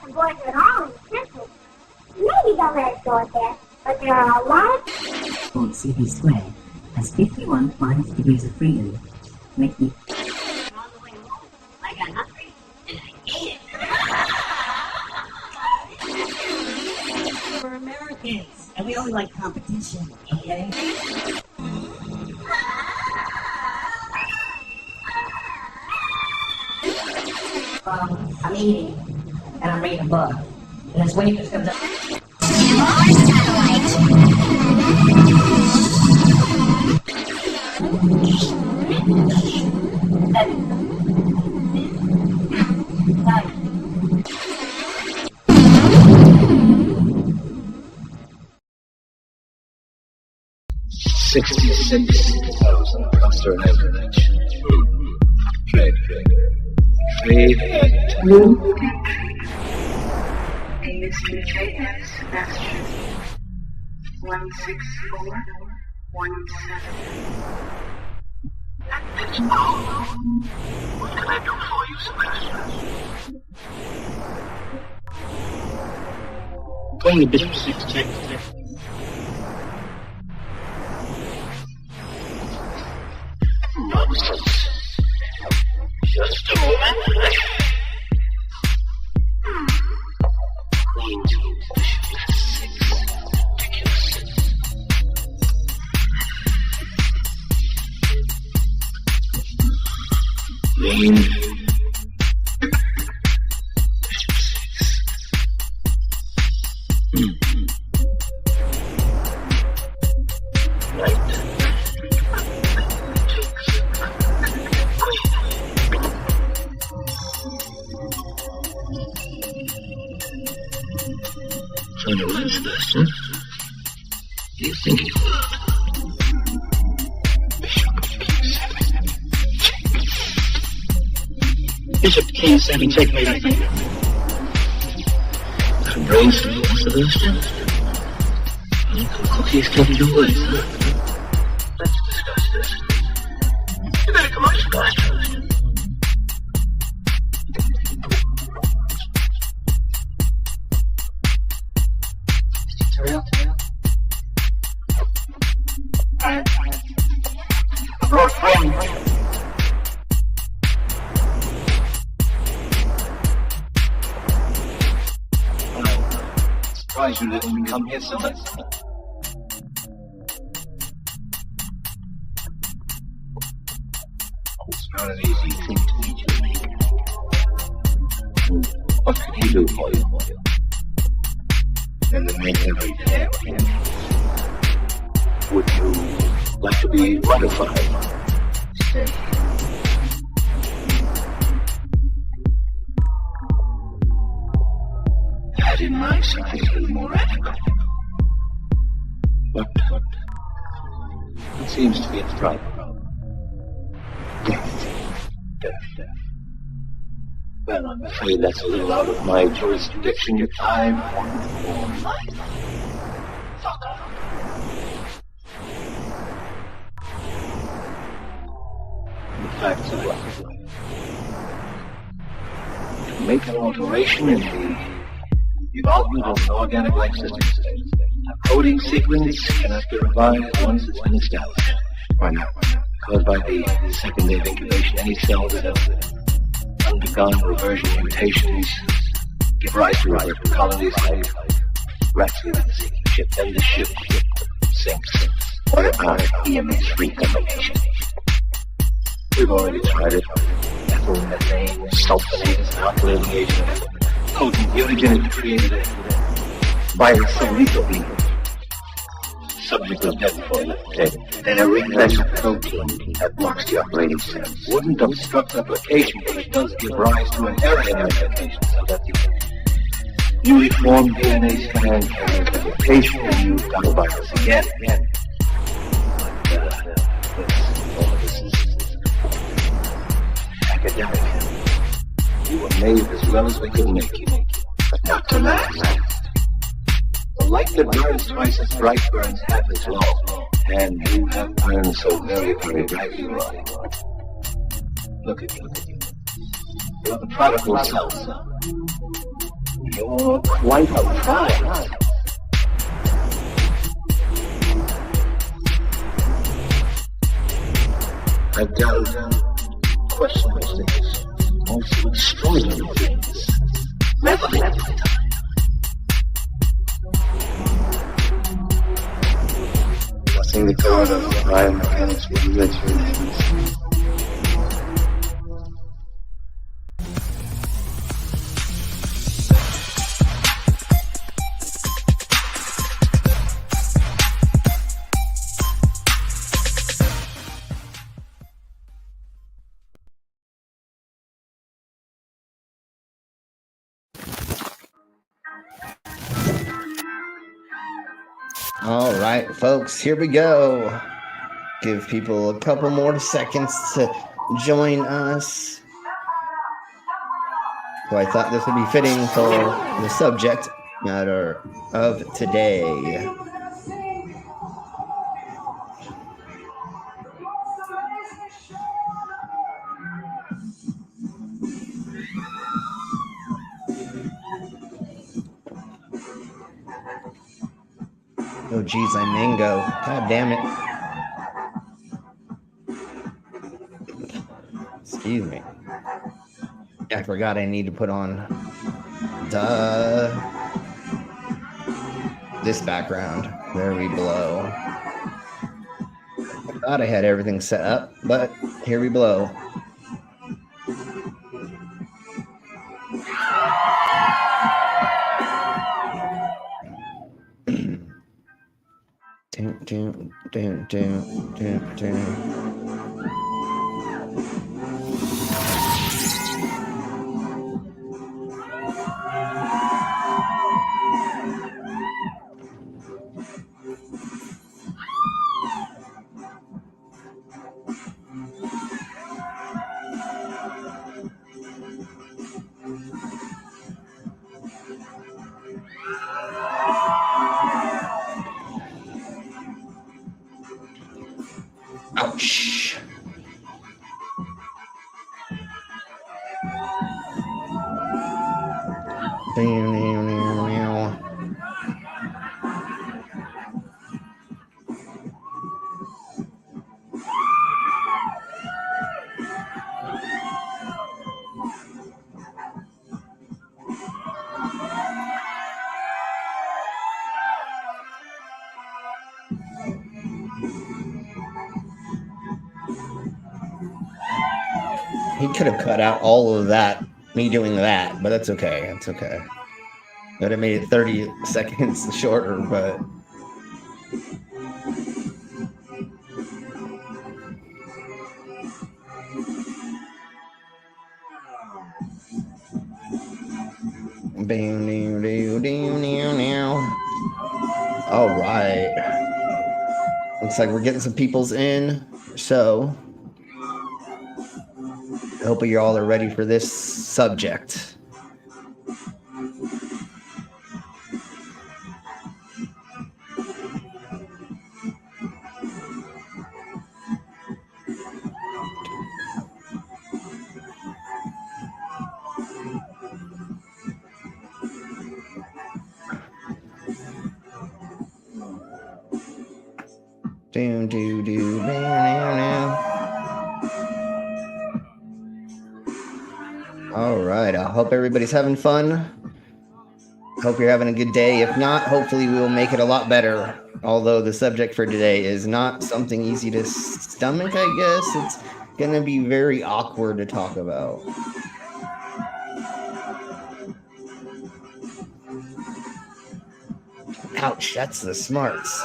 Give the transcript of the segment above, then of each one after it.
to board you at all in the temple. Maybe they'll let us go at that, but there are a lot of... Old City Square has 51 fine degrees of freedom. Make me... On the way home, I got hungry, and I ate it. We're Americans, and we only like competition, okay? I'm eating, and I'm reading a book, and this wave just comes up. $66,000 cluster average. Trade. A Mr. J.F. Sebastian, 16417. What can I do for you, Sebastian? Going to Bishop 6 check. Nonsense. Just a moment. Going to Bishop 6. Ridiculous. Name. Bishop 6. Right. Trying to lose this, huh? Do you think it will? Bishop King 7, checkmate, I think. Got a brain cell, Sebastian? Little cookies come to wood, huh? Let's discuss this. You better come on, Sebastian. Surprised you didn't come here sooner. It's not an easy thing to meet you. What can he do for you? And then make every day again. Would you like to be ratified? Stay. I had in mind something a little more radical. But it seems to be a problem. Death. Well, I'm afraid that's a little out of my jurisdiction. Your time or life. Fuck off. The facts are right. To make an alteration in the development of an organic life system, a coding sequence cannot be revised once it's been established. Why not? Because by the second day of incubation, any cells that have undergone reversion mutations give rise to revert colonies like rats within the sinking ship. Then the ship sinks. What about EMS-free combination? We've already tried it. Ethyl, methane, sulfonate is an alkylating agent. Potent mutagen is created a virus so lethal the subject was dead before he left the table. Then a repressed protein that blocks the operating cells wouldn't obstruct replication, but it does give rise to an error in replication so that the newly formed DNA strand carries the mutation and you've got a virus again. All of this is academic. You were made as well as we could make you, but not to last. The light that burns twice as bright burns half as long, and you have burned so very, very brightly, Roy. Look at you. You have a product of cells. You're quite outside. I've done questionable things, also extraordinary things. Never left my time. Nothing to go out of the eye of mechanics will let you in. All right, folks, here we go. Give people a couple more seconds to join us. So I thought this would be fitting for the subject matter of today. Oh, geez, I mango. God damn it. Excuse me. I forgot I need to put on this background. There we blow. I thought I had everything set up, but here we blow. Ouch. He could have cut out all of that, me doing that, but that's okay. That's okay. Would have made it 30 seconds shorter, but all right. Looks like we're getting some peoples in, so I hope you all are ready for this subject. All right, I hope everybody's having fun. Hope you're having a good day. If not, hopefully we will make it a lot better. Although the subject for today is not something easy to stomach, I guess. It's gonna be very awkward to talk about. Ouch, that's the smarts.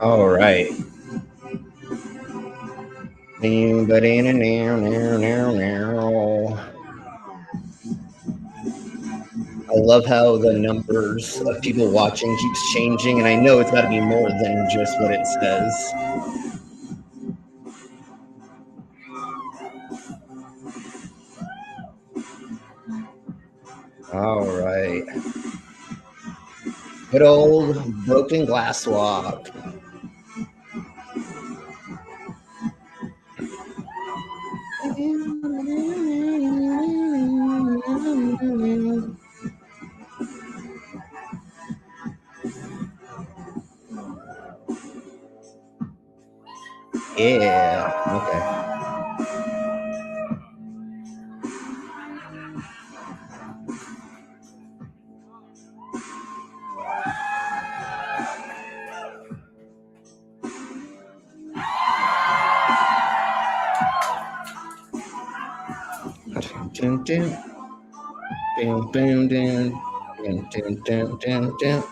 All right. I love how the numbers of people watching keeps changing, and I know it's got to be more than just what it says. All right. Good old broken glass walk. Yeah. Okay. Dun, dun. Boom, boom, dun. Dun, dun, dun, dun, dun.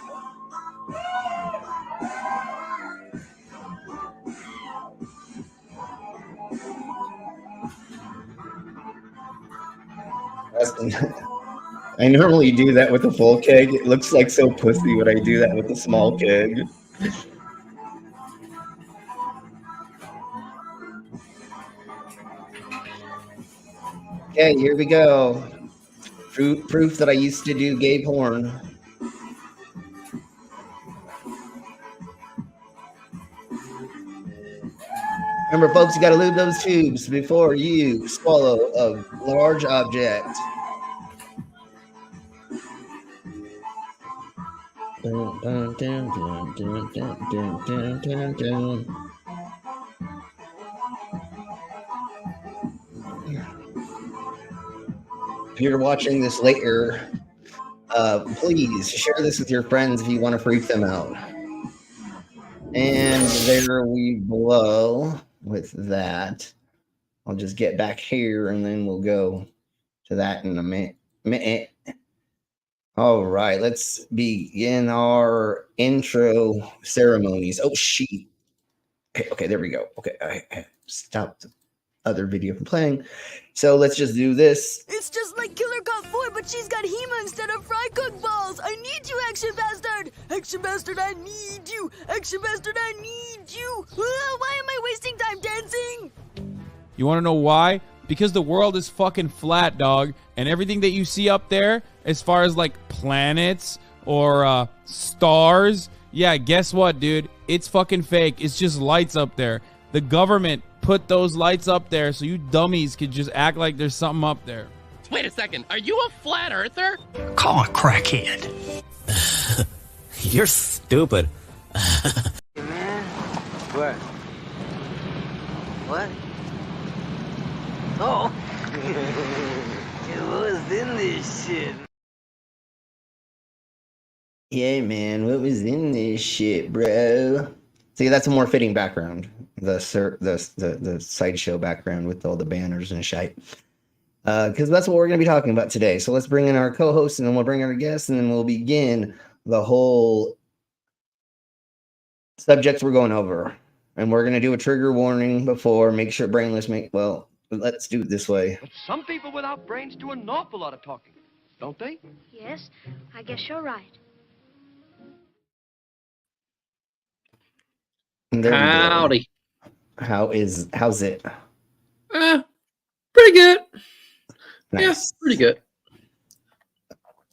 I normally do that with a full keg. It looks like so pussy when I do that with a small keg. Okay, here we go. Proof that I used to do gay porn. Remember, folks, you got to lube those tubes before you swallow a large object. Dun, dun, dun, dun, dun, dun, dun, dun, dun. If you're watching this later, please share this with your friends if you want to freak them out. And there we blow with that. I'll just get back here and then we'll go to that in a minute. All right, let's begin our intro ceremonies. Oh, shit. Okay, there we go. Okay, I stopped the other video from playing. So let's just do this. It's just like Killer Cop 4, but she's got Hema instead of fry cook balls. I need you, Action Bastard. Action Bastard, I need you. Action Bastard, I need you. Why am I wasting time dancing? You want to know why? Because the world is fucking flat, dog. And everything that you see up there, as far as like planets or stars, yeah, guess what, dude? It's fucking fake. It's just lights up there. The government put those lights up there so you dummies could just act like there's something up there. Wait a second, are you a flat earther? Call a crackhead. You're stupid. Hey man, what? What? Oh, what was in this shit? Yeah, man, what was in this shit, bro? See, that's a more fitting background. The sideshow background with all the banners and shit. Because that's what we're going to be talking about today. So let's bring in our co-host, and then we'll bring in our guests, and then we'll begin the whole subjects we're going over. And we're going to do a trigger warning before. Make sure brainless well, let's do it this way. But some people without brains do an awful lot of talking, don't they? Yes, I guess you're right. Howdy. How's it? Pretty good. Nice. Yeah, pretty good.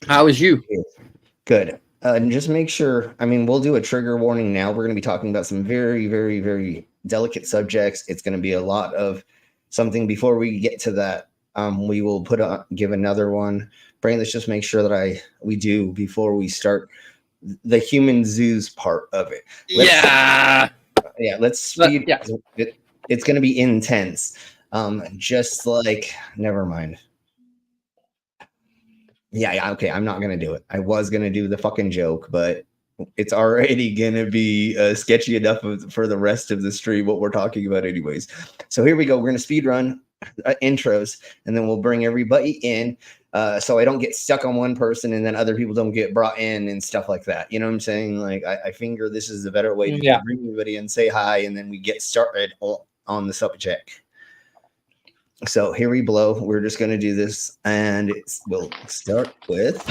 How is you? Good. And just make sure, I mean, we'll do a trigger warning now. We're going to be talking about some very, very, very delicate subjects. It's going to be a lot of something. Before we get to that, we will give another one. Brain, let's just make sure that we do before we start the human zoos part of it. Let's speed. Yeah. It's going to be intense. Just like, never mind. Yeah, okay, I'm not going to do it. I was going to do the fucking joke, but it's already going to be sketchy enough for the rest of the stream, what we're talking about anyways. So here we go. We're going to speed run intros, and then we'll bring everybody in. so I don't get stuck on one person and then other people don't get brought in and stuff like that. You know what I'm saying? Like I figure this is a better way to bring everybody and say hi, and then we get started on the subject. So here we blow. We're just going to do this, and we'll start with.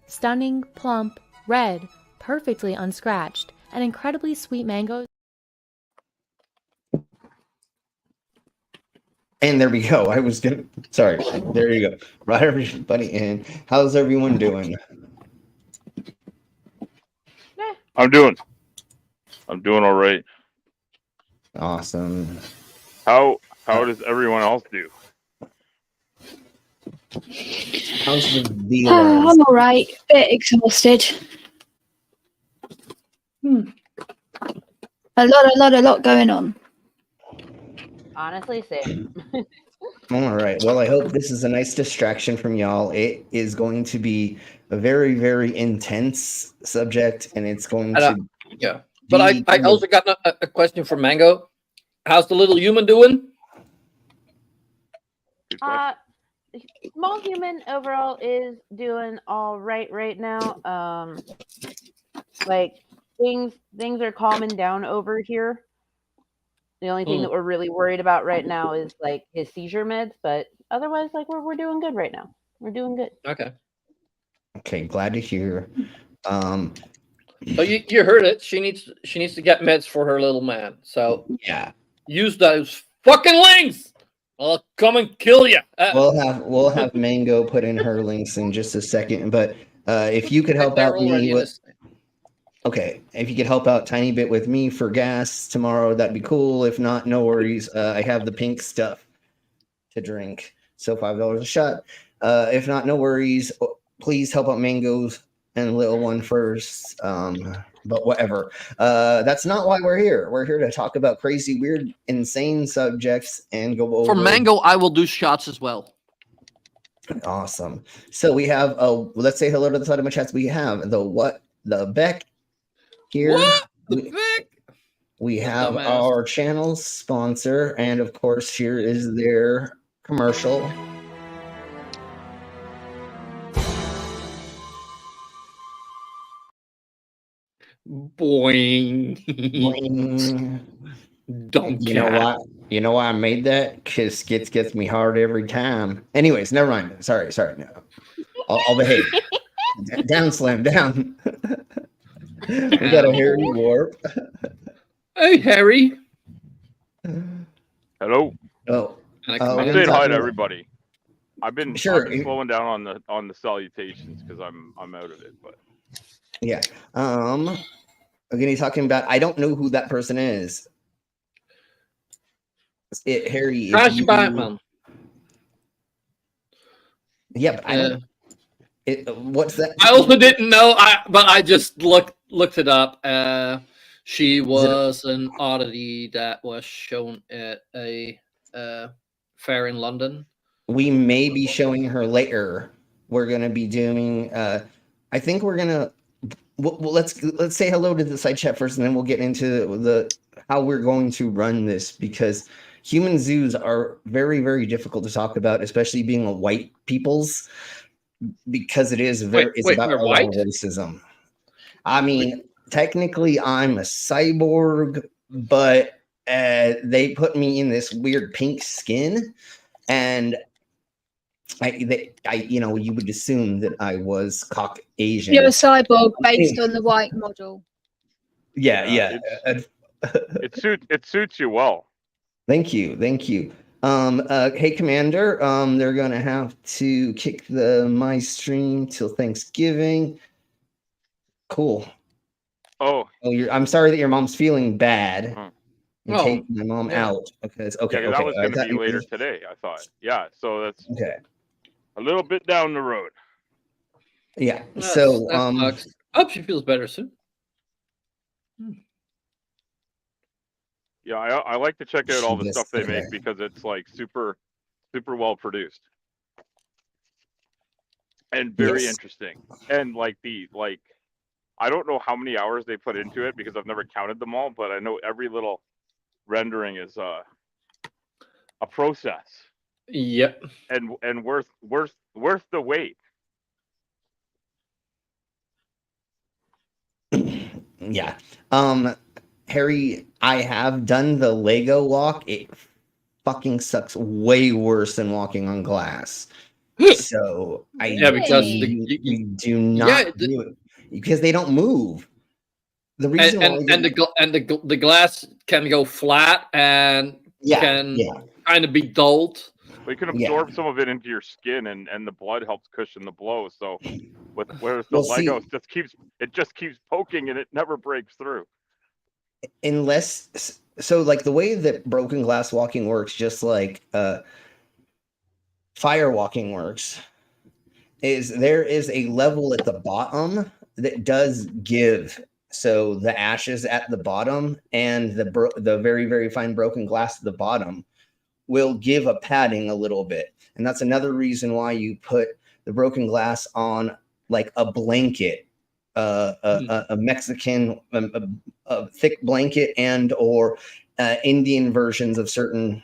Stunning, plump, red, perfectly unscratched, and incredibly sweet mangoes. And there we go. I was gonna. Sorry. There you go. Right, everybody in. How's everyone doing? I'm doing all right. Awesome. How does everyone else do? How's the I'm all right. Bit exhausted. A lot going on. Honestly, same. All right. Well, I hope this is a nice distraction from y'all. It is going to be a very, very intense subject, and it's going to. Yeah. But I also got a question for Mango. How's the little human doing? Small human overall is doing all right now. Like things are calming down over here. The only thing that we're really worried about right now is like his seizure meds, but otherwise, like we're doing good right now. We're doing good. Okay. Okay, glad to hear. So you heard it. She needs to get meds for her little man. So yeah, use those fucking links. I'll come and kill you. We'll have Mango put in her links in just a second, but if you could help out me with. Okay, if you could help out tiny bit with me for gas tomorrow, that'd be cool. If not, no worries. I have the pink stuff to drink, so $5 a shot. If not, no worries. Please help out Mangoes and Little One first. But whatever. That's not why we're here. We're here to talk about crazy, weird, insane subjects and go over. For Mango, I will do shots as well. Awesome. So we have. Let's say hello to the side of my chats. We have the Beck. Here we have our channel's sponsor, and of course, here is their commercial. Boing. Boing. Don't you know why? You know why I made that? Because Skits gets me hard every time. Anyways, never mind. Sorry. No, I'll behave. Down, Slam, down. We got a Harry Warp. Hey, Harry. Hello. Oh, I'm saying hi to everybody. I've been Sure. slowing down on the salutations because I'm out of it. But yeah. Again, he's talking about. I don't know who that person is. Harry. Trash Batman. Yeah, but I don't. What's that? I also didn't know, but I just looked it up. She was an oddity that was shown at a fair in London. We may be showing her later. We're gonna be doing. I think we're gonna. Well, let's say hello to the side chat first, and then we'll get into the how we're going to run this, because human zoos are very, very difficult to talk about, especially being a white people's. Because it is it's about a lot of racism. I mean, technically, I'm a cyborg, but they put me in this weird pink skin, and you would assume that I was Caucasian. You're a cyborg based on the white model. Yeah. It suits you well. Thank you. Hey, Commander. They're gonna have to kick my stream till Thanksgiving. Cool. Oh, I'm sorry that your mom's feeling bad. You Oh, take my mom yeah. out. Okay. That was going to be later today, I thought. Yeah, so that's okay. A little bit down the road. Yeah. That sucks. I hope she feels better soon. Yeah, I like to check out all the stuff they make because it's like super well produced. and very Yes. interesting. And like I don't know how many hours they put into it because I've never counted them all, but I know every little rendering is a process. Yep. And worth the wait. Yeah. Harry, I have done the Lego walk. It fucking sucks way worse than walking on glass. So because we do not do it because they don't move. The reason the glass can go flat and can kind of be dulled. But you can absorb some of it into your skin, and the blood helps cushion the blow. So, whereas the Lego just keeps poking and it never breaks through. Unless like the way that broken glass walking works, just like fire walking works, is there is a level at the bottom that does give. So the ashes at the bottom and the very, very fine broken glass at the bottom will give a padding a little bit. And that's another reason why you put the broken glass on like a blanket, a Mexican, a thick blanket, and or Indian versions of certain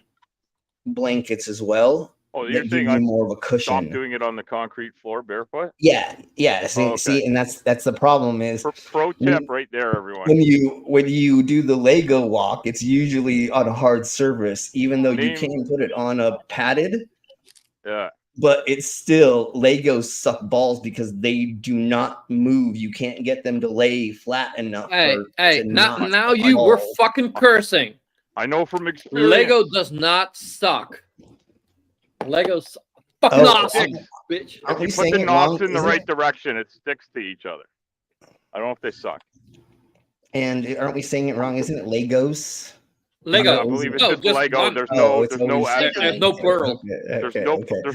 blankets as well. Oh, you're that saying give you more of a cushion. Stop doing it on the concrete floor barefoot? Yeah. See, and that's the problem is pro tip right there, everyone. When you do the Lego walk, it's usually on a hard surface, even though you can put it on a padded. Yeah. But it's still Legos suck balls because they do not move. You can't get them to lay flat enough. Now you were fucking cursing. I know from experience. Lego does not suck. Lego's fucking awesome, bitch. If you put the knobs in the right direction, it sticks to each other. I don't know if they suck. And aren't we saying it wrong? Isn't it Legos? Lego. I believe it's just Lego. One. There's no S. There's no plural. There's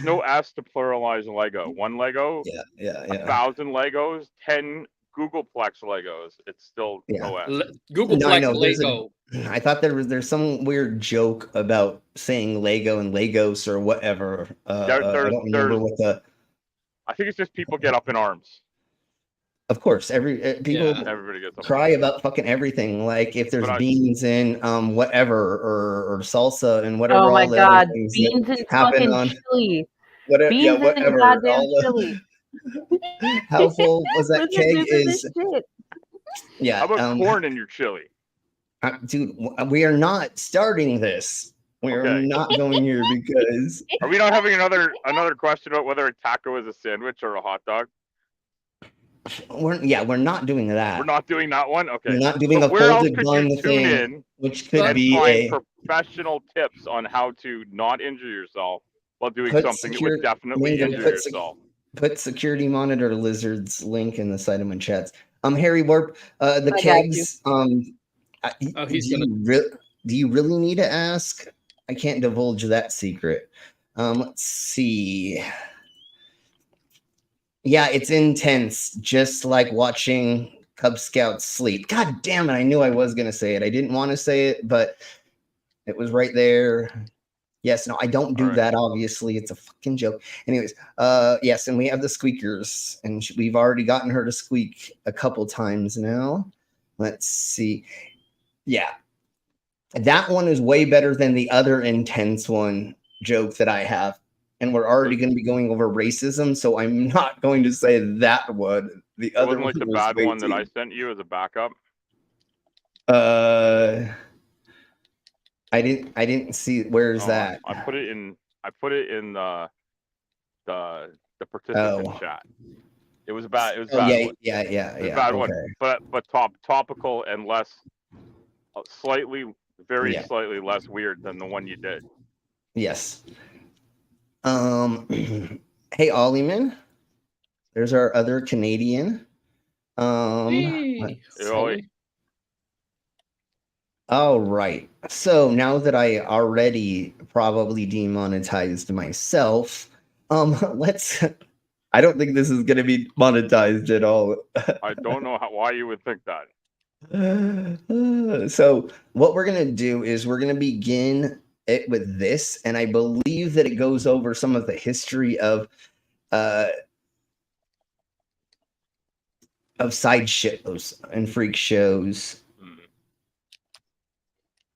no S to pluralize Lego. One Lego. Yeah. 1,000 Legos. 10 Googleplex Legos. It's still no S. Googleplex Lego. I thought there's some weird joke about saying Lego and Legos or whatever. I don't remember what the. I think it's just people get up in arms. Of course, everybody gets cry about fucking everything. Like if there's beans in whatever or salsa and whatever. Oh my god, beans and fucking chili. Whatever, beans whatever. And goddamn chili. How full was that keg? Yeah. How about corn in your chili? Dude, we are not starting this. We are not going here because. Are we not having another question about whether a taco is a sandwich or a hot dog? We're not doing that. We're not doing that one. Okay. We're not doing a folded bun thing, which could be a professional tips on how to not injure yourself while doing something that would definitely injure yourself. Put security monitor lizards link in the Cinnamon chats. Harry Warp, the kegs. Do you really need to ask? I can't divulge that secret. Let's see. Yeah, it's intense, just like watching Cub Scouts sleep. God damn it, I knew I was going to say it. I didn't want to say it, but it was right there. Yes, no, I don't do that, obviously. It's a fucking joke. Anyways, yes, and we have the squeakers, and we've already gotten her to squeak a couple times now. Let's see. Yeah. That one is way better than the other intense one joke that I have. And we're already going to be going over racism, so I'm not going to say that one. The other one, like the bad one that I sent you as a backup. I didn't see. Where's that? I put it in the participant chat. It was bad. It was bad. Yeah. It was a bad one, but topical and less, slightly less weird than the one you did. Yes. Hey Ollieman, there's our other Canadian. All right. So now that I already probably demonetized myself, let's. I don't think this is going to be monetized at all. I don't know why you would think that. So what we're going to do is we're going to begin it with this, and I believe that it goes over some of the history of of side shows and freak shows.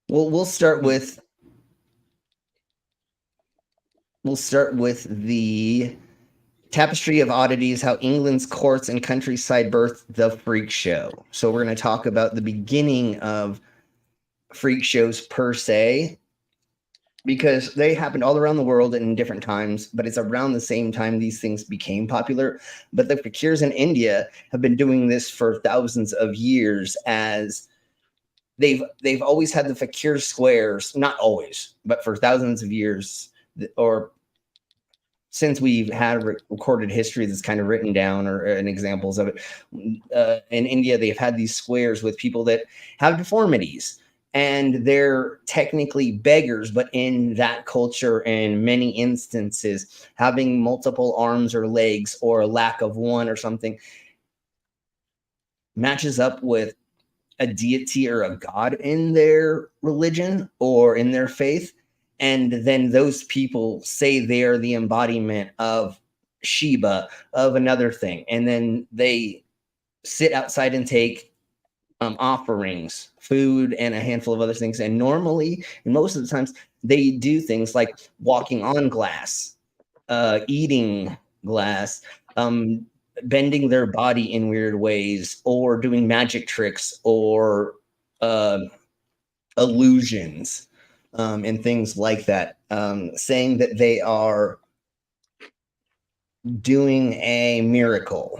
We'll start with the Tapestry of Oddities, how England's courts and countryside birthed the freak show. So we're going to talk about the beginning of freak shows per se, because they happened all around the world in different times, but it's around the same time these things became popular. But the fakirs in India have been doing this for thousands of years, as they've always had the fakir squares, not always, but for thousands of years, or since we've had recorded history that's kind of written down or and examples of it. In India, they've had these squares with people that have deformities, and they're technically beggars, but in that culture, in many instances, having multiple arms or legs or a lack of one or something matches up with a deity or a god in their religion or in their faith. And then those people say they're the embodiment of Shiva, of another thing. And then they sit outside and take offerings, food, and a handful of other things. And normally, and most of the times, they do things like walking on glass, eating glass, bending their body in weird ways, or doing magic tricks or illusions. And things like that, saying that they are doing a miracle.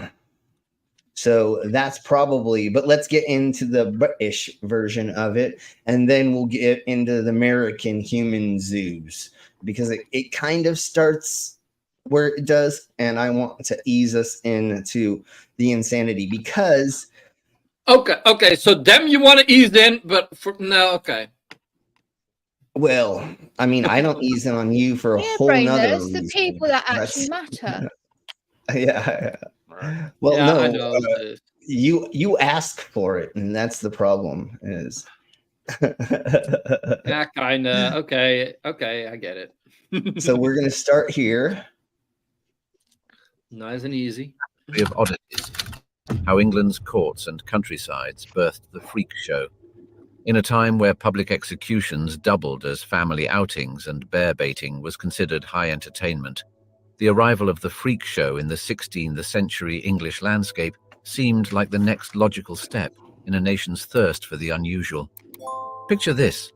So that's probably, but let's get into the British version of it, and then we'll get into the American human zoos, because it kind of starts where it does, and I want to ease us into the insanity, because... Okay, so them you want to ease in, but no, okay. Well, I mean, I don't ease in on you for a whole nother brainers, reason. the people that actually matter. Yeah. Well, Yeah, no, I know. you ask for it, and that's the problem. Is Yeah, kinda. Okay, I get it. So we're gonna start here. Nice and easy. Of Oddities, how England's courts and countrysides birthed the freak show. In a time where public executions doubled as family outings and bear baiting was considered high entertainment, the arrival of the freak show in the 16th century English landscape seemed like the next logical step in a nation's thirst for the unusual. Picture this.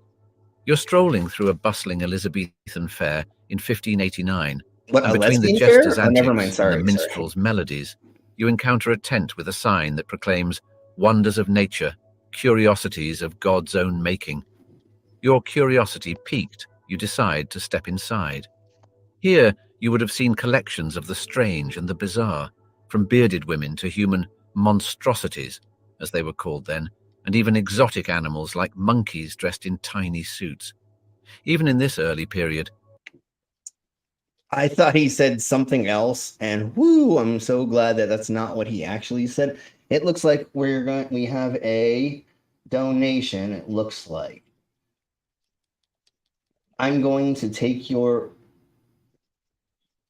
You're strolling through a bustling Elizabethan fair in 1589, and between the jester's antics and the minstrel's melodies, you encounter a tent with a sign that proclaims "Wonders of Nature, Curiosities of God's Own Making." Your curiosity piqued, you decide to step inside. Here, you would have seen collections of the strange and the bizarre, from bearded women to human monstrosities, as they were called then, and even exotic animals like monkeys dressed in tiny suits. Even in this early period, I thought he said something else, and whoo, I'm so glad that that's not what he actually said. It looks like we have a donation, it looks like. I'm going to take your...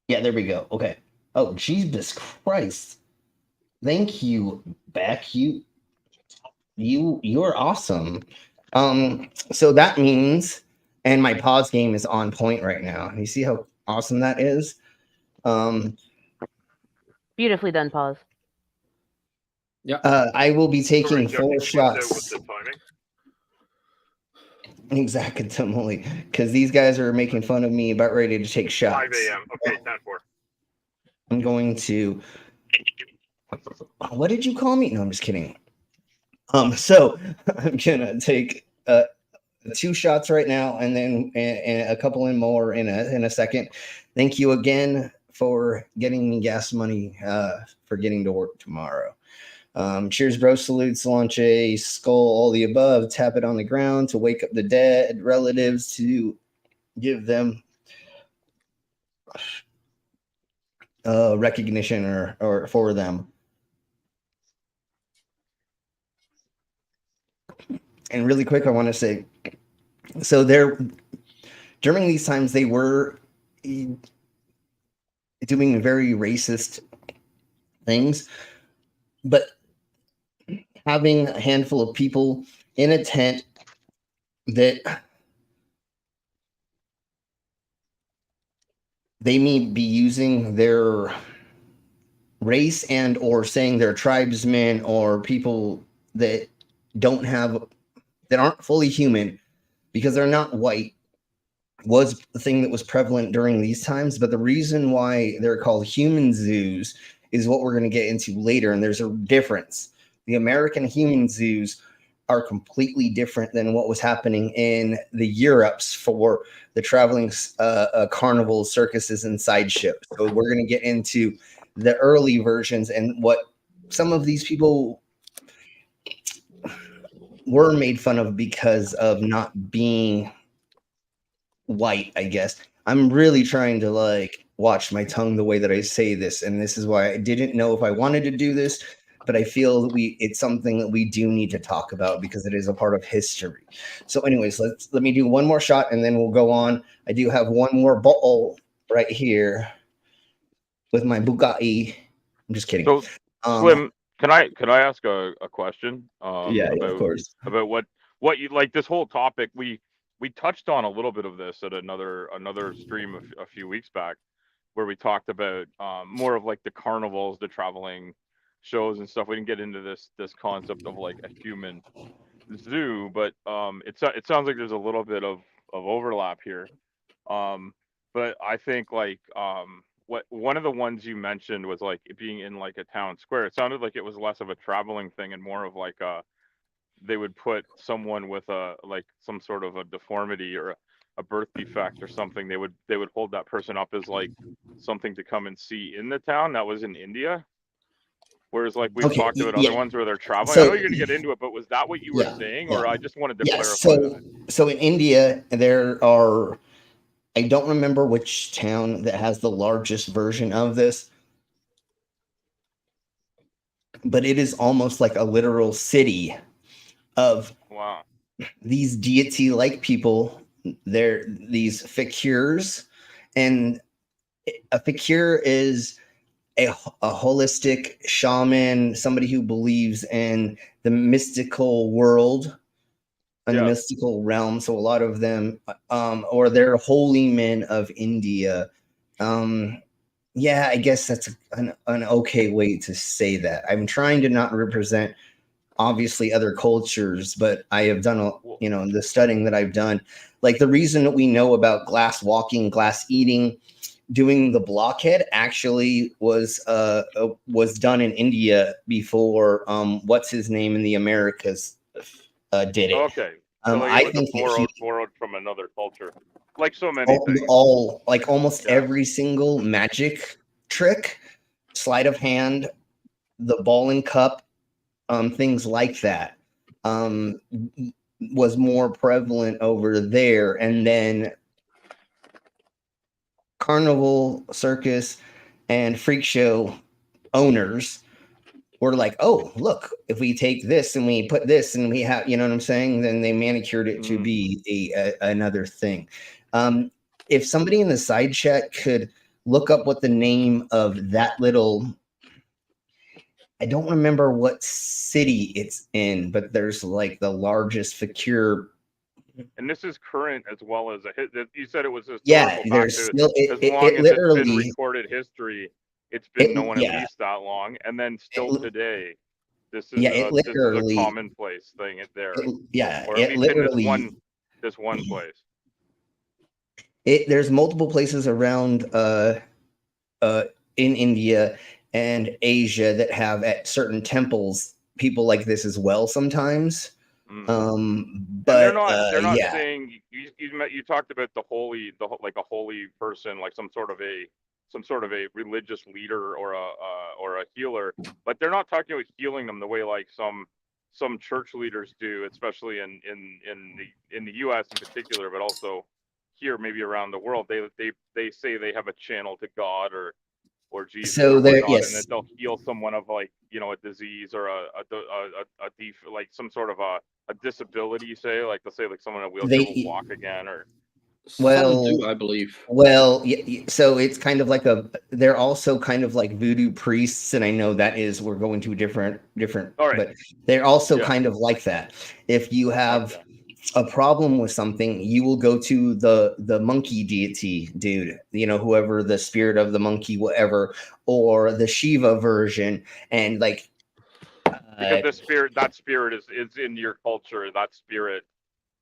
Yeah, there we go. Okay. Oh, Jesus Christ. Thank you, Beck. You're awesome. So that means, and my pause game is on point right now. You see how awesome that is? Beautifully done, pause. Yeah. I will be taking 4 shots. Exactly, because these guys are making fun of me, about ready to take shots. 5 a.m. Okay, 10-4. I'm going to... What did you call me? No, I'm just kidding. So I'm gonna take 2 shots right now, and then and a couple in more in a second. Thank you again for getting me gas money for getting to work tomorrow. Cheers, bro. Salutes, Solanche, skull, all the above. Tap it on the ground to wake up the dead relatives, to give them recognition or for them. And really quick, I want to say, so during these times, they were doing very racist things, but having a handful of people in a tent that they may be using their race and or saying they're tribesmen or people that aren't fully human because they're not white was the thing that was prevalent during these times. But the reason why they're called human zoos is what we're going to get into later. And there's a difference. The American human zoos are completely different than what was happening in the Europes for the traveling carnivals, circuses, and sideshows. So we're going to get into the early versions and what some of these people were made fun of because of not being white, I guess. I'm really trying to like watch my tongue the way that I say this, and this is why I didn't know if I wanted to do this, but I feel that it's something that we do need to talk about because it is a part of history. So anyways, let me do one more shot and then we'll go on. I do have one more bottle right here with my Bugatti. I'm just kidding. So Slim, can I ask a question? Yeah, of course. About what you like this whole topic. We touched on a little bit of this at another stream a few weeks back, where we talked about more of like the carnivals, the traveling shows and stuff. We didn't get into this concept of like a human zoo, but it sounds like there's a little bit of overlap here. But I think like what one of the ones you mentioned was like it being in like a town square. It sounded like it was less of a traveling thing and more of like they would put someone with a like some sort of a deformity or a birth defect or something. They would hold that person up as like something to come and see in the town. That was in India. Whereas like we've talked about other ones where they're traveling. I know you're gonna get into it, but was that what you were saying, or I just wanted to clarify that? So in India there are, I don't remember which town that has the largest version of this, but it is almost like a literal city of these deity-like people. They're these fakirs, and a fakir is a holistic shaman, somebody who believes in the mystical world and the mystical realm. So a lot of them, or they're holy men of India. Yeah, I guess that's an okay way to say that. I'm trying to not represent obviously other cultures, but I have done the studying that I've done. Like the reason that we know about glass walking, glass eating, doing the blockhead actually was done in India before what's his name in the Americas did it. Okay. So like I think borrowed from another culture, like so many things. Almost every single magic trick, sleight of hand, the ball and cup, things like that, was more prevalent over there. And then carnival, circus, and freak show owners were like, oh, look, if we take this and we put this and we have, you know what I'm saying? Then they manicured it to be another thing. If somebody in the side chat could look up what the name of that little, I don't remember what city it's in, but there's like the largest fakir. And this is current as well as you said it was historical. Yeah, there's still as long as it's been recorded history, it's been known at least that long, and then still today, this is this is a commonplace thing there. Or at least in this one place. There's multiple places around in India and Asia that have at certain temples people like this as well sometimes. But they're not saying you talked about like a holy person, like some sort of a religious leader or a healer, but they're not talking about healing them the way like some church leaders do, especially in the US in particular, but also here maybe around the world. They say they have a channel to God or Jesus, and that they'll heal someone of like a disease or like some sort of a disability. Say like they'll say like someone in a wheelchair will walk again, or Some do, I believe. Well, so it's kind of like they're also kind of like voodoo priests, and I know that is, we're going to different, All right. but they're also Yeah. kind of like that. If you have a problem with something, you will go to the monkey deity dude, whoever the spirit of the monkey, whatever, or the Shiva version, and like because that spirit is in your culture. That spirit,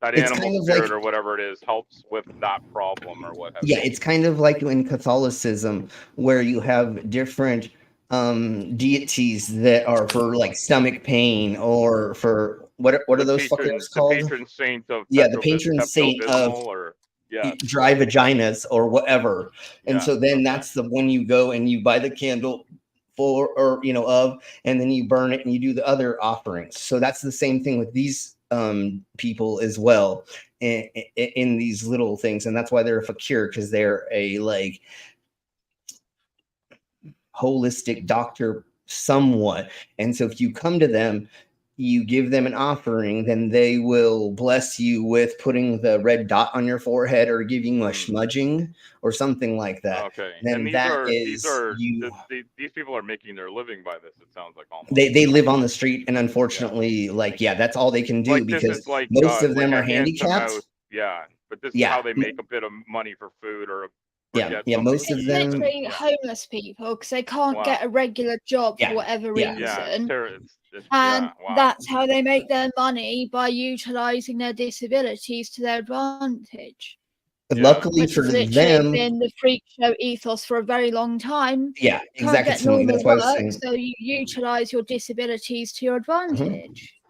that it's animal kind of spirit like, or whatever it is, helps with that problem or what have yeah, you. it's kind of like in Catholicism, where you have different deities that are for like stomach pain, or for what are those fuckers The called? patron saint of Yeah, the patron saint of Pepto-Bismol, or yeah, dry vaginas or whatever. And Yeah, so then that's the one you go and you buy the candle for, or of, and then you burn it and you do the other offerings. So that's the same thing with these people as well, in these little things. And that's why they're a fakir, because they're a like holistic doctor somewhat. And so if you come to them, you give them an offering, then they will bless you with putting the red dot on your forehead, or giving you a smudging or something like that. Okay. Then And these people are making their living by this, it sounds like, almost. they live on the street, and unfortunately, that's all they can do, Like, because this is like, most of them like are handicapped. Yeah, but this is how they make a bit of money for food, or most of them. Literally homeless people, because they can't get a regular job for whatever reason. And that's how they make their money, by utilizing their disabilities to their advantage. Luckily Which for has literally them, been the freak show ethos for a very long time. Yeah, Can't exactly. get normal That's why I was work, saying. so you utilize your disabilities to your advantage.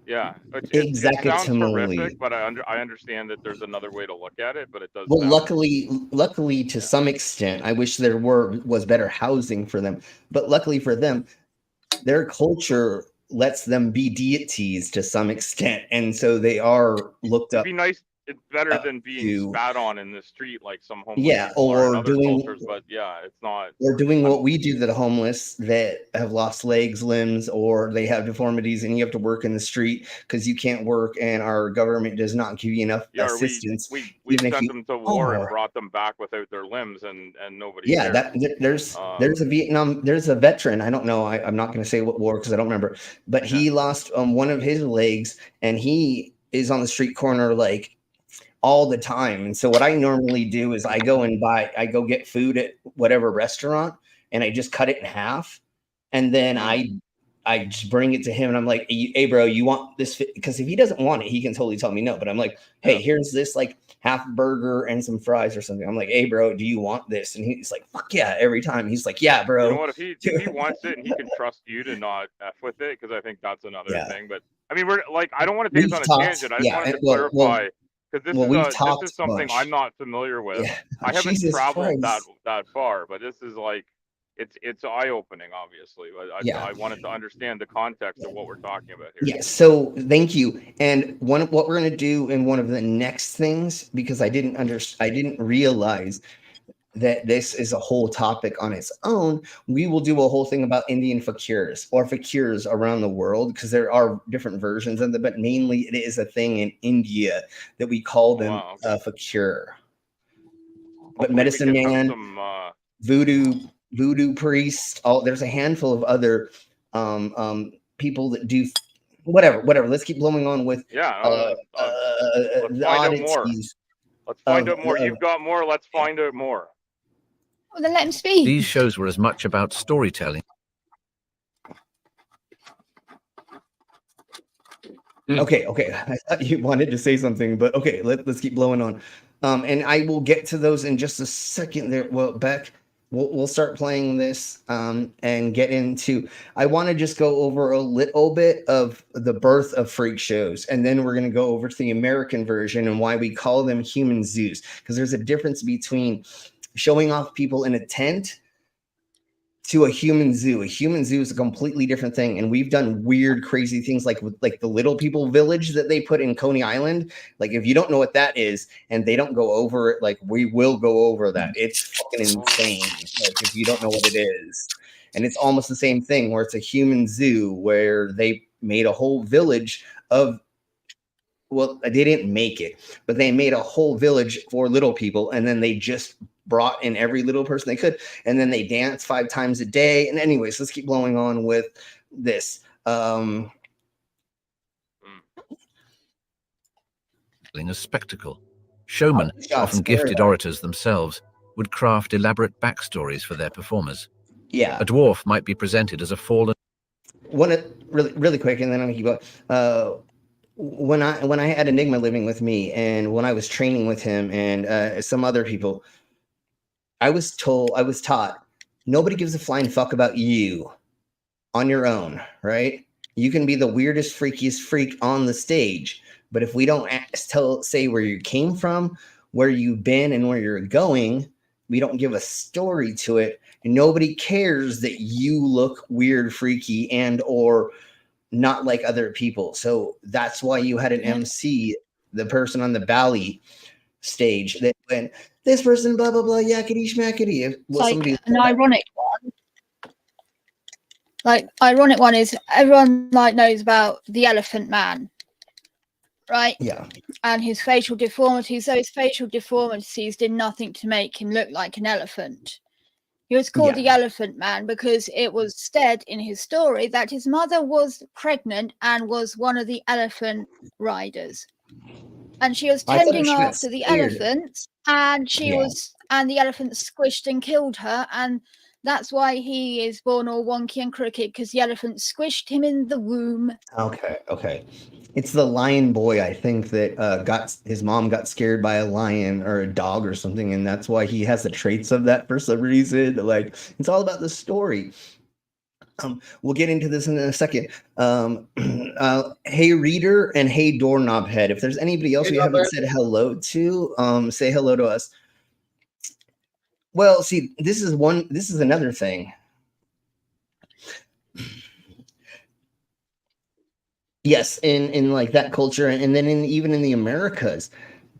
Yeah, it Exactly. sounds horrific, but I understand that there's another way to look at it, but it does. Well, luckily to some extent, I wish there was better housing for them, but luckily for them, their culture lets them be deities to some extent, and so they are looked up. It'd be nice. It's better than being spat on in the street like some homeless Yeah, people are in or other doing- cultures, but yeah, it's not. Or doing what we do to the homeless that have lost legs, limbs, or they have deformities, and you have to work in the street because you can't work, and our government does not give you enough assistance. We even if sent you them to war and are. brought them back without their limbs, and nobody. Yeah, cared. there's a veteran. I don't know. I'm not going to say what war, because I don't remember. But he lost one of his legs, and he is on the street corner like all the time. And so what I normally do is I go get food at whatever restaurant, and I just cut it in half, and then I just bring it to him, and I'm like, hey bro, you want this? Because if he doesn't want it, he can totally tell me no. But I'm like, hey, here's this like half burger and some fries or something. I'm like, hey bro, do you want this? And he's like, fuck yeah, every time. He's like, yeah, bro. You know what? If he wants it, and he can trust you to not F with it, because I think that's another thing. But I mean, we're like, I don't want to take us on a tangent. I just wanted to clarify. Because this is something I'm not familiar with. Yeah. I haven't Jesus traveled Christ. that far, but this is like, it's eye opening, obviously. But I wanted to understand the context of what we're talking about here. Yeah. So thank you. And what we're going to do in one of the next things, because I didn't realize that this is a whole topic on its own. We will do a whole thing about Indian fakirs, or fakirs around the world, because there are different versions of them, but mainly it is a thing in India that we call them fakir. But medicine man, voodoo priest, there's a handful of other people that do whatever. Let's keep blowing on with let's find out more. Let's find out more. You've got more. Let's find out more. Well, then let him speak. These shows were as much about storytelling. Okay. I thought you wanted to say something, but okay, let's keep blowing on. And I will get to those in just a second there. Well, Beck, we'll start playing this and get into. I want to just go over a little bit of the birth of freak shows, and then we're going to go over to the American version and why we call them human zoos, because there's a difference between showing off people in a tent to a human zoo. A human zoo is a completely different thing, and we've done weird, crazy things like the Little People Village that they put in Coney Island. Like, if you don't know what that is, and they don't go over it, like, we will go over that. It's fucking insane. Like, if you don't know what it is, and it's almost the same thing where it's a human zoo where they made a whole village of well, they didn't make it, but they made a whole village for little people, and then they just brought in every little person they could, and then they dance 5 times a day. And anyways, let's keep blowing on with this. A spectacle. Showmen, often gifted orators themselves, would craft elaborate backstories for their performers. Yeah. A dwarf might be presented as a fallen. Really quick, and then I'm gonna keep going. When I had Enigma living with me, and when I was training with him and some other people, I was taught, nobody gives a flying fuck about you on your own, right? You can be the weirdest, freakiest freak on the stage, but if we don't say where you came from, where you've been, and where you're going, we don't give a story to it, and nobody cares that you look weird, freaky, and or not like other people. So that's why you had an MC, the person on the Bally stage, that went, this person, blah, blah, blah, yakety schmackety. Well, like an ironic one. Like, ironic one is everyone like knows about the Elephant Man, right? Yeah. And his facial deformities. So his facial deformities did nothing to make him look like an elephant. He was called the Elephant Man because it was said in his story that his mother was pregnant and was one of the elephant riders. And she was tending after the elephants, and and the elephant squished and killed her, and that's why he is born all wonky and crooked, because the elephant squished him in the womb. Okay. It's the lion boy, I think, that his mom got scared by a lion or a dog or something, and that's why he has the traits of that for some reason. Like, it's all about the story. We'll get into this in a second. Hey Reader and Hey Doorknob Head. If there's anybody else we haven't said hello to, say hello to us. Well, see, this is another thing. Yes, in like that culture, and then even in the Americas,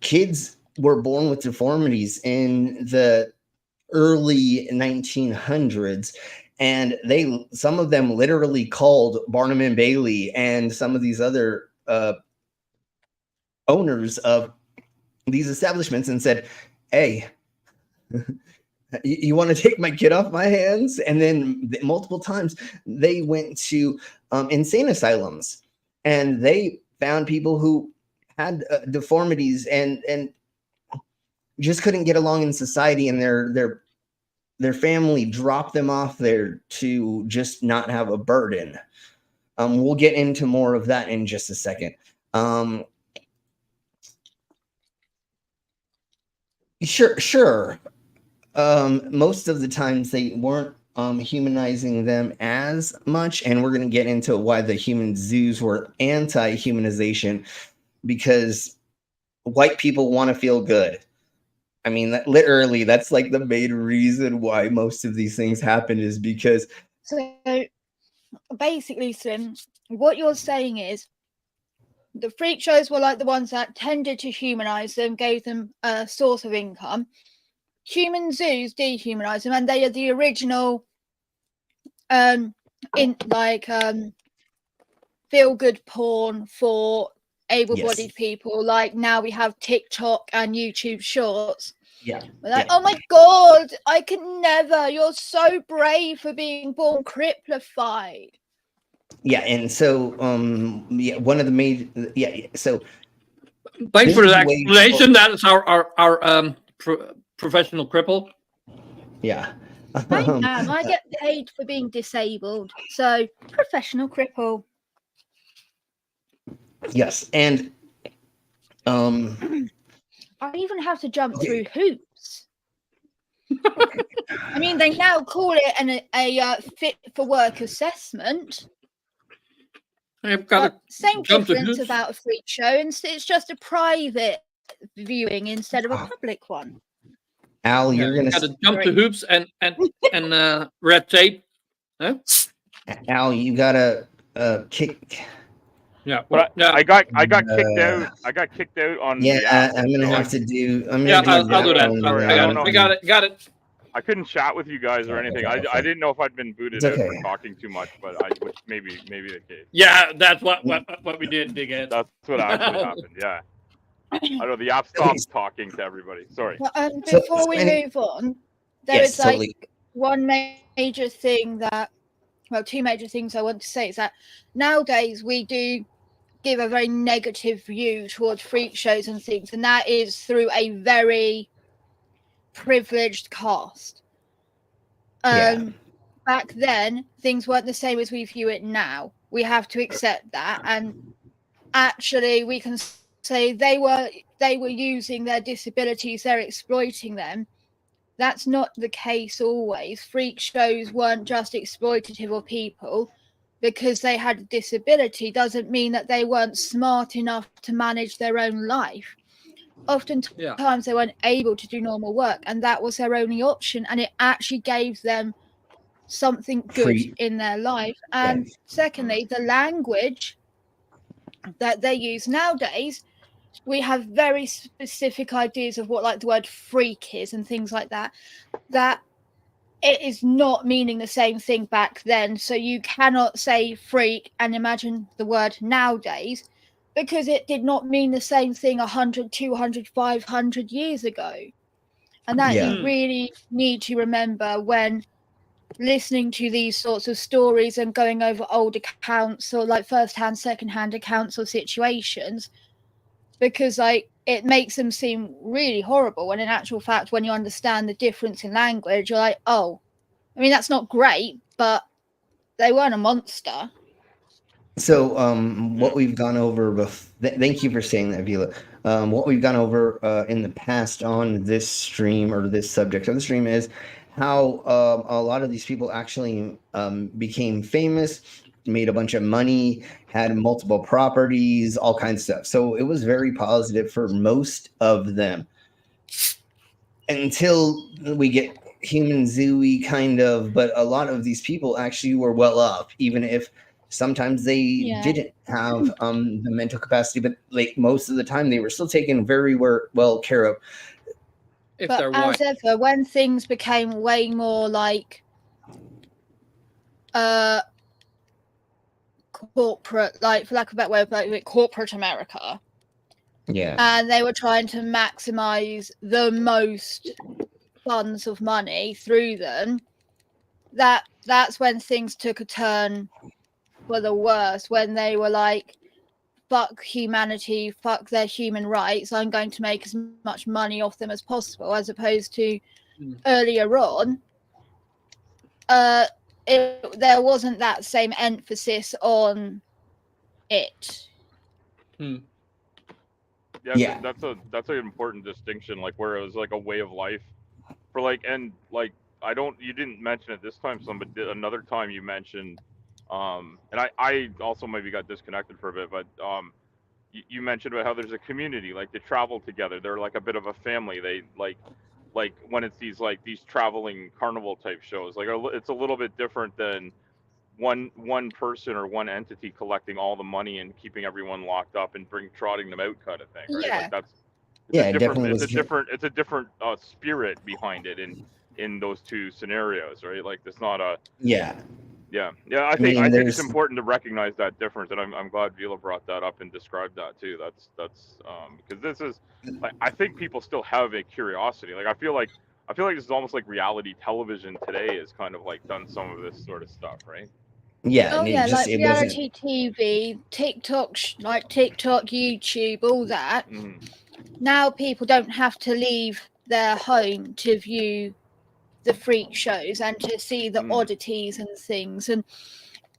kids were born with deformities in the early 1900s. And some of them literally called Barnum and Bailey and some of these other owners of these establishments and said, hey, you want to take my kid off my hands? And then multiple times they went to insane asylums, and they found people who had deformities and just couldn't get along in society, and their family dropped them off there to just not have a burden. We'll get into more of that in just a second. Sure. Most of the times they weren't humanizing them as much, and we're going to get into why the human zoos were anti-humanization, because white people want to feel good. I mean, literally, that's like the main reason why most of these things happen, is because. So basically, Slim, what you're saying is the freak shows were like the ones that tended to humanize them, gave them a source of income. Human zoos dehumanize them, and they are the original feel good porn for able-bodied people. Like, now we have TikTok and YouTube Shorts. We're like, oh my god, I can never. You're so brave for being born cripplified. And so one of the main so thanks for the explanation. That is our professional cripple. I get paid for being disabled, so professional cripple. Yes, and I even have to jump through hoops. I mean, they now call it a fit for work assessment. I've got same difference about a freak show, and it's just a private viewing instead of a public one. Al, you're gonna jump to hoops and red tape. Huh? Al, you gotta kick. Yeah, but I got kicked out. I got kicked out on. I'm gonna have to do. I'll do that. I got it. I couldn't chat with you guys or anything. I didn't know if I'd been booted out for talking too much, but which maybe the case. Yeah, that's what we did, Dighead. That's what actually happened. Yeah. I don't know. The app stopped talking to everybody. Sorry. Before we move on, there is one major thing two major things I want to say is that nowadays we do give a very negative view towards freak shows and things, and that is through a very privileged cast. Back then, things weren't the same as we view it now. We have to accept that, and actually, we can say they were using their disabilities, they're exploiting them. That's not the case always. Freak shows weren't just exploitative of people. Because they had a disability doesn't mean that they weren't smart enough to manage their own life. Oftentimes they weren't able to do normal work, and that was their only option, and it actually gave them something good in their life. And secondly, the language that they use nowadays, we have very specific ideas of what, like, the word freak is and things like that, that it is not meaning the same thing back then. So you cannot say freak and imagine the word nowadays, because it did not mean the same thing 100, 200, 500 years ago. And that you really need to remember when listening to these sorts of stories and going over old accounts or like first-hand, second-hand accounts or situations, because like it makes them seem really horrible, when in actual fact, when you understand the difference in language, you're like, oh, I mean, that's not great, but they weren't a monster. So what we've gone over thank you for saying that, Vila. What we've gone over in the past on this stream, or this subject of the stream, is how a lot of these people actually became famous, made a bunch of money, had multiple properties, all kinds of stuff. So it was very positive for most of them, until we get human zooey kind of. But a lot of these people actually were well off, even if sometimes they didn't have the mental capacity, but like most of the time they were still taken very well care of. But as ever, when things became way more like corporate, like, for lack of a better way of putting it, corporate America, and they were trying to maximize the most funds of money through them, that's when things took a turn for the worse, when they were like, fuck humanity, fuck their human rights, I'm going to make as much money off them as possible, as opposed to earlier on, there wasn't that same emphasis on it. Yeah, that's an important distinction, like where it was like a way of life for like, and like, you didn't mention it this time, but another time you mentioned, and I also maybe got disconnected for a bit, but you mentioned about how there's a community, like they travel together, they're like a bit of a family. They like when it's these traveling carnival type shows, like it's a little bit different than one person or one entity collecting all the money and keeping everyone locked up and trotting them out kind of thing, right? Like it's a different spirit behind it in those two scenarios, right? Like it's not a I think it's important to recognize that difference, and I'm glad Vila brought that up and described that too. That's because this is, like, I think people still have a curiosity. Like I feel like this is almost like reality television today is kind of like done some of this sort of stuff, right? Like reality TV, TikTok, YouTube, all that. Now people don't have to leave their home to view the freak shows and to see the oddities and things. And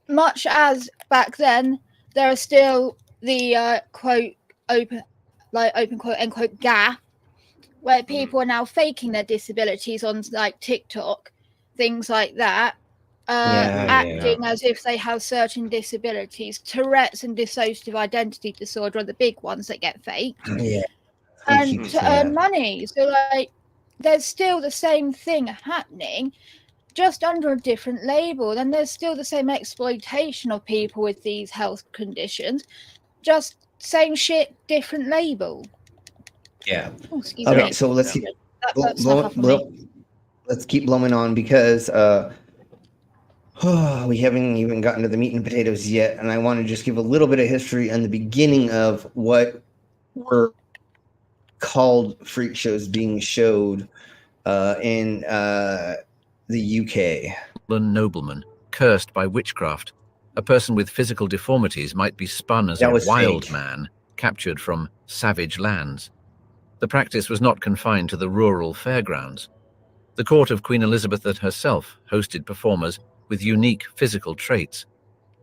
much as back then, there are still the open quote end quote gaff, where people are now faking their disabilities on like TikTok, things like that, acting as if they have certain disabilities. Tourette's and dissociative identity disorder are the big ones that get faked, and to earn money. So like, there's still the same thing happening, just under a different label. Then there's still the same exploitation of people with these health conditions, just same shit, different label. Okay, so let's see. let's keep blowing on because we haven't even gotten to the meat and potatoes yet, and I want to just give a little bit of history on the beginning of what were called freak shows being showed in the UK. A nobleman cursed by witchcraft. A person with physical deformities might be spun as That a was wild fake. man captured from savage lands. The practice was not confined to the rural fairgrounds. The court of Queen Elizabeth herself hosted performers with unique physical traits.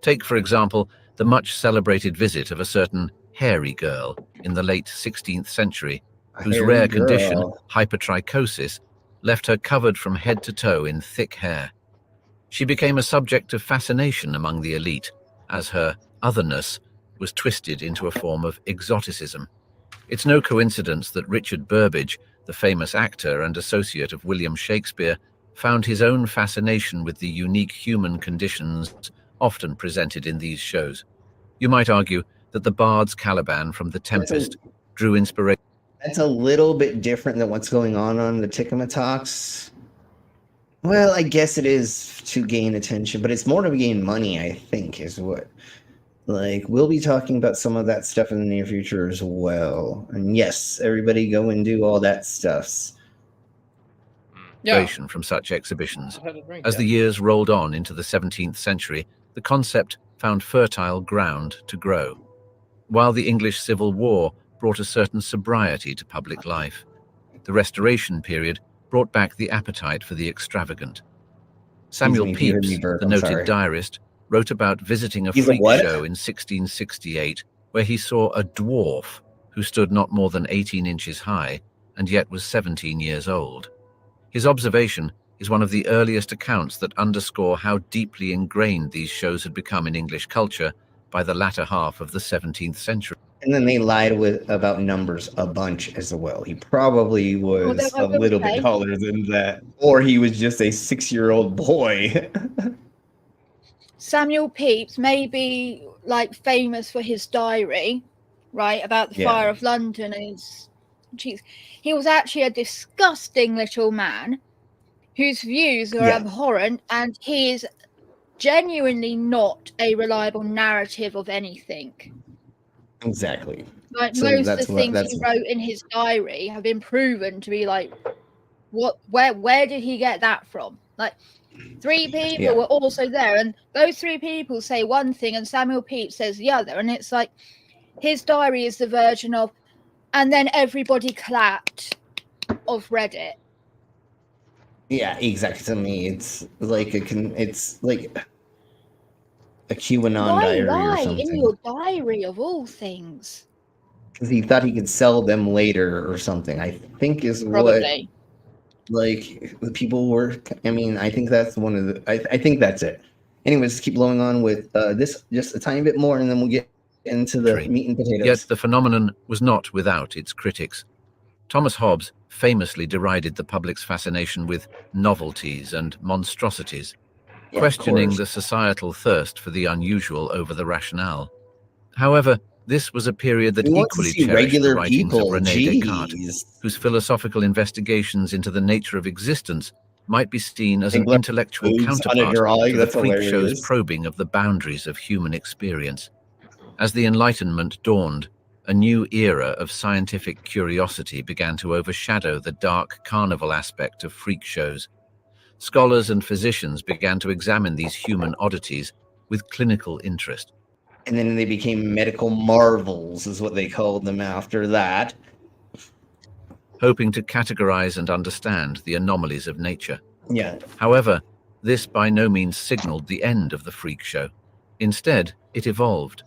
Take, for example, the much celebrated visit of a certain hairy girl in the late 16th century, whose hairy rare girl. condition, hypertrichosis, left her covered from head to toe in thick hair. She became a subject of fascination among the elite, as her otherness was twisted into a form of exoticism. It's no coincidence that Richard Burbage, the famous actor and associate of William Shakespeare, found his own fascination with the unique human conditions often presented in these shows. You might argue that the bard's Caliban from The Tempest drew inspiration. That's a little bit different than what's going on the Tickama-Talks. Well, I guess it is to gain attention, but it's more to gain money, I think, is what. Like, we'll be talking about some of that stuff in the near future as well. And yes, everybody go and do all that stuff. From such exhibitions. As the years rolled on into the 17th century, the concept found fertile ground to grow. While the English Civil War brought a certain sobriety to public life, the Restoration period brought back the appetite for the extravagant. Samuel Pepys, the noted diarist, wrote about visiting a freak show in 1668 where he saw a dwarf who stood not more than 18 inches high and yet was 17 years old. His observation is one of the earliest accounts that underscore how deeply ingrained these shows had become in English culture by the latter half of the 17th century. And then they lied about numbers a bunch as well. He probably was a little bit taller than that. Or he was just a 6-year-old boy. Samuel Pepys may be like famous for his diary, right, about the fire of London and his cheeks. He was actually a disgusting little man whose views are abhorrent, and he is genuinely not a reliable narrative of anything. Exactly. Like most of the things he wrote in his diary have been proven to be like, where did he get that from? Like, 3 people were also there, and those 3 people say one thing and Samuel Pepys says the other, and it's like his diary is the version of and then everybody clapped of Reddit. Yeah, exactly. To me, it's like a QAnon diary or something. In your diary of all things? Because he thought he could sell them later or something. I think is Probably. What like the people were. I mean, I think that's one of the. I think that's it. Anyways, keep blowing on with this just a tiny bit more, and then we'll get into the meat and potatoes. Yet the phenomenon was not without its critics. Thomas Hobbes famously derided the public's fascination with novelties and monstrosities, questioning the societal thirst for the unusual over the rationale. However, this was a period that equally cherished the writings of René Descartes, whose philosophical investigations into the nature of existence might be seen as an intellectual counterpart to the freak show's probing of the boundaries of human experience. As the Enlightenment dawned, a new era of scientific curiosity began to overshadow the dark carnival aspect of freak shows. Scholars and physicians began to examine these human oddities with clinical interest. And then they became medical marvels, is what they called them after that. Hoping to categorize and understand the anomalies of nature. Yeah. However, this by no means signaled the end of the freak show. Instead, it evolved.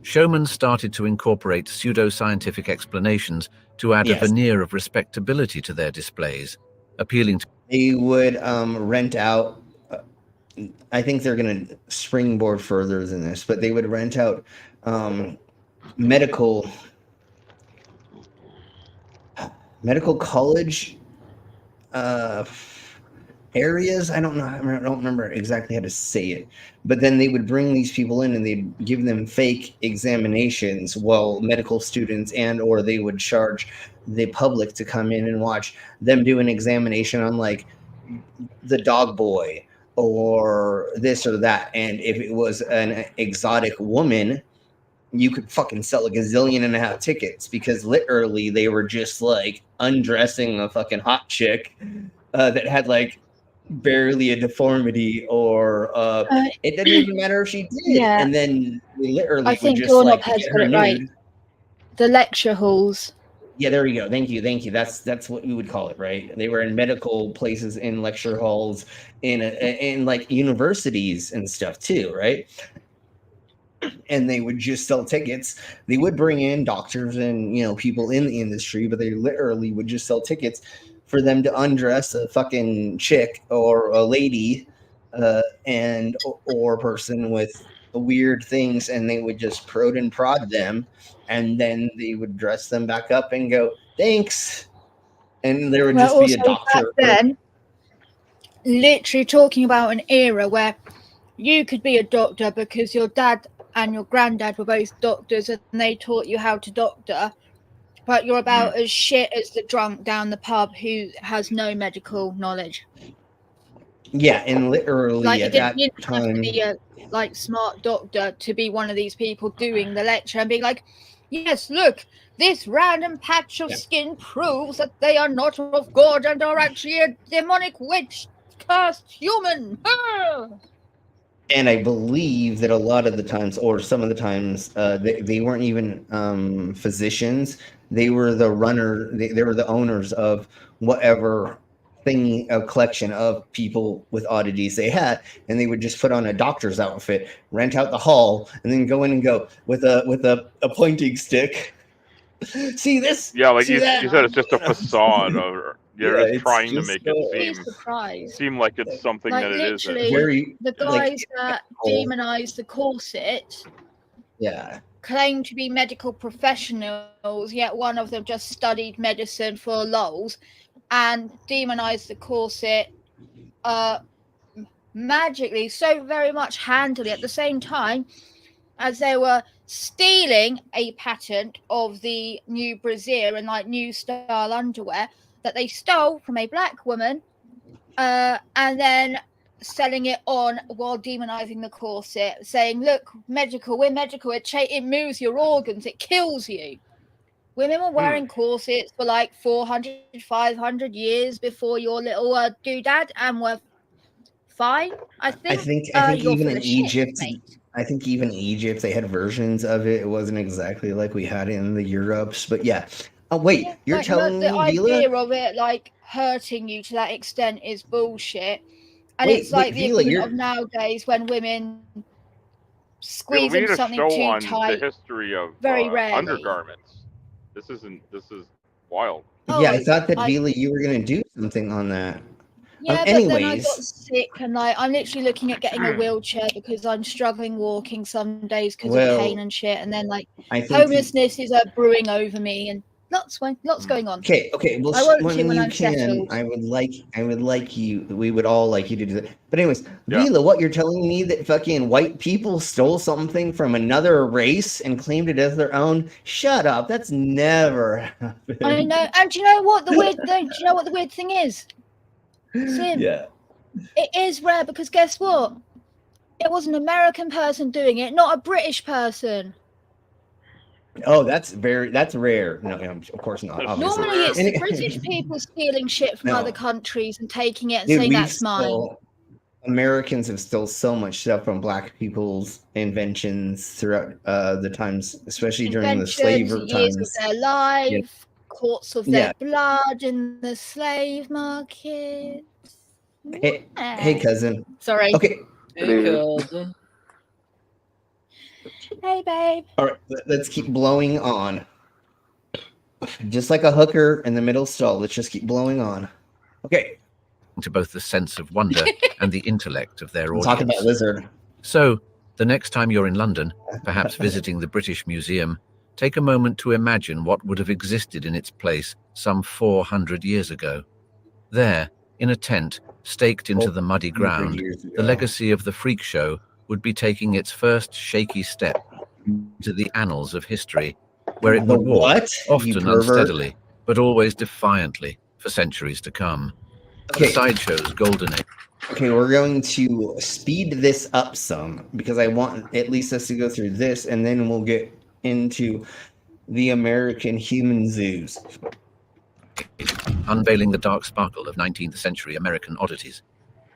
Showmen started to incorporate pseudoscientific explanations to add a veneer of respectability to their displays, appealing to... They would rent out, I think they're going to springboard further than this, but they would rent out medical college areas. I don't remember exactly how to say it, but then they would bring these people in and they'd give them fake examinations while medical students or they would charge the public to come in and watch them do an examination on like the dog boy or this or that. And if it was an exotic woman, you could fucking sell a gazillion and a half tickets because literally they were just like undressing a fucking hot chick that had like barely a deformity or it didn't even matter if she did. Yeah. And then we literally I think would just Doorknob like has get got her it right. nude. The lecture halls. Yeah, there we go. Thank you. That's what we would call it, right? They were in medical places, in lecture halls, in like universities and stuff too, right? And they would just sell tickets. They would bring in doctors and people in the industry, but they literally would just sell tickets for them to undress a fucking chick or a lady or person with weird things, and they would just prod and prod them, and then they would dress them back up and go, thanks. And there would just be a doctor. Back then, literally talking about an era where you could be a doctor because your dad and your granddad were both doctors and they taught you how to doctor, but you're about as shit as the drunk down the pub who has no medical knowledge. Yeah, and literally like at that you didn't time, have to be a smart doctor to be one of these people doing the lecture and being like, yes, look, this random patch of skin proves that they are not of God and are actually a demonic witch cursed human. And I believe that a lot of the times, or some of the times, they weren't even physicians. They were the they were the owners of whatever thing, a collection of people with oddities they had, and they would just put on a doctor's outfit, rent out the hall, and then go in and go with a pointing stick. See this? Yeah, like See you that? said, it's just a facade, or you're just trying to make it seem like it's something like that it isn't. literally, the guys that demonize the corset, claim to be medical professionals, yet one of them just studied medicine for lols, and demonized the corset magically, so very much handily, at the same time as they were stealing a patent of the new brassiere and like new style underwear that they stole from a black woman, and then selling it on while demonizing the corset, saying, look, we're medical, it moves your organs, it kills you. Women were wearing corsets for like 400, 500 years before your little doodad, and were fine. I think even in Egypt, I think even Egypt, they had versions of it. It wasn't exactly like we had in the Europes, but yeah. Oh wait, you're like, telling me the idea of it like hurting you to that extent is bullshit, and it's like the equivalent of nowadays when women squeeze into something too tight. The history of very rarely. Undergarments. This is wild. Yeah, I thought that Vila, you were gonna do something on that. Yeah, but then I got sick, and like I'm literally looking at getting a wheelchair because I'm struggling walking some days because of pain and shit, and then like homelessness is brewing over me, and lots going on. Okay. Well, when you can, I would like you. We would all like you to do that. But anyways, Vila, what you're telling me that fucking white people stole something from another race and claimed it as their own? Shut up. That's never happened. I know. And do you know what the weird thing? Do you know what the weird thing is? Sim, yeah, it is rare because guess what? It was an American person doing it, not a British person. Oh, that's rare. No, of course not. Obviously. Normally, it's the British people stealing shit from other countries and taking it and saying that's mine. Americans have stole so much stuff from Black people's inventions throughout the times, especially during the slavery times. Years of their life, courts of their blood in the slave market. Hey, cousin. Sorry. Okay. Hey, cousin. Hey, babe. All right, let's keep blowing on. Just like a hooker in the middle stall, let's just keep blowing on. Okay. To both the sense of wonder and the intellect of their audience. Talk about Lizard. So, the next time you're in London, perhaps visiting the British Museum, take a moment to imagine what would have existed in its place some 400 years ago. There, in a tent, staked into the muddy ground, the legacy of the freak show would be taking its first shaky step into the annals of history, where it would walk, often unsteadily, but always defiantly, for centuries to come. The sideshow's golden age. Okay, we're going to speed this up some because I want at least us to go through this, and then we'll get into the American human zoos. Unveiling the dark sparkle of 19th century American oddities.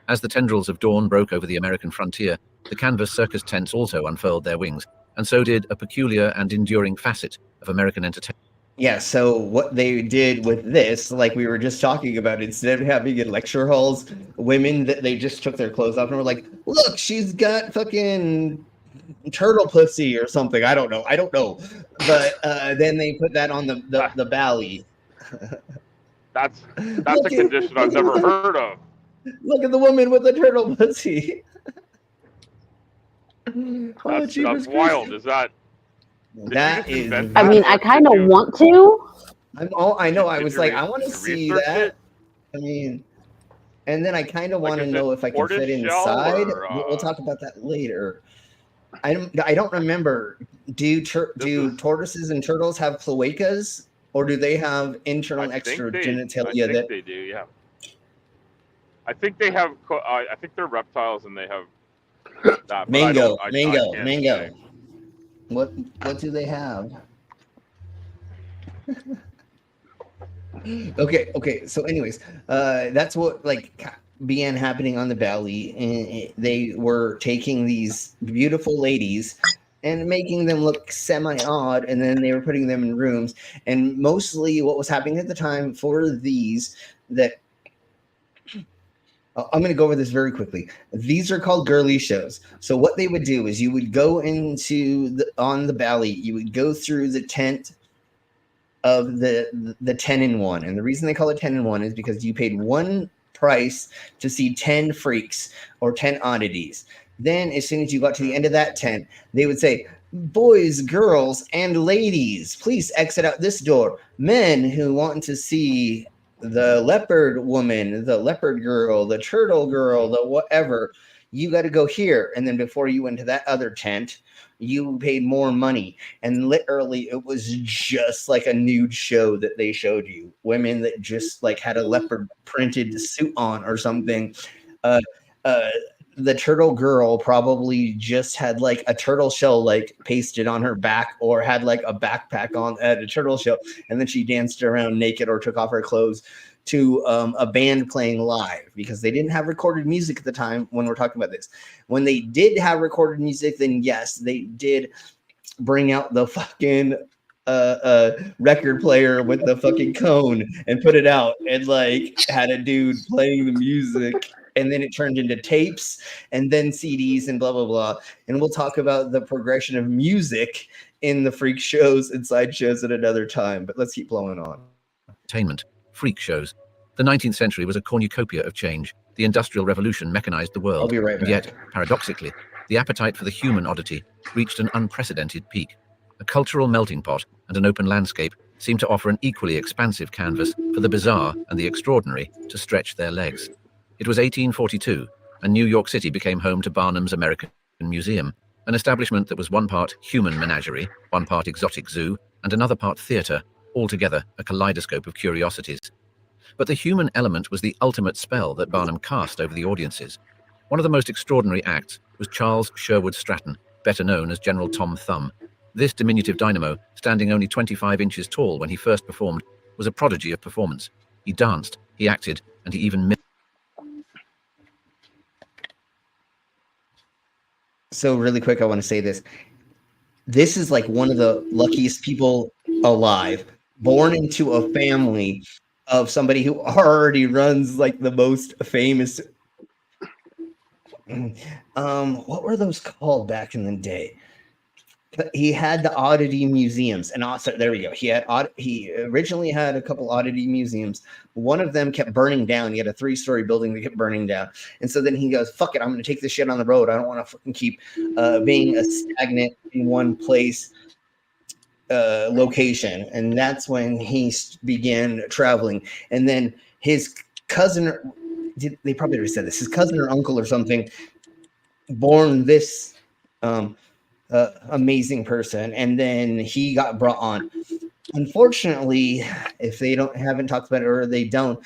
As the tendrils of dawn broke over the American frontier, the canvas circus tents also unfurled their wings, and so did a peculiar and enduring facet of American entertainment. Yeah, so what they did with this, like we were just talking about, instead of having in lecture halls women that they just took their clothes off and were like, look, she's got fucking turtle pussy or something. I don't know. But then they put that on the belly. That's a condition I've never heard of. Look at the woman with the turtle pussy. That's wild. Is that? That is. I mean, I kind of want to. I know. I was like, I want to see that. I mean, and then I kind of want to know if I can fit inside. We'll talk about that later. I don't remember. Do tortoises and turtles have cloacas, or do they have internal extra genitalia? I think they do. Yeah. I think they have. I think they're reptiles, and they have that. Mango. What do they have? Okay. So, anyways, that's what began happening on the Valley, and they were taking these beautiful ladies and making them look semi-odd, and then they were putting them in rooms. And mostly, what was happening at the time for these that. I'm going to go over this very quickly. These are called girly shows. So what they would do is you would go on the Valley, you would go through the tent of the 10-in-1. And the reason they call it 10-in-1 is because you paid one price to see 10 freaks or 10 oddities. Then as soon as you got to the end of that tent, they would say, boys, girls, and ladies, please exit out this door. Men who want to see the leopard woman, the leopard girl, the turtle girl, the whatever, you got to go here. And then before you went to that other tent, you paid more money. And literally, it was just like a nude show that they showed you. Women that just had a leopard printed suit on or something. The turtle girl probably just had a turtle shell pasted on her back, or had a backpack on at a turtle shell, and then she danced around naked or took off her clothes to a band playing live, because they didn't have recorded music at the time when we're talking about this. When they did have recorded music, then yes, they did bring out the fucking record player with the fucking cone and put it out, and had a dude playing the music. And then it turned into tapes, and then CDs, and blah, blah, blah. And we'll talk about the progression of music in the freak shows and sideshows at another time. But let's keep blowing on. Entertainment, freak shows. The 19th century was a cornucopia of change. The Industrial Revolution mechanized the world. I'll be right back. And yet, paradoxically, the appetite for the human oddity reached an unprecedented peak. A cultural melting pot and an open landscape seemed to offer an equally expansive canvas for the bizarre and the extraordinary to stretch their legs. It was 1842, and New York City became home to Barnum's American Museum, an establishment that was one part human menagerie, one part exotic zoo, and another part theater, altogether a kaleidoscope of curiosities. But the human element was the ultimate spell that Barnum cast over the audiences. One of the most extraordinary acts was Charles Sherwood Stratton, better known as General Tom Thumb. This diminutive dynamo, standing only 25 inches tall when he first performed, was a prodigy of performance. He danced, he acted, and he even mimicked. So really quick, I want to say this. This is one of the luckiest people alive, born into a family of somebody who already runs the most famous. What were those called back in the day? He had the oddity museums, and also there we go. He originally had a couple oddity museums. One of them kept burning down. He had a 3-story building that kept burning down, and so then he goes, "Fuck it, I'm going to take this shit on the road. I don't want to fucking keep being a stagnant in one place location." And that's when he began traveling. And then his cousin, they probably already said this, his cousin or uncle or something, born this. Amazing person, and then he got brought on. Unfortunately, if they haven't talked about it, or they don't,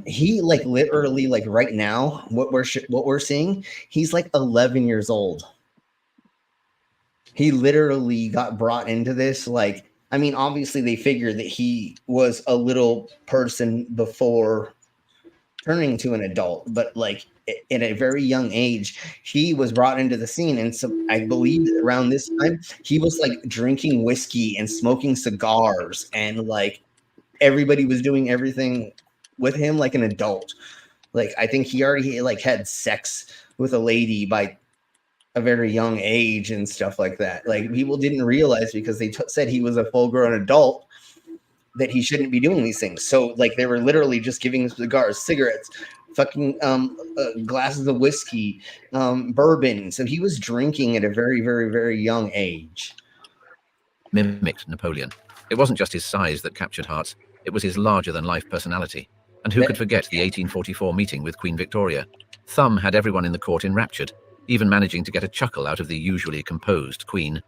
he like literally like right now what we're seeing, he's like 11 years old. He literally got brought into this like, I mean, obviously they figured that he was a little person before turning to an adult, but like at a very young age, he was brought into the scene. And so I believe around this time, he was like drinking whiskey and smoking cigars, and like everybody was doing everything with him like an adult. Like I think he already like had sex with a lady by a very young age and stuff like that. Like people didn't realize because they said he was a full-grown adult that he shouldn't be doing these things. So like they were literally just giving him cigars, cigarettes, fucking glasses of whiskey, bourbon. So he was drinking at a very, very, very young age. Mimicked Napoleon. It wasn't just his size that captured hearts, it was his larger-than-life personality. And who could forget the 1844 meeting with Queen Victoria? Thumb had everyone in the court enraptured, even managing to get a chuckle out of the usually composed Queen.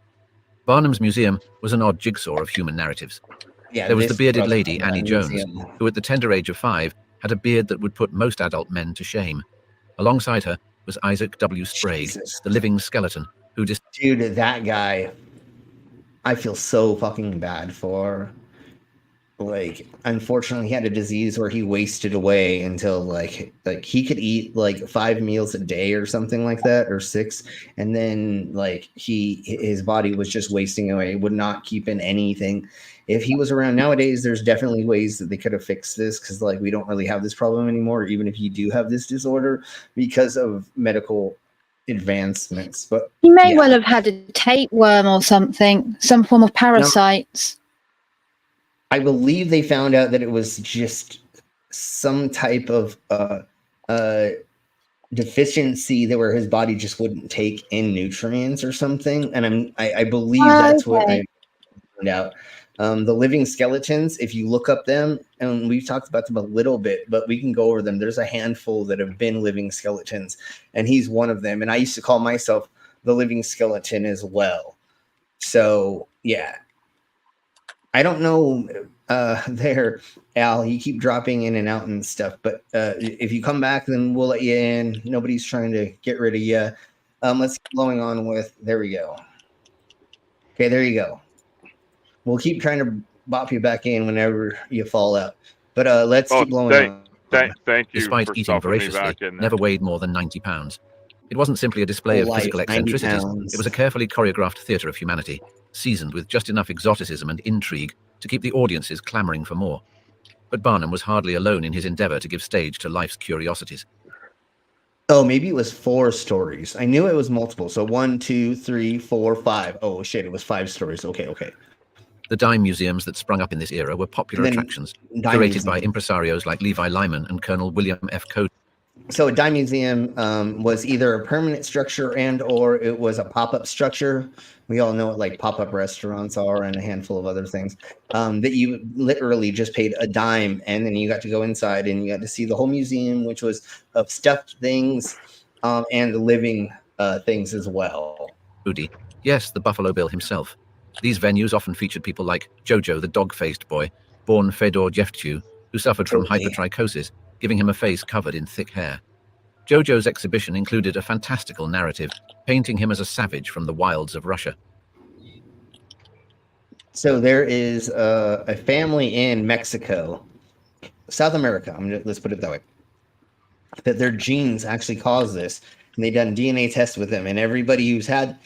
Barnum's museum was an odd jigsaw of human narratives. Yeah, there was the bearded lady, Annie Jones, who at the tender age of 5 had a beard that would put most adult men to shame. Alongside her was Isaac W. Sprague, the living skeleton, who just... Dude, that guy, I feel so fucking bad for. Like, unfortunately, he had a disease where he wasted away until like he could eat like 5 meals a day or something like that, or 6, and then like his body was just wasting away. It would not keep in anything. If he was around nowadays, there's definitely ways that they could have fixed this, because like we don't really have this problem anymore, even if you do have this disorder, because of medical advancements. But he may well have had a tapeworm or something, some form of parasites. I believe they found out that it was just some type of deficiency that where his body just wouldn't take in nutrients or something. And I believe that's what I found out. The living skeletons, if you look up them, and we've talked about them a little bit, but we can go over them. There's a handful that have been living skeletons, and he's one of them. And I used to call myself the living skeleton as well. So yeah. I don't know there, Al. You keep dropping in and out and stuff, but if you come back, then we'll let you in. Nobody's trying to get rid of you. Let's keep going on with. There we go. Okay, there you go. We'll keep trying to bop you back in whenever you fall out. But let's keep blowing on. Thank you. Despite eating voraciously, never weighed more than 90 pounds. It wasn't simply a display of physical eccentricities. It was a carefully choreographed theatre of humanity, seasoned with just enough exoticism and intrigue to keep the audiences clamoring for more. But Barnum was hardly alone in his endeavor to give stage to life's curiosities. Oh, maybe it was 4 stories. I knew it was multiple. So 1, 2, 3, 4, 5. Oh shit, it was 5 stories. Okay. The dime museums that sprung up in this era were popular attractions, curated by impresarios like Levi Lyman and Colonel William F. Cody. So a dime museum was either a permanent structure and or it was a pop-up structure. We all know what like pop-up restaurants are and a handful of other things that you literally just paid a dime, and then you got to go inside and you got to see the whole museum, which was of stuffed things and living things as well. Yes, the Buffalo Bill himself. These venues often featured people like Jojo, the dog-faced boy, born Fedor Jeftiu, who suffered from hypertrichosis, giving him a face covered in thick hair. Jojo's exhibition included a fantastical narrative, painting him as a savage from the wilds of Russia. So there is a family in Mexico, South America, let's put it that way, that their genes actually cause this. And they done DNA tests with them, and everybody who's had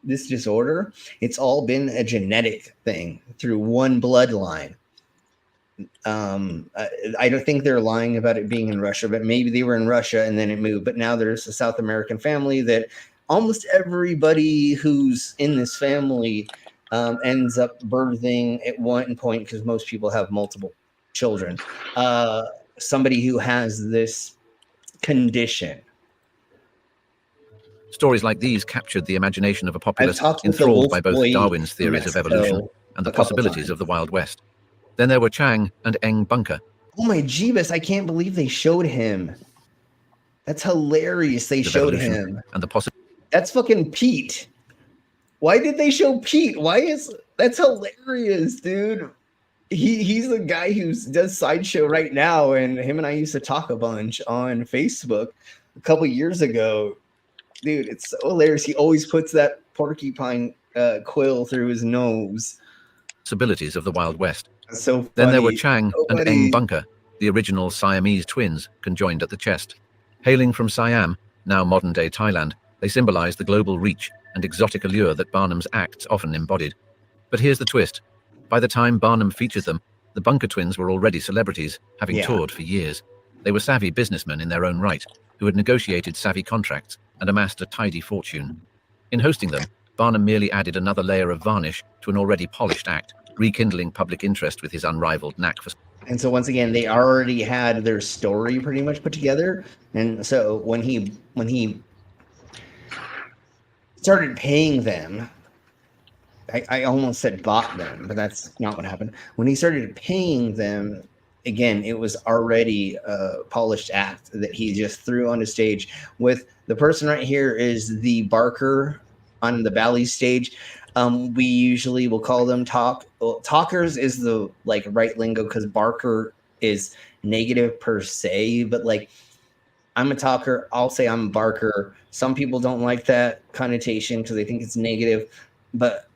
this disorder, it's all been a genetic thing through one bloodline. I don't think they're lying about it being in Russia, but maybe they were in Russia and then it moved. But now there's a South American family that almost everybody who's in this family ends up birthing at one point, because most people have multiple children. Somebody who has this condition. Stories like these captured the imagination of a populace enthralled by both Darwin's theories of evolution and the possibilities of the Wild West. Then there were Chang and Eng Bunker. Oh my Jeebus, I can't believe they showed him. That's hilarious. They showed him. And the That's fucking Pete. Why did they show Pete? That's hilarious, dude. he's the guy who does Sideshow right now, and him and I used to talk a bunch on Facebook a couple years ago. Dude, it's so hilarious. He always puts that porcupine quill through his nose. Possibilities of the Wild West. So funny. Then there were Chang and Nobody- Eng Bunker, the original Siamese twins, conjoined at the chest. Hailing from Siam, now modern-day Thailand, they symbolize the global reach and exotic allure that Barnum's acts often embodied. But here's the twist. By the time Barnum featured them, the Bunker twins were already celebrities, having toured for years. They were savvy businessmen in their own right, who had negotiated savvy contracts and amassed a tidy fortune. In hosting them, Barnum merely added another layer of varnish to an already polished act, rekindling public interest with his unrivaled knack for... And so once again, they already had their story pretty much put together. And so when he started paying them, I almost said bought them, but that's not what happened. When he started paying them, again, it was already a polished act that he just threw on the stage. With the person right here is the Barker on the Bally stage. We usually will call them talkers is the like right lingo, because Barker is negative per se, but like I'm a talker, I'll say I'm a Barker. Some people don't like that connotation because they think it's negative, but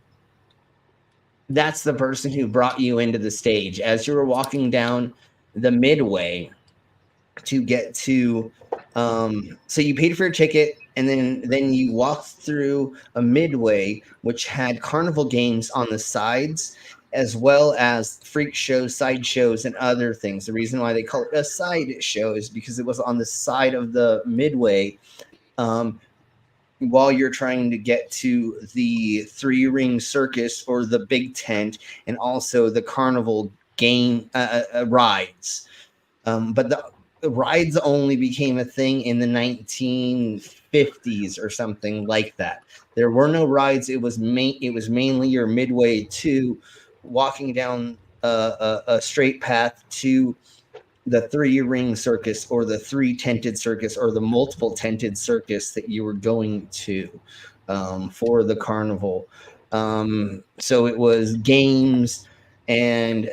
that's the person who brought you into the stage as you were walking down the midway to get to so you paid for your ticket, and then you walked through a midway which had carnival games on the sides, as well as freak shows, side shows, and other things. The reason why they call it a side show is because it was on the side of the midway, while you're trying to get to the three-ring circus or the big tent, and also the carnival game rides. But the rides only became a thing in the 1950s or something like that. There were no rides. It was mainly your midway to walking down a straight path to the three-ring circus or the three-tented circus or the multiple tented circus that you were going to for the carnival. So it was games and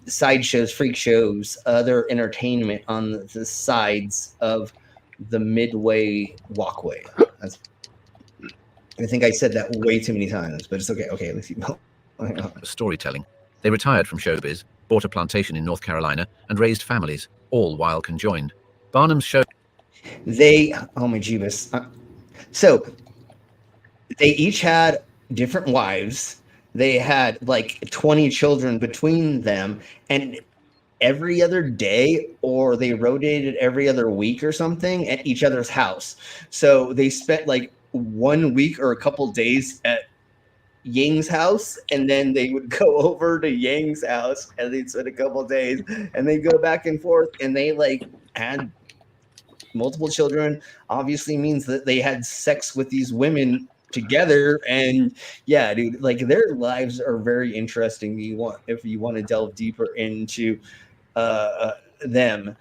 sideshows, freak shows, other entertainment on the sides of the midway walkway. I think I said that way too many times, but it's okay. Okay, let's keep going. Storytelling. They retired from showbiz, bought a plantation in North Carolina, and raised families, all while conjoined. Barnum's show... Oh my Jeebus. So, they each had different wives. They had like 20 children between them, and every other day, or they rotated every other week or something at each other's house. So they spent like 1 week or a couple days at Ying's house, and then they would go over to Yang's house, and they'd spend a couple days, and they'd go back and forth, and they like had multiple children. Obviously means that they had sex with these women together, and yeah, dude, like their lives are very interesting. If you want to delve deeper into them.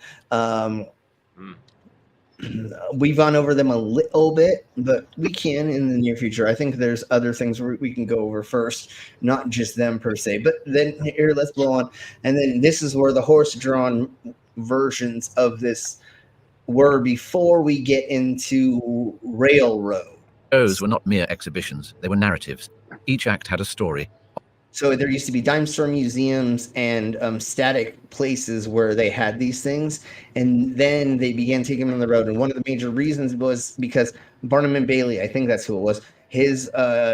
We've gone over them a little bit, but we can in the near future. I think there's other things we can go over first, not just them per se. But then here, let's blow on. And then this is where the horse-drawn versions of this were before we get into Railroad. Shows were not mere exhibitions, they were narratives. Each act had a story. So there used to be dime store museums and static places where they had these things, and then they began taking them on the road. And one of the major reasons was because Barnum and Bailey, I think that's who it was, his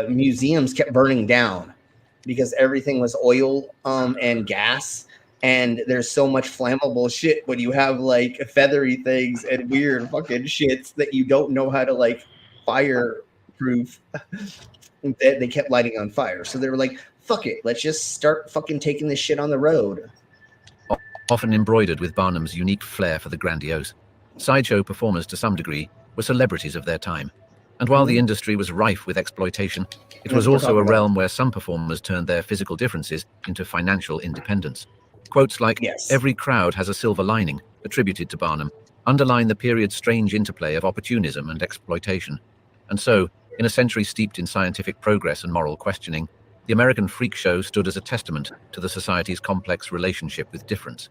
museums kept burning down because everything was oil and gas, and there's so much flammable shit when you have like feathery things and weird fucking shits that you don't know how to like fireproof. They kept lighting on fire. So they were like, fuck it, let's just start fucking taking this shit on the road. Often embroidered with Barnum's unique flair for the grandiose, sideshow performers to some degree were celebrities of their time. And while the industry was rife with exploitation, it was also a realm where some performers turned their physical differences into financial independence. Quotes like, "Every crowd has a silver lining," attributed to Barnum, underline the period's strange interplay of opportunism and exploitation. And so, in a century steeped in scientific progress and moral questioning, The American freak show stood as a testament to the society's complex relationship with difference.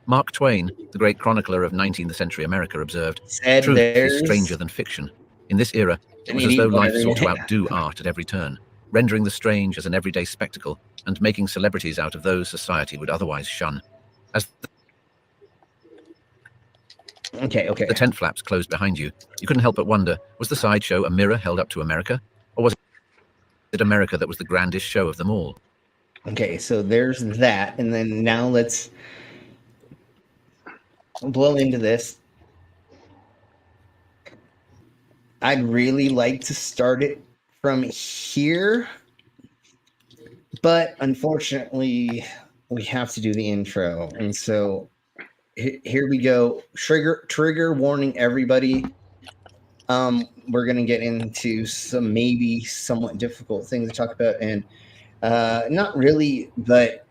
Mark Twain, the great chronicler of 19th century America, observed, "Truth is stranger than fiction. In this era, it was as though life sought to outdo art at every turn, rendering the strange as an everyday spectacle and making celebrities out of those society would otherwise shun. As the tent flaps closed behind you, you couldn't help but wonder, was the sideshow a mirror held up to America? Or was it America that was the grandest show of them all?" Okay, so there's that. And then now let's blow into this. I'd really like to start it from here, but unfortunately, we have to do the intro. And so here we go. Trigger warning, everybody. We're going to get into some maybe somewhat difficult things to talk about, and not really, but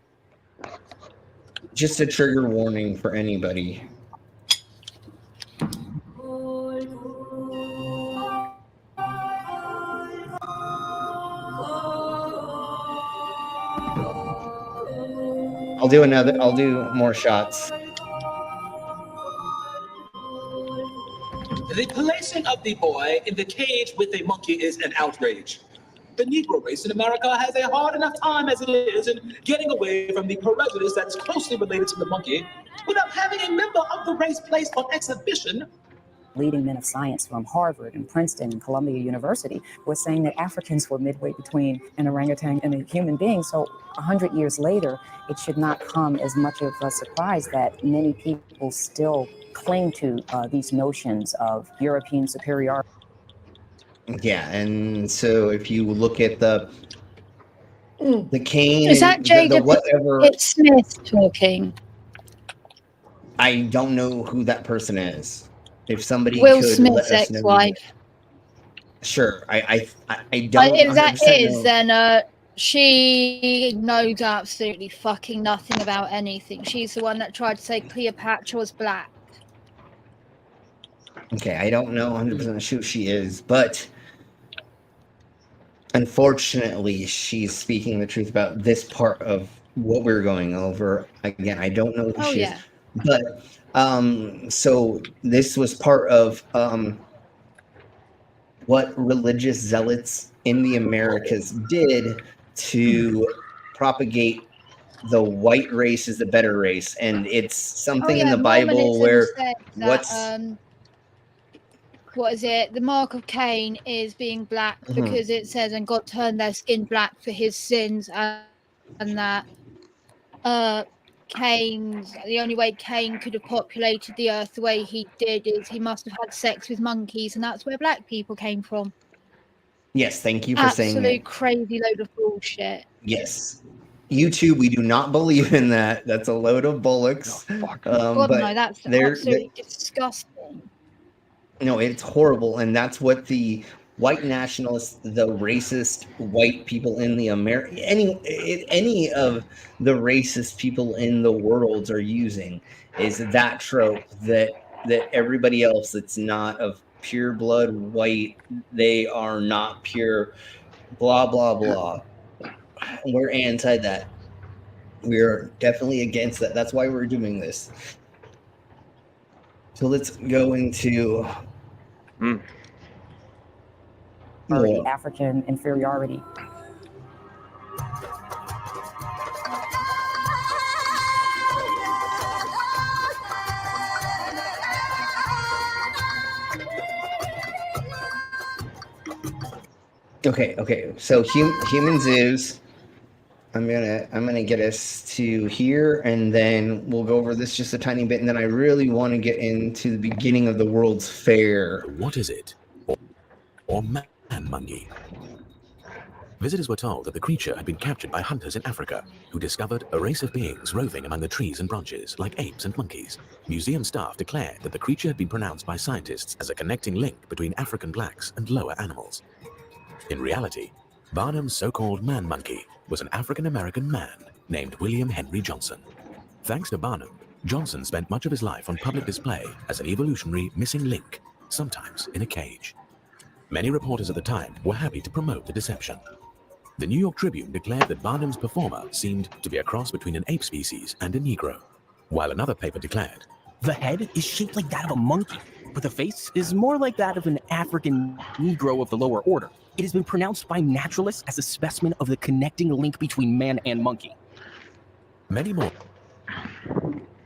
just a trigger warning for anybody. I'll do more shots. The placing of the boy in the cage with a monkey is an outrage. The Negro race in America has a hard enough time as it is in getting away from the prejudice that's closely related to the monkey without having a member of the race placed on exhibition. Leading men of science from Harvard and Princeton and Columbia University was saying that Africans were midway between an orangutan and a human being. So 100 years later, it should not come as much of a surprise that many people still cling to these notions of European superiority. Yeah, and so if you look at the cane, is that Jada Pinkett Smith talking? I don't know who that person is. If somebody Will could Smith's let us know. ex-wife. Sure, I don't. If that 100% is, know. then she knows absolutely fucking nothing about anything. She's the one that tried to say Cleopatra was black. Okay, I don't know 100% who she is, but unfortunately, she's speaking the truth about this part of what we're going over. Again, I don't know who she is, but so this was part of what religious zealots in the Americas did to propagate the white race is the better race, and it's something in the Bible where what is it? The mark of Cain is being black because it says, and God turned their skin black for his sins, and that the only way Cain could have populated the earth the way he did is he must have had sex with monkeys, and that's where black people came from. Yes, thank you for saying that. Absolute crazy load of bullshit. Yes. YouTube, we do not believe in that. That's a load of bullocks. God, no, that's absolutely disgusting. No, it's horrible, and that's what the white nationalists, the racist white people in the any of the racist people in the world are using is that trope that everybody else that's not of pure blood white, they are not pure, blah blah blah. We're anti that. We're definitely against that. That's why we're doing this. So let's go into African inferiority. Okay. So human zoos. I'm gonna get us to here, and then we'll go over this just a tiny bit, and then I really want to get into the beginning of the World's Fair. What is it? Or man monkey? Visitors were told that the creature had been captured by hunters in Africa, who discovered a race of beings roving among the trees and branches, like apes and monkeys. Museum staff declared that the creature had been pronounced by scientists as a connecting link between African blacks and lower animals. In reality, Barnum's so-called man monkey was an African-American man named William Henry Johnson. Thanks to Barnum, Johnson spent much of his life on public display as an evolutionary missing link, sometimes in a cage. Many reporters at the time were happy to promote the deception. The New York Tribune declared that Barnum's performer seemed to be a cross between an ape species and a Negro, while another paper declared, the head is shaped like that of a monkey, but the face is more like that of an African Negro of the lower order. It has been pronounced by naturalists as a specimen of the connecting link between man and monkey. Many more.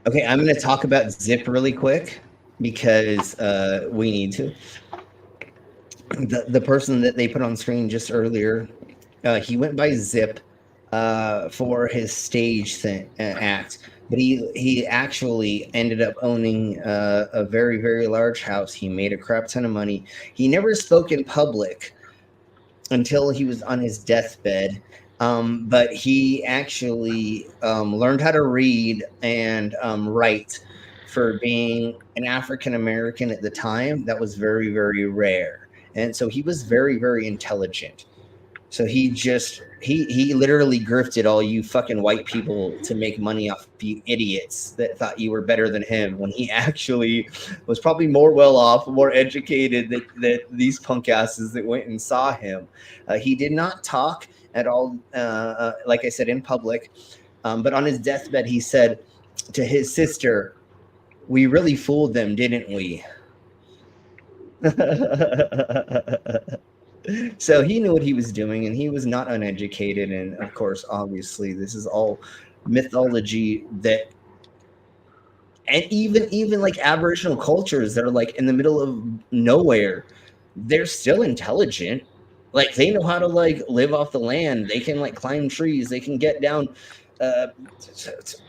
Okay, I'm going to talk about Zip really quick because we need to. The person that they put on screen just earlier, he went by Zip for his stage act, but he actually ended up owning a very, very large house. He made a crap ton of money. He never spoke in public until he was on his deathbed. But he actually learned how to read and write. For being an African American at the time, that was very, very rare. And so he was very, very intelligent. So he literally grifted all you fucking white people to make money off you idiots that thought you were better than him, when he actually was probably more well off, more educated than these punk asses that went and saw him. He did not talk at all, like I said, in public. But on his deathbed, he said to his sister, "We really fooled them, didn't we?" So he knew what he was doing, and he was not uneducated. And of course, obviously, this is all mythology that, and even like Aboriginal cultures that are like in the middle of nowhere, they're still intelligent. Like, they know how to like live off the land. They can like climb trees. They can get down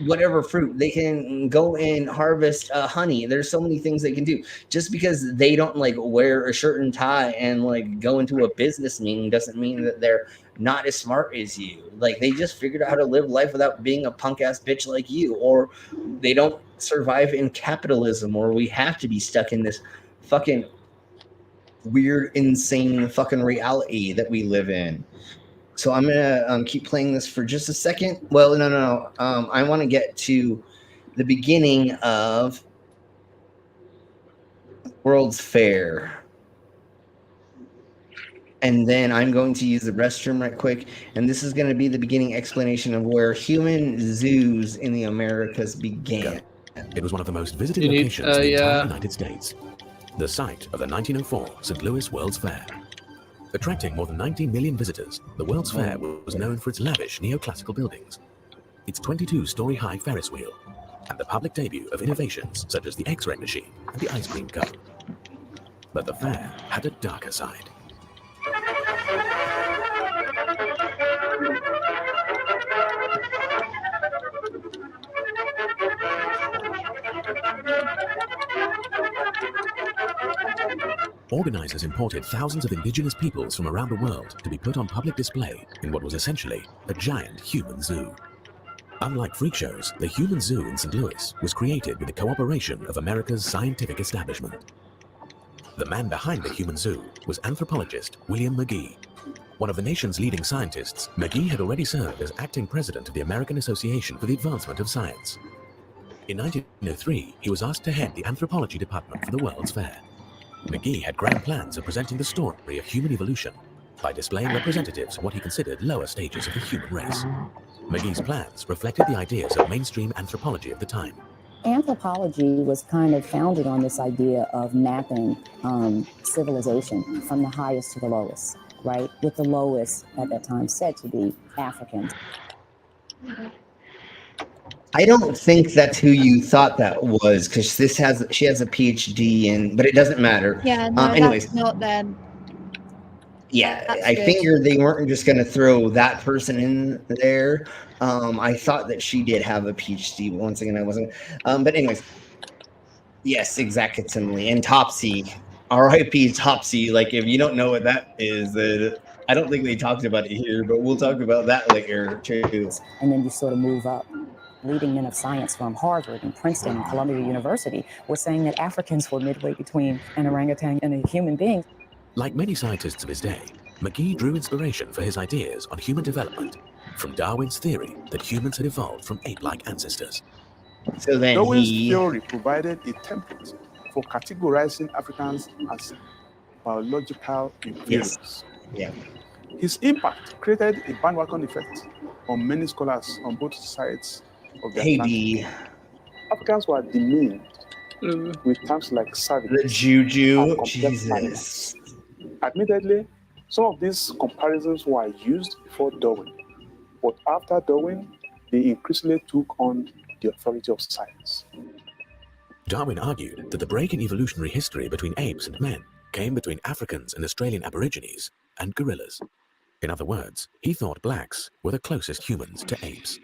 whatever fruit. They can go and harvest honey. There's so many things they can do. Just because they don't like wear a shirt and tie and like go into a business meeting doesn't mean that they're not as smart as you. Like, they just figured out how to live life without being a punk ass bitch like you, or they don't survive in capitalism, or we have to be stuck in this fucking weird, insane fucking reality that we live in. So I'm gonna keep playing this for just a second. Well, no. I want to get to the beginning of World's Fair, and then I'm going to use the restroom right quick. And this is going to be the beginning explanation of where human zoos in the Americas began. It was one of the most visited locations in the entire United States. The site of the 1904 St. Louis World's Fair. Attracting more than 19 million visitors, the World's Fair was known for its lavish neoclassical buildings, its 22-story-high Ferris wheel, and the public debut of innovations such as the X-ray machine and the ice cream cone. But the fair had a darker side. Organizers imported thousands of indigenous peoples from around the world to be put on public display in what was essentially a giant human zoo. Unlike freak shows, the human zoo in St. Louis was created with the cooperation of America's scientific establishment. The man behind the human zoo was anthropologist William McGee. One of the nation's leading scientists, McGee had already served as acting president of the American Association for the Advancement of Science. In 1903, he was asked to head the anthropology department for the World's Fair. McGee had grand plans of presenting the story of human evolution by displaying representatives of what he considered lower stages of the human race. McGee's plans reflected the ideas of mainstream anthropology of the time. Anthropology was kind of founded on this idea of mapping civilization from the highest to the lowest, right? With the lowest at that time said to be Africans. I don't think that's who you thought that was, because she has a PhD but it doesn't matter. Yeah, no, anyways, that's not them. Yeah, That's I good. figured they weren't just going to throw that person in there. I thought that she did have a PhD, but once again, I wasn't. But anyways, yes, exactly. And Topsy, R.I.P. Topsy. Like, if you don't know what that is, I don't think they talked about it here, but we'll talk about that later too. And then you sort of move up. Leading men of science from Harvard and Princeton and Columbia University were saying that Africans were midway between an orangutan and a human being. Like many scientists of his day, McGee drew inspiration for his ideas on human development from Darwin's theory that humans had evolved from ape-like ancestors. So then Darwin's theory provided a template for categorizing Africans as biological inferiors. Yes. Yeah. His impact created a bandwagon effect on many scholars on both sides of the Atlantic. Africans were demeaned with terms like savage, the juju, and complex Jesus. animals. Admittedly, some of these comparisons were used before Darwin, but after Darwin, they increasingly took on the authority of science. Darwin argued that the break in evolutionary history between apes and men came between Africans and Australian Aborigines and gorillas. In other words, he thought blacks were the closest humans to apes.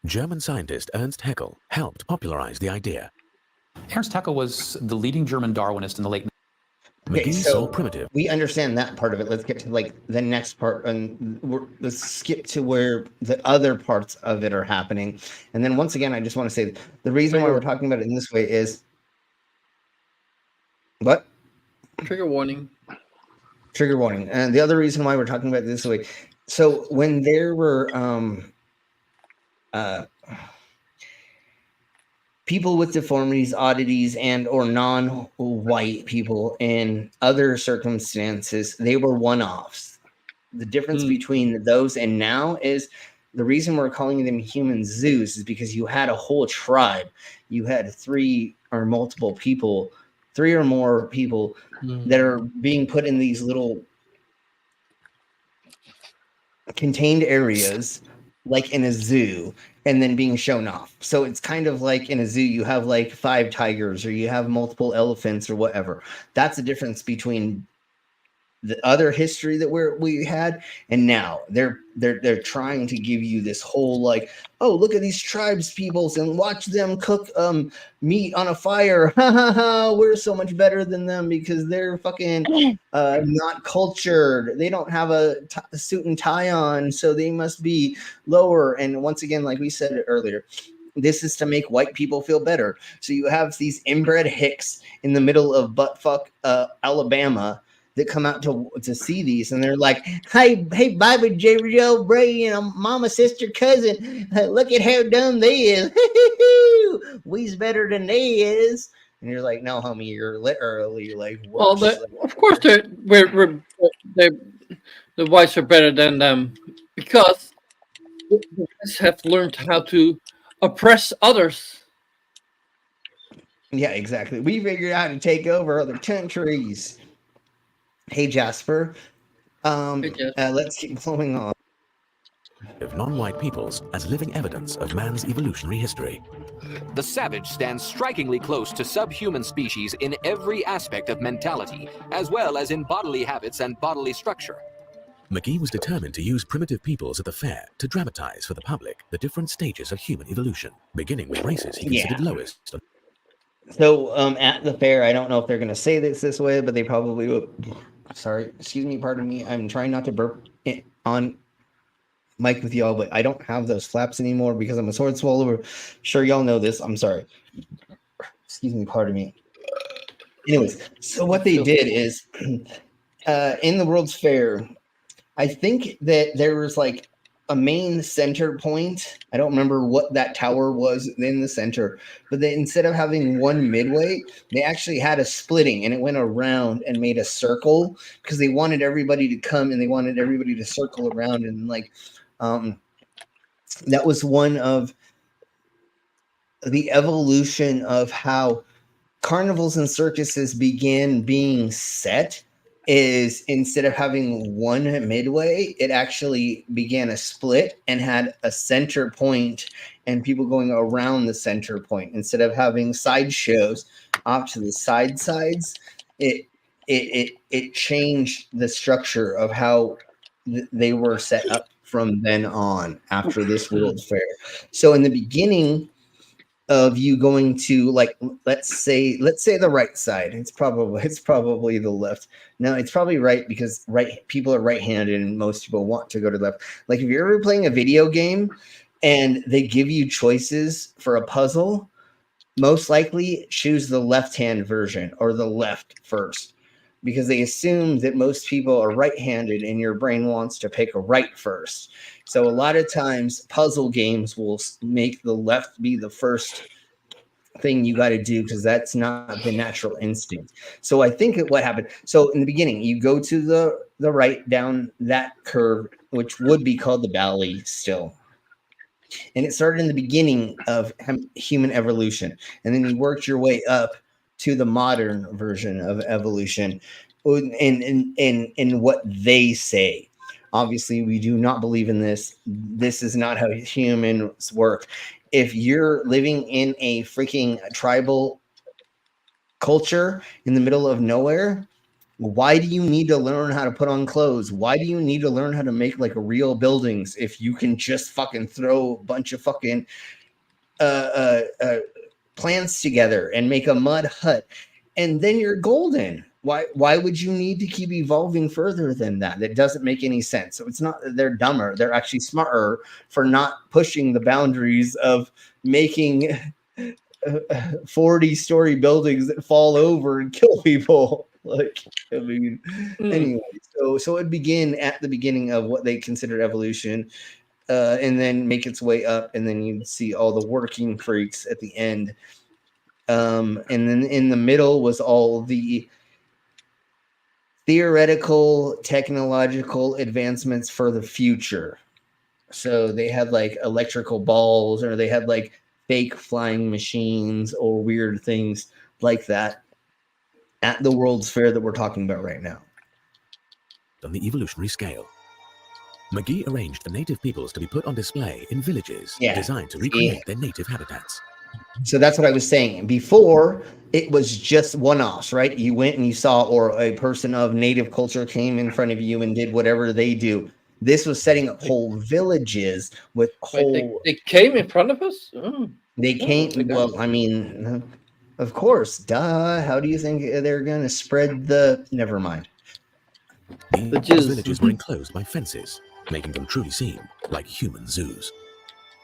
German scientist Ernst Haeckel helped popularize the idea. Ernst Haeckel was the leading German Darwinist in the late. Okay, so we understand that part of it. Let's get to like the next part, and let's skip to where the other parts of it are happening. And then once again, I just want to say the reason why we're talking about it in this way is what? Trigger warning. Trigger warning. And the other reason why we're talking about it this way. So when there were people with deformities, oddities, and or non-white people in other circumstances, they were one-offs. The difference between those and now is the reason we're calling them human zoos is because you had a whole tribe. You had three or more people that are being put in these little contained areas, like in a zoo, and then being shown off. So it's kind of like in a zoo, you have like 5 tigers or you have multiple elephants or whatever. That's the difference between the other history that we had and now. They're trying to give you this whole like, oh, look at these tribes peoples and watch them cook meat on a fire. We're so much better than them because they're fucking not cultured. They don't have a suit and tie on, so they must be lower. And once again, like we said earlier, this is to make white people feel better. So you have these inbred hicks in the middle of buttfuck Alabama that come out to see these, and they're like, hey, Bobby, Jerry, Joe, Brady, mama, sister, cousin, look at how dumb they is. We's better than they is. And you're like, no, homie, you're literally like, well, of course, the whites are better than them because the whites have learned how to oppress others. Yeah, exactly. We figured out how to take over other countries. Hey, Jasper. Let's keep flowing on. Of non-white peoples as living evidence of man's evolutionary history. The savage stands strikingly close to subhuman species in every aspect of mentality, as well as in bodily habits and bodily structure. McGee was determined to use primitive peoples at the fair to dramatize for the public the different stages of human evolution, beginning with races he considered lowest. So at the fair, I don't know if they're going to say this way, but they probably will. Sorry, excuse me, pardon me. I'm trying not to burp on mic with y'all, but I don't have those flaps anymore because I'm a sword swallower. Sure, y'all know this. I'm sorry. Excuse me, pardon me. Anyways, so what they did is in the World's Fair, I think that there was like a main center point. I don't remember what that tower was in the center, but they, instead of having one midway, they actually had a splitting and it went around and made a circle because they wanted everybody to come and they wanted everybody to circle around. And like, that was one of the evolution of how carnivals and circuses began being set. Is instead of having one midway, it actually began a split and had a center point and people going around the center point. Instead of having side shows off to the sides, it changed the structure of how they were set up from then on after this World Fair. So in the beginning of you going to, like, let's say the right side, it's probably the left. No, it's probably right because people are right-handed and most people want to go to the left. Like if you're ever playing a video game and they give you choices for a puzzle, most likely choose the left-hand version or the left first because they assume that most people are right-handed and your brain wants to pick a right first. So a lot of times puzzle games will make the left be the first thing you got to do because that's not the natural instinct. So I think what happened. So in the beginning, you go to the right down that curve, which would be called the valley still. And it started in the beginning of human evolution. And then you worked your way up to the modern version of evolution in what they say. Obviously, we do not believe in this. This is not how humans work. If you're living in a freaking tribal culture in the middle of nowhere, why do you need to learn how to put on clothes? Why do you need to learn how to make like real buildings if you can just fucking throw a bunch of fucking plants together and make a mud hut and then you're golden? Why would you need to keep evolving further than that? That doesn't make any sense. So it's not that they're dumber, they're actually smarter for not pushing the boundaries of making 40-story buildings that fall over and kill people. Like, I mean, anyway, so it began at the beginning of what they considered evolution, and then make its way up, and then you'd see all the working freaks at the end. And then in the middle was all the theoretical technological advancements for the future. So they had like electrical balls, or they had like fake flying machines or weird things like that at the World's Fair that we're talking about right now. On the evolutionary scale, McGee arranged the native peoples to be put on display in villages designed to recreate their native habitats. So that's what I was saying. Before, it was just one-offs, right? You went and you saw, or a person of native culture came in front of you and did whatever they do. This was setting up whole villages with whole... They came in front of us? They came... Well, I mean, of course. Duh. How do you think they're going to spread the... Never mind. These villages were enclosed by fences, making them truly seem like human zoos.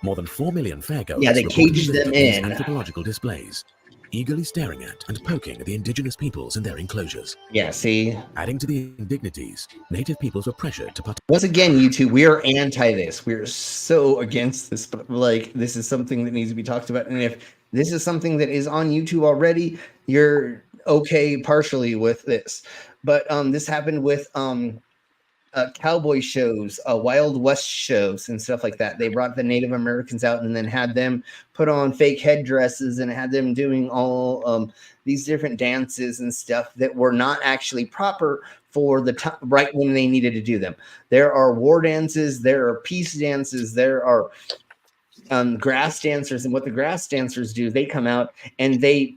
More than 4 million fairgoers they caged them in anthropological displays, eagerly staring at and poking at the indigenous peoples in their enclosures. Yeah, see? Adding to the indignities, native peoples were pressured to participate. Once again, YouTube, we are anti this. We're so against this, but like, this is something that needs to be talked about. And if this is something that is on YouTube already, you're okay partially with this. But this happened with cowboy shows, Wild West shows and stuff like that. They brought the Native Americans out and then had them put on fake headdresses and had them doing all these different dances and stuff that were not actually proper for the time, right when they needed to do them. There are war dances, there are peace dances, there are grass dancers, and what the grass dancers do, they come out and they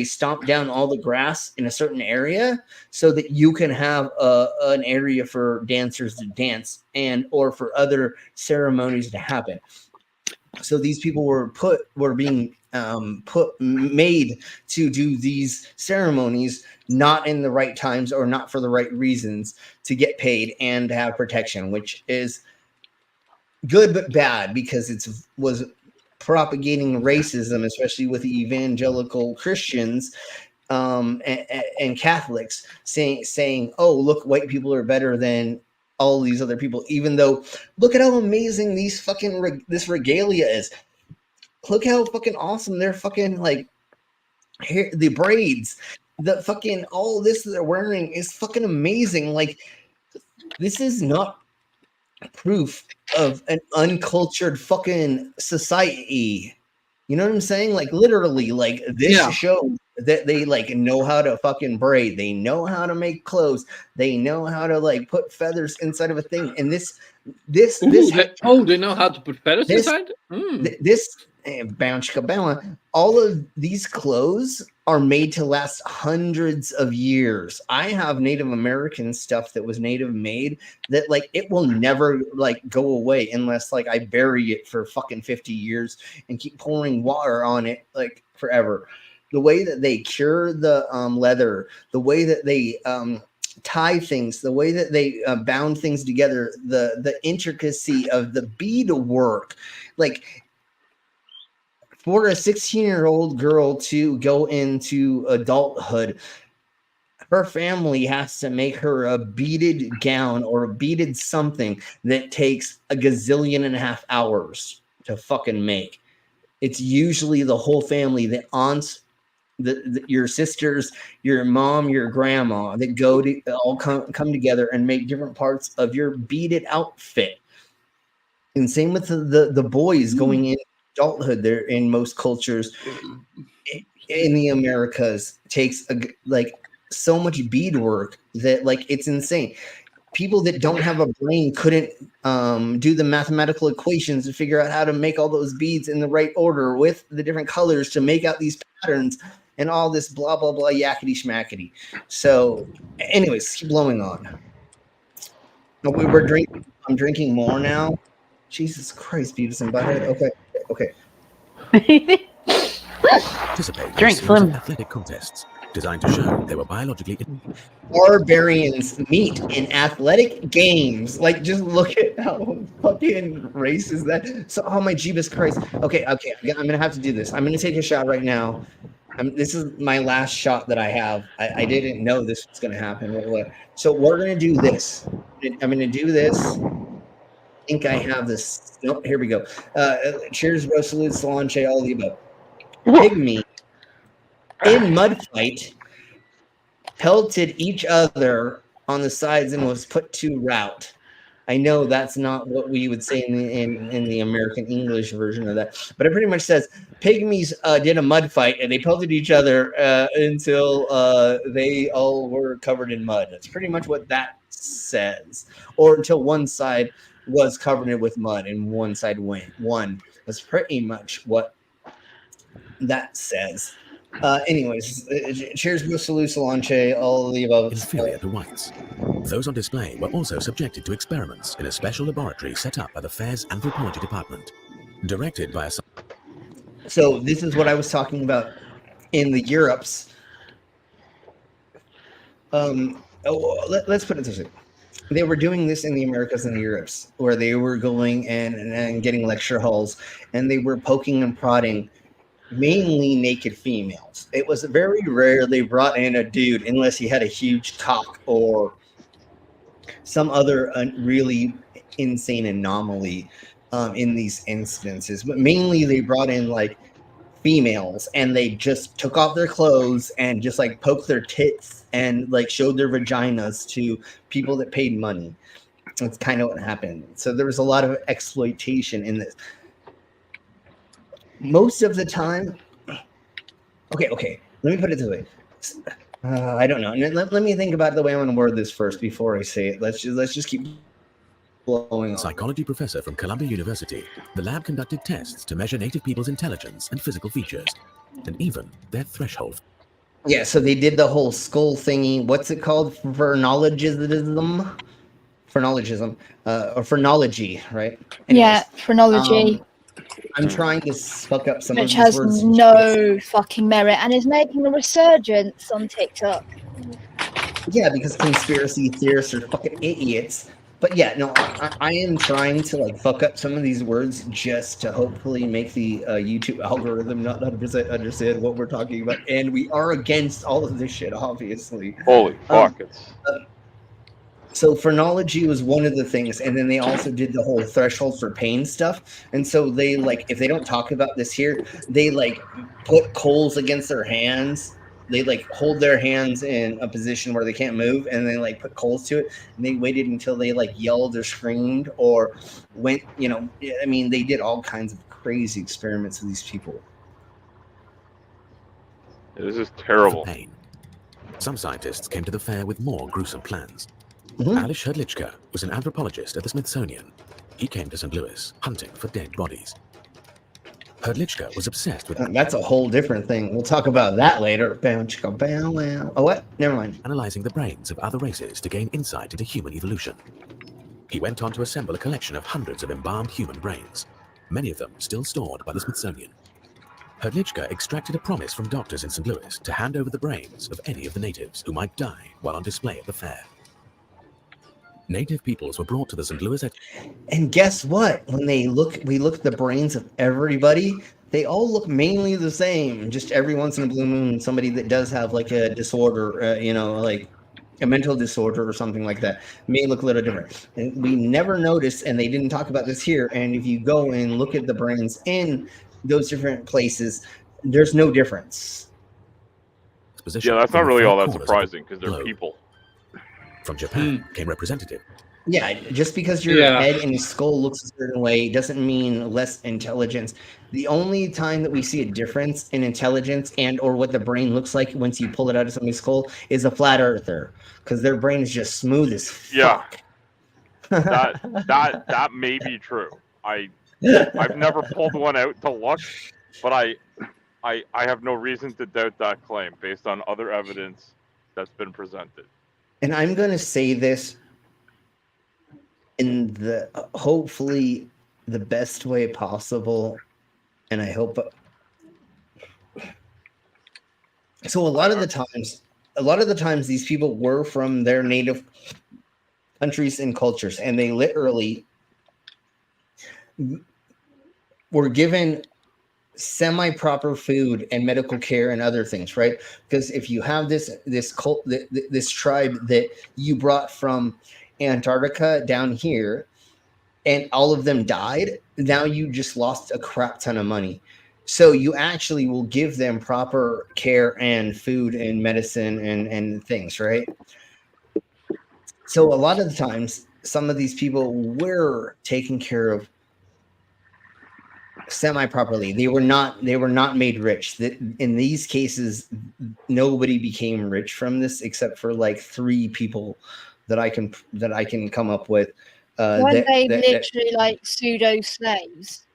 stomp down all the grass in a certain area so that you can have an area for dancers to dance and or for other ceremonies to happen. So these people were being made to do these ceremonies not in the right times or not for the right reasons to get paid and to have protection, which is good but bad because it was propagating racism, especially with the evangelical Christians and Catholics saying, oh, look, white people are better than all these other people, even though look at how amazing these fucking this regalia is. Look how fucking awesome their fucking like hair, the braids, the fucking all this that they're wearing is fucking amazing. Like, this is not proof of an uncultured fucking society. You know what I'm saying? Like, literally, like, this shows that they like know how to fucking braid, they know how to make clothes, they know how to like put feathers inside of a thing. And this they know how to put feathers inside. All of these clothes are made to last hundreds of years. I have Native American stuff that was native made that like it will never like go away unless like I bury it for fucking 50 years and keep pouring water on it like forever. The way that they cure the leather, the way that they tie things, the way that they bound things together, the intricacy of the beadwork, like for a 16-year-old girl to go into adulthood, her family has to make her a beaded gown or a beaded something that takes a gazillion and a half hours to fucking make. it's usually the whole family, the aunts, your sisters, your mom, your grandma, that go to all come together and make different parts of your beaded outfit. And same with the boys going in adulthood. There in most cultures in the Americas takes like so much beadwork that like it's insane. People that don't have a brain couldn't do the mathematical equations to figure out how to make all those beads in the right order with the different colors to make out these patterns and all this blah blah blah yakety schmackety. So, anyways, keep blowing on. No, we're drinking. I'm drinking more now. Jesus Christ, Beavis and Butthead. Okay. Participate in a series of athletic contests designed to show they were biologically. Barbarians meet in athletic games. Like, just look at how fucking racist that. So, oh my Jeebus Christ. Okay. I'm gonna have to do this. I'm gonna take a shot right now. This is my last shot that I have. I didn't know this was gonna happen. So we're gonna do this. I'm gonna do this. I think I have this. Nope. Here we go. Cheers, bro. Salute, Solanche, all the above. Pygmy in mud fight pelted each other on the sides and was put to rout. I know that's not what we would say in the American English version of that, but it pretty much says pygmies did a mud fight and they pelted each other until they all were covered in mud. That's pretty much what that says, or until one side was covered with mud and one side won. That's pretty much what that says. Anyways, cheers, Salut, Solanche, all of the above. Inferior to whites. Those on display were also subjected to experiments in a special laboratory set up by the fair's anthropology department, directed by a. So this is what I was talking about in the Europes. Let's put it this way. They were doing this in the Americas and the Europes, where they were going and getting lecture halls, and they were poking and prodding mainly naked females. It was very rare they brought in a dude unless he had a huge cock or some other really insane anomaly in these instances. But mainly they brought in like females and they just took off their clothes and just like poked their tits and like showed their vaginas to people that paid money. That's kind of what happened. So there was a lot of exploitation in this. Most of the time, okay. Let me put it this way. I don't know. Let me think about the way I'm going to word this first before I say it. Let's just keep blowing on. Psychology professor from Columbia University, the lab conducted tests to measure native people's intelligence and physical features, and even their threshold. Yeah, so they did the whole skull thingy. What's it called? Phrenologism, or phrenology, right? Anyways, yeah, phrenology. I'm trying to fuck up some which of these has words. no fucking merit and is making a resurgence on TikTok. Yeah, because conspiracy theorists are fucking idiots. But yeah, no, I am trying to like fuck up some of these words just to hopefully make the YouTube algorithm not 100% understand what we're talking about. And we are against all of this shit, obviously. Holy fuck! So phrenology was one of the things, and then they also did the whole threshold for pain stuff. And so they like, if they don't talk about this here, they like put coals against their hands. They like hold their hands in a position where they can't move, and they like put coals to it. And they waited until they like yelled or screamed or went, I mean, they did all kinds of crazy experiments with these people. This is terrible. Pain. Some scientists came to the fair with more gruesome plans. Mm-hmm. Alish Hrdlička was an anthropologist at the Smithsonian. He came to St. Louis hunting for dead bodies. Hrdlička was obsessed with... That's a whole different thing. We'll talk about that later. Oh, what? Never mind. Analyzing the brains of other races to gain insight into human evolution. He went on to assemble a collection of hundreds of embalmed human brains, many of them still stored by the Smithsonian. Hrdlička extracted a promise from doctors in St. Louis to hand over the brains of any of the natives who might die while on display at the fair. Native peoples were brought to the St. Louis. And guess what? When we look at the brains of everybody, they all look mainly the same. Just every once in a blue moon, somebody that does have like a disorder, like a mental disorder or something like that, may look a little different. And we never noticed, and they didn't talk about this here. And if you go and look at the brains in those different places, there's no difference. Yeah, that's not really all that surprising because they're people. From Japan came representative. Yeah, just because your head and skull looks a certain way doesn't mean less intelligence. The only time that we see a difference in intelligence and or what the brain looks like once you pull it out of somebody's skull is a flat earther, because their brain is just smooth as fuck. That may be true. I've never pulled one out to look, but I have no reason to doubt that claim based on other evidence that's been presented. And I'm going to say this in the hopefully the best way possible, and I hope so. A lot of the times these people were from their native countries and cultures, and they literally were given semi-proper food and medical care and other things, right? Because if you have this cult, this tribe that you brought from Antarctica down here, and all of them died, now you just lost a crap ton of money. So you actually will give them proper care and food and medicine and things, right? So a lot of the times, some of these people were taken care of semi-properly. They were not made rich. In these cases, nobody became rich from this except for like 3 people that I can come up with. Weren't they literally like pseudo slaves?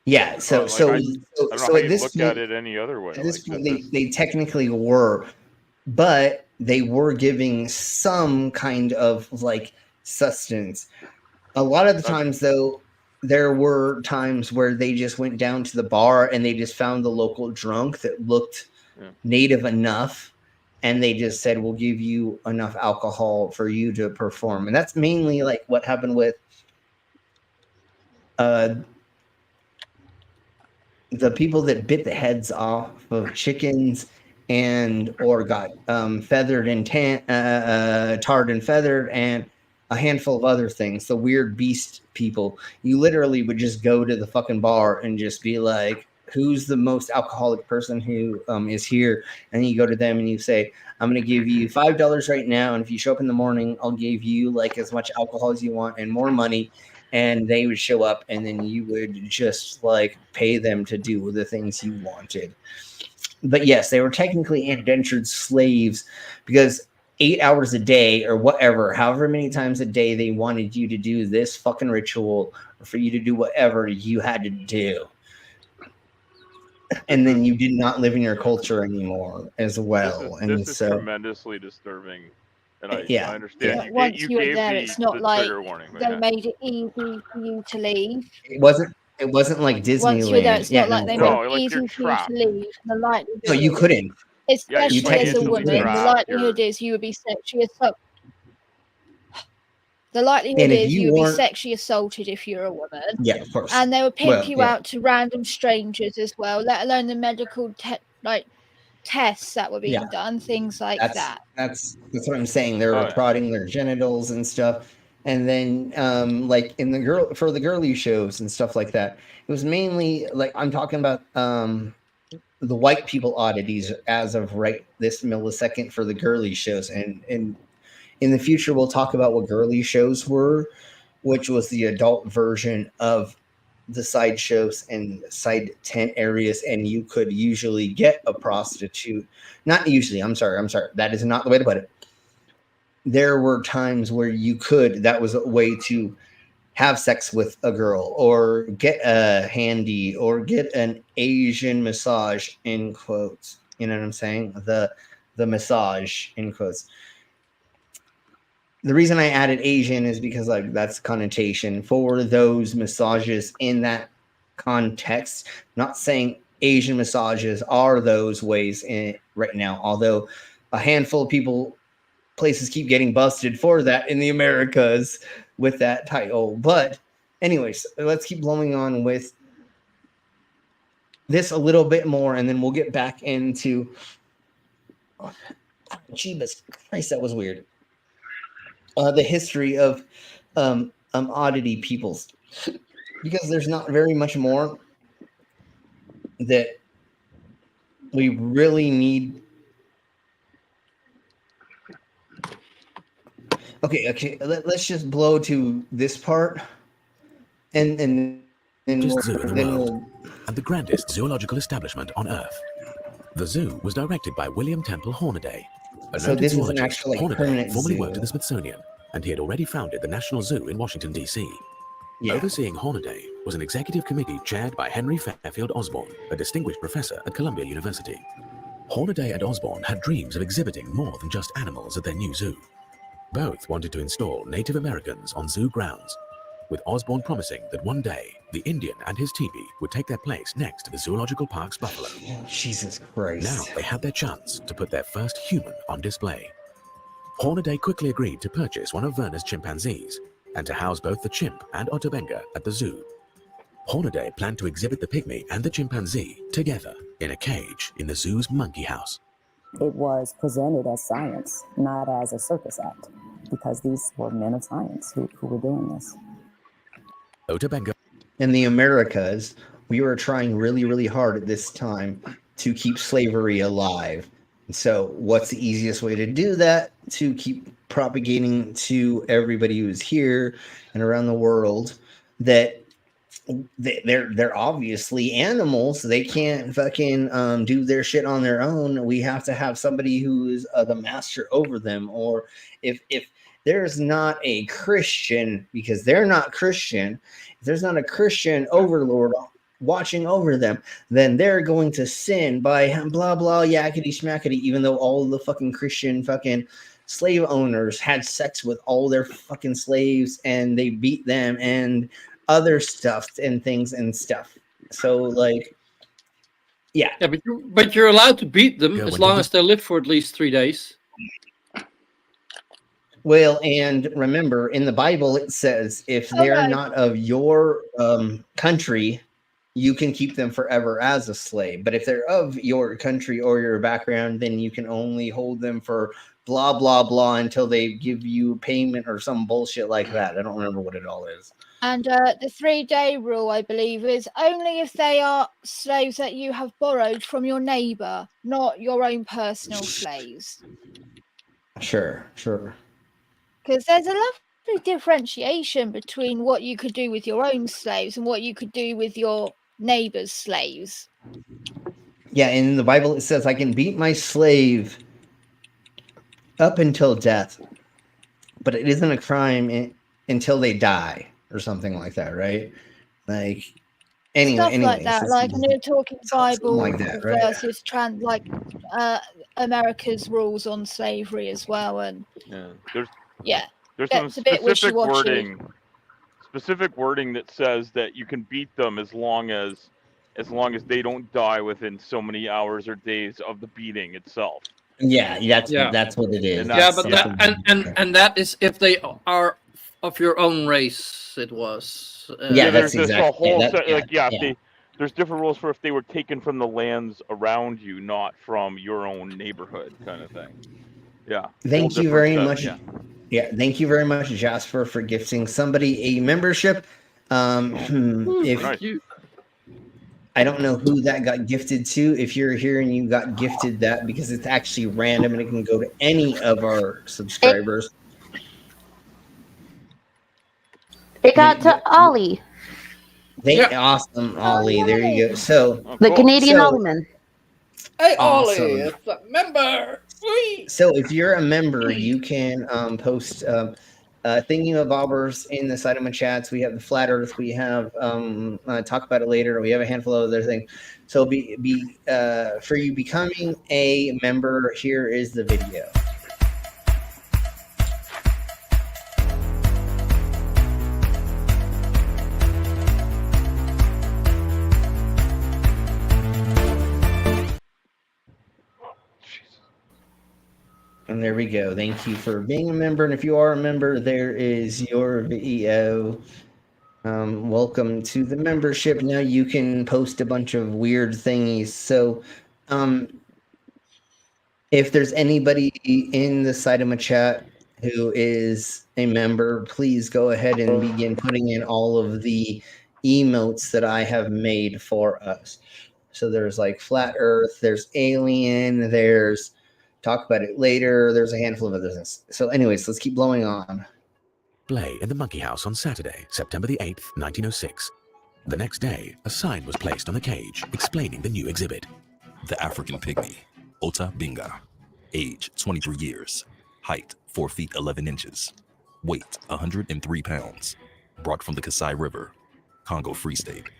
Yeah. So I don't know how you this look at it any other way. At this point, they technically were, but they were giving some kind of like sustenance. A lot of the times, though, there were times where they just went down to the bar and they just found the local drunk that looked native enough, and they just said, we'll give you enough alcohol for you to perform. And that's mainly like what happened with the people that bit the heads off of chickens and or got feathered and tarred and feathered, and a handful of other things. The weird beast people. You literally would just go to the fucking bar and just be like, who's the most alcoholic person who is here? And then you go to them and you say, I'm going to give you $5 right now. And if you show up in the morning, I'll give you like as much alcohol as you want and more money. And they would show up, and then you would just like pay them to do the things you wanted. But yes, they were technically indentured slaves, because 8 hours a day or whatever, however many times a day they wanted you to do this fucking ritual, or for you to do whatever you had to do. And then you did not live in your culture anymore as well. This is tremendously disturbing. And I understand. Yeah. Once you were there, it's not like they made it easy for you to leave. It wasn't like Disneyland. Once you're there, it's not like they made it easy for you to leave. The likelihood no, you couldn't. Especially as a woman, the likelihood is you would be sexually assaulted. The likelihood is you would be sexually assaulted if you're a woman. Yeah, of course. And they would pimp you out to random strangers as well, let alone the medical tests that were being done, things like that. That's what I'm saying. They were prodding their genitals and stuff. And then like in for the girly shows and stuff like that, it was mainly like, I'm talking about the white people oddities as of right this millisecond for the girly shows. And in the future, we'll talk about what girly shows were, which was the adult version of the side shows and side tent areas. And you could usually get a prostitute. Not usually. I'm sorry. That is not the way to put it. There were times where you could, that was a way to have sex with a girl or get a handy or get an Asian massage in quotes. You know what I'm saying? The massage in quotes. The reason I added Asian is because like that's connotation for those massages in that context. Not saying Asian massages are those ways right now, although a handful of places keep getting busted for that in the Americas with that title. But anyways, let's keep blowing on with this a little bit more, and then we'll get back into Jesus Christ, that was weird. The history of oddity peoples, because there's not very much more that we really need. Okay. Let's just blow to this part, and then Zoo in the world, and the grandest zoological establishment on Earth. The zoo was directed by William Temple Hornaday, a So noted this is an zoologist. actual, like, Hornaday permanent formerly zoo. worked at the Smithsonian, and he had already founded the National Zoo in Washington, D.C. Yeah. Overseeing Hornaday was an executive committee chaired by Henry Fairfield Osborn, a distinguished professor at Columbia University. Hornaday and Osborn had dreams of exhibiting more than just animals at their new zoo. Both wanted to install Native Americans on zoo grounds, with Osborn promising that one day the Indian and his teepee would take their place next to the Zoological Park's buffalo. Jesus Christ. Now they had their chance to put their first human on display. Hornaday quickly agreed to purchase one of Verner's chimpanzees and to house both the chimp and Otobenga at the zoo. Hornaday planned to exhibit the pygmy and the chimpanzee together in a cage in the zoo's monkey house. It was presented as science, not as a circus act, because these were men of science who were doing this. Otobenga. In the Americas, we were trying really, really hard at this time to keep slavery alive. So what's the easiest way to do that? To keep propagating to everybody who's here and around the world that they're obviously animals. They can't fucking do their shit on their own. We have to have somebody who is the master over them. Or if there's not a Christian, because they're not Christian, if there's not a Christian overlord watching over them, then they're going to sin by blah blah yakety schmackety, even though all the fucking Christian fucking slave owners had sex with all their fucking slaves and they beat them and other stuff and things and stuff. So like, yeah, but you're allowed to beat them as long as they live for at least 3 days. Well, and remember, in the Bible, it says if they're not of your country, you can keep them forever as a slave. But if they're of your country or your background, then you can only hold them for blah, blah, blah until they give you payment or some bullshit like that. I don't remember what it all is. And the 3-day rule, I believe, is only if they are slaves that you have borrowed from your neighbor, not your own personal slaves. Sure. Because there's a lovely differentiation between what you could do with your own slaves and what you could do with your neighbor's slaves. Yeah, in the Bible it says, I can beat my slave up until death, but it isn't a crime until they die or something like that, right? Like, anyway, like that, like when you're talking Bible like that, right? versus America's rules on slavery as well, and there's some specific wording that says that you can beat them as long as they don't die within so many hours or days of the beating itself. Yeah, that's what it is. And that is if they are of your own race. It was. There's a whole there's different rules for if they were taken from the lands around you, not from your own neighborhood, kind of thing. Yeah. Thank you very much. Yeah, thank you very much, Jasper, for gifting somebody a membership. If I don't know who that got gifted to, if you're here and you got gifted that, because it's actually random and it can go to any of our subscribers. It got to Ollie. Awesome, Ollie. There you go. So the Canadian Alderman. Hey, awesome. Ollie, it's a member. Sweet. So if you're a member, you can post thingy-mabobbers in the Sidema chats. We have the Flat Earth. We have talk about it later. We have a handful of other things. So for you becoming a member, here is the video. And there we go. Thank you for being a member. And if you are a member, there is your video. Welcome to the membership. Now you can post a bunch of weird thingies. So if there's anybody in the Sidema chat who is a member, please go ahead and begin putting in all of the emotes that I have made for us. So there's like flat Earth, there's alien, there's talk about it later. There's a handful of other things. So, anyways, let's keep blowing on. Play in the Monkey House on Saturday, September the 8th, 1906. The next day, a sign was placed on the cage explaining the new exhibit. The African pygmy, Ota Binga, age 23 years, height 4 feet 11 inches, weight 103 pounds, brought from the Kasai River, Congo Free State,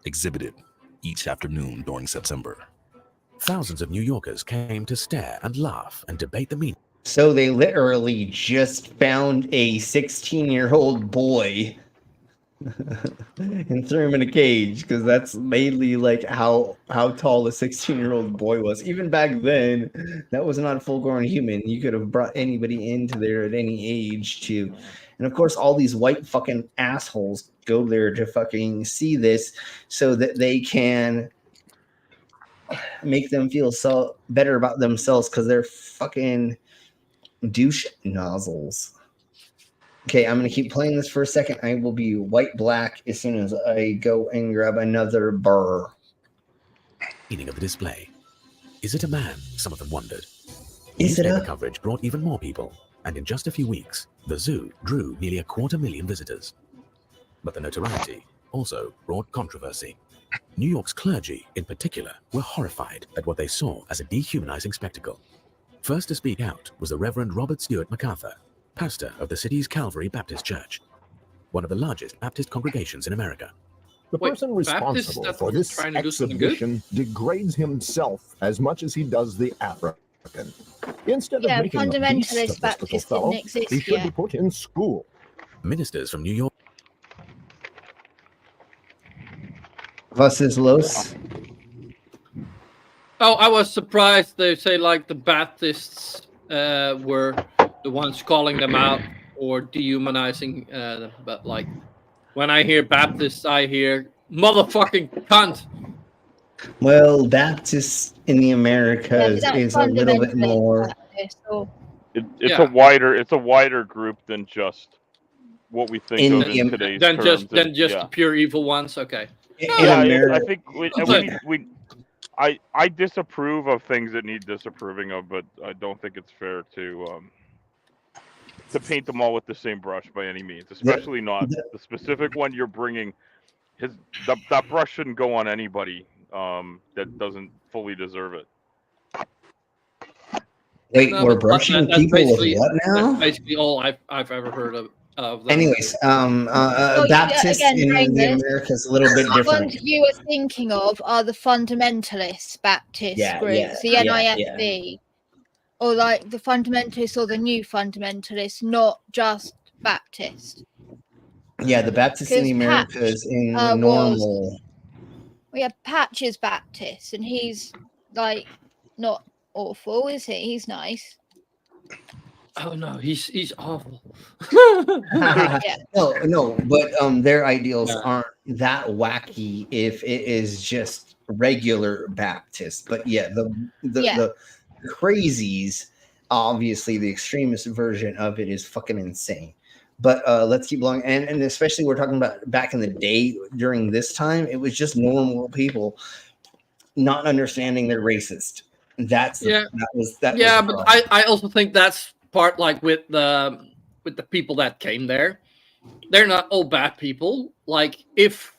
exhibited each afternoon during September. Thousands of New Yorkers came to stare and laugh and debate the meaning. So they literally just found a 16-year-old boy and threw him in a cage, because that's mainly like how tall a 16-year-old boy was. Even back then, that was not a full-grown human. You could have brought anybody into there at any age to, and of course, all these white fucking assholes go there to fucking see this so that they can make them feel so better about themselves, because they're fucking douche nozzles. Okay, I'm going to keep playing this for a second. I will be white black as soon as I go and grab another burr. Meaning of the display. Is it a man? Some of them wondered. Is it Newspaper a... coverage brought even more people, and in just a few weeks, the zoo drew nearly 250,000 visitors. But the notoriety also brought controversy. New York's clergy, in particular, were horrified at what they saw as a dehumanizing spectacle. First to speak out was the Reverend Robert Stewart MacArthur, pastor of the city's Calvary Baptist Church, one of the largest Baptist congregations in America. The person responsible for this exhibition degrades himself as much as he does the African. Instead of making a beast of this little fellow, he should be put in school. Ministers from New York. Versus Los. Oh, I was surprised they say like the Baptists were the ones calling them out or dehumanizing them. But like when I hear Baptists, I hear motherfucking cunt. Well, Baptists in the Americas is a little bit more. It's a wider group than just what we think of in today's terms. Than just the pure evil ones. Okay. I think I disapprove of things that need disapproving of, but I don't think it's fair to paint them all with the same brush by any means, especially not the specific one you're bringing. That brush shouldn't go on anybody that doesn't fully deserve it. Wait, we're brushing people with what now? That's basically all I've ever heard of them. Anyways, Baptists in the Americas a little bit different. The ones you were thinking of are the fundamentalist Baptist groups, the NIFB, or like the fundamentalists or the new fundamentalists, not just Baptist. Yeah, the Baptists in the Americas in the normal. We have Patch is Baptist, and he's like not awful, is he? He's nice. Oh no, he's awful. No, but their ideals aren't that wacky if it is just regular Baptist. But yeah, the crazies, obviously the extremist version of it is fucking insane. But let's keep going, and especially we're talking about back in the day during this time, it was just normal people not understanding they're racist. That was but I also think that's part like with the people that came there, they're not all bad people. Like if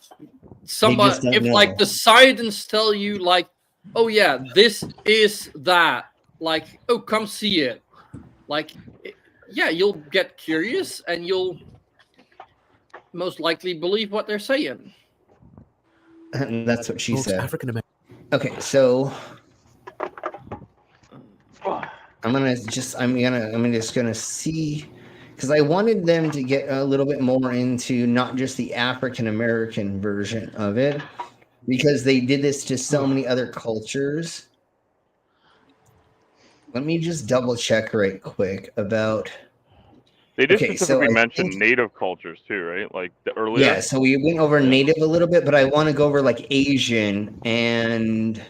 like the scientists tell you like, oh yeah, this is that, like, oh come see it, like yeah, you'll get curious and you'll most likely believe what they're saying. And that's what she said. Okay, so I'm just gonna see, because I wanted them to get a little bit more into not just the African American version of it, because they did this to so many other cultures. Let me just double check right quick about. They did specifically mention native cultures too, right? Like the earlier. Yeah, so we went over native a little bit, but I want to go over like Asian and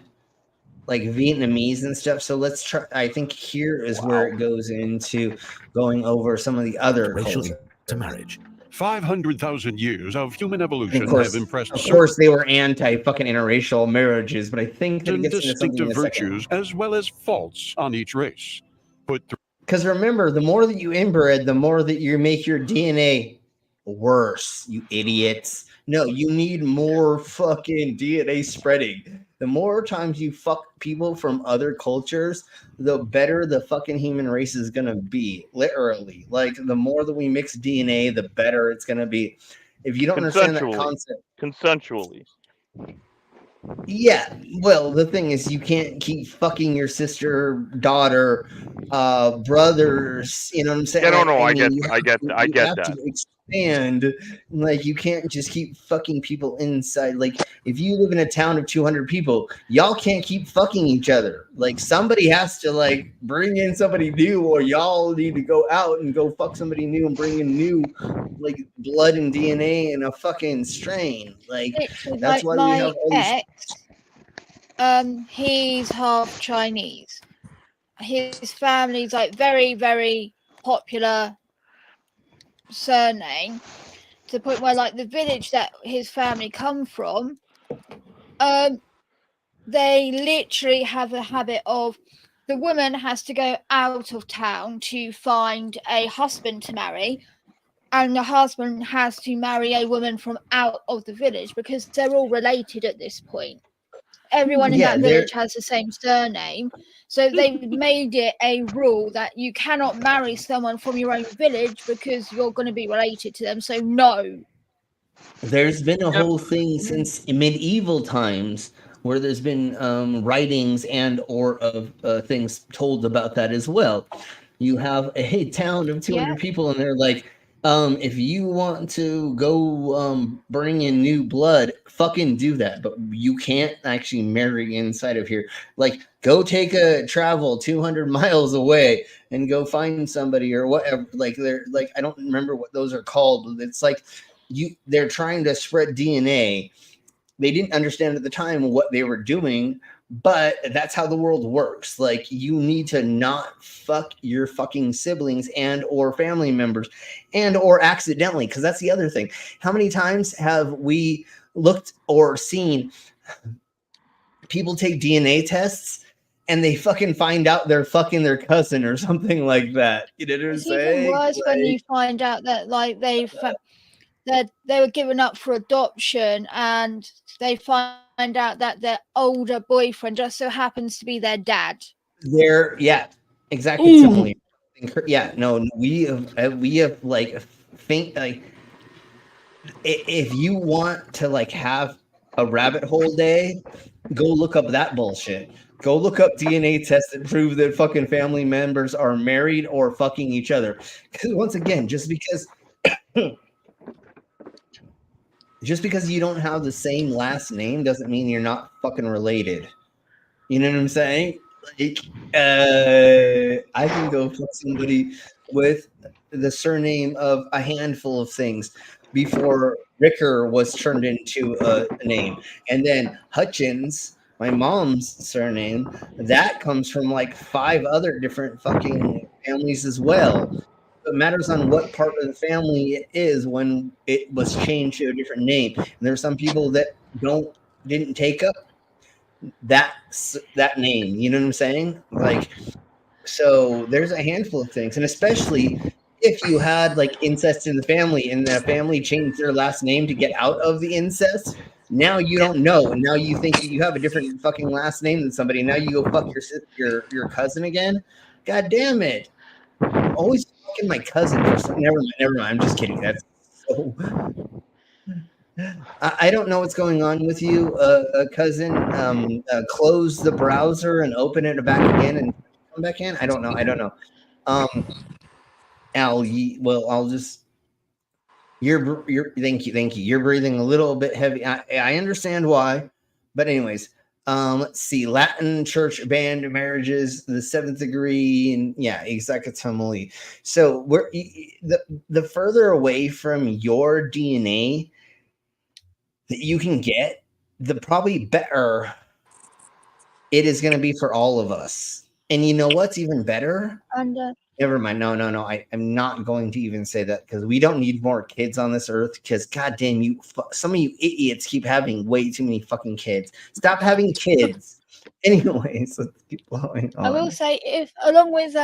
like Vietnamese and stuff. So let's try. I think here is where it goes into going over some of the other racial cultures. intermarriage. 500,000 years of human evolution have impressed Of course, they were anti-fucking interracial marriages, but I think that it gets into something in a virtues as well as faults on each race. Because remember, the more that you inbred, the more that you make your DNA worse, you idiots. No, you need more fucking DNA spreading. The more times you fuck people from other cultures, the better the fucking human race is going to be. Literally. Like, the more that we mix DNA, the better it's going to be. If you don't understand that concept. Consensually. Yeah, well, the thing is, you can't keep fucking your sister, daughter, brothers. You know what I'm saying? Yeah, no, I mean, get that. To expand, like, you can't just keep fucking people inside. Like, if you live in a town of 200 people, y'all can't keep fucking each other. Like, somebody has to like bring in somebody new, or y'all need to go out and go fuck somebody new and bring in new, like, blood and DNA and a fucking strain. Like, that's why we have all these. He's half Chinese. His family's like very, very popular surname, to the point where, like, the village that his family come from, they literally have a habit of, the woman has to go out of town to find a husband to marry, and the husband has to marry a woman from out of the village, because they're all related at this point. Everyone in that village has the same surname, so they made it a rule that you cannot marry someone from your own village because you're going to be related to them. So no. There's been a whole thing since medieval times where there's been writings and or of things told about that as well. You have a town of 200 people, and they're like, if you want to go bring in new blood, fucking do that. But you can't actually marry inside of here. Like, go take a travel 200 miles away and go find somebody or whatever. Like, they're like, I don't remember what those are called. It's like they're trying to spread DNA. They didn't understand at the time what they were doing, but that's how the world works. Like, you need to not fuck your fucking siblings and or family members and or accidentally, because that's the other thing. How many times have we looked or seen people take DNA tests and they fucking find out they're fucking their cousin or something like that? You know what I'm saying? Even worse when you find out that, like, they were given up for adoption, and they find out that their older boyfriend just so happens to be their dad. Exactly. Similar. Yeah, no, we have like think like, if you want to like have a rabbit hole day, go look up that bullshit. Go look up DNA tests that prove that fucking family members are married or fucking each other. Because once again, just because you don't have the same last name doesn't mean you're not fucking related. You know what I'm saying? Like, I can go fuck somebody with the surname of a handful of things before Ricker was turned into a name. And then Hutchins, my mom's surname, that comes from like 5 other different fucking families as well. It matters on what part of the family it is when it was changed to a different name. And there are some people that didn't take up that name. You know what I'm saying? Like, so there's a handful of things, and especially if you had like incest in the family and the family changed their last name to get out of the incest, now you don't know, and now you think that you have a different fucking last name than somebody. Now you go fuck your cousin again. God damn it! Always fucking my cousin for some. Never mind. I'm just kidding. That's so. I don't know what's going on with you, cousin. Close the browser and open it back again and come back in. I don't know. Al, I'll just. Thank you. You're breathing a little bit heavy. I understand why, but anyways, let's see. Latin church banned marriages, the 7th degree, and exactly. So we're the further away from your DNA that you can get, the probably better it is going to be for all of us. And you know what's even better? And Never mind. No. I'm not going to even say that because we don't need more kids on this earth. Because goddamn, some of you idiots keep having way too many fucking kids. Stop having kids. Anyways, let's keep going on. I will say, if along with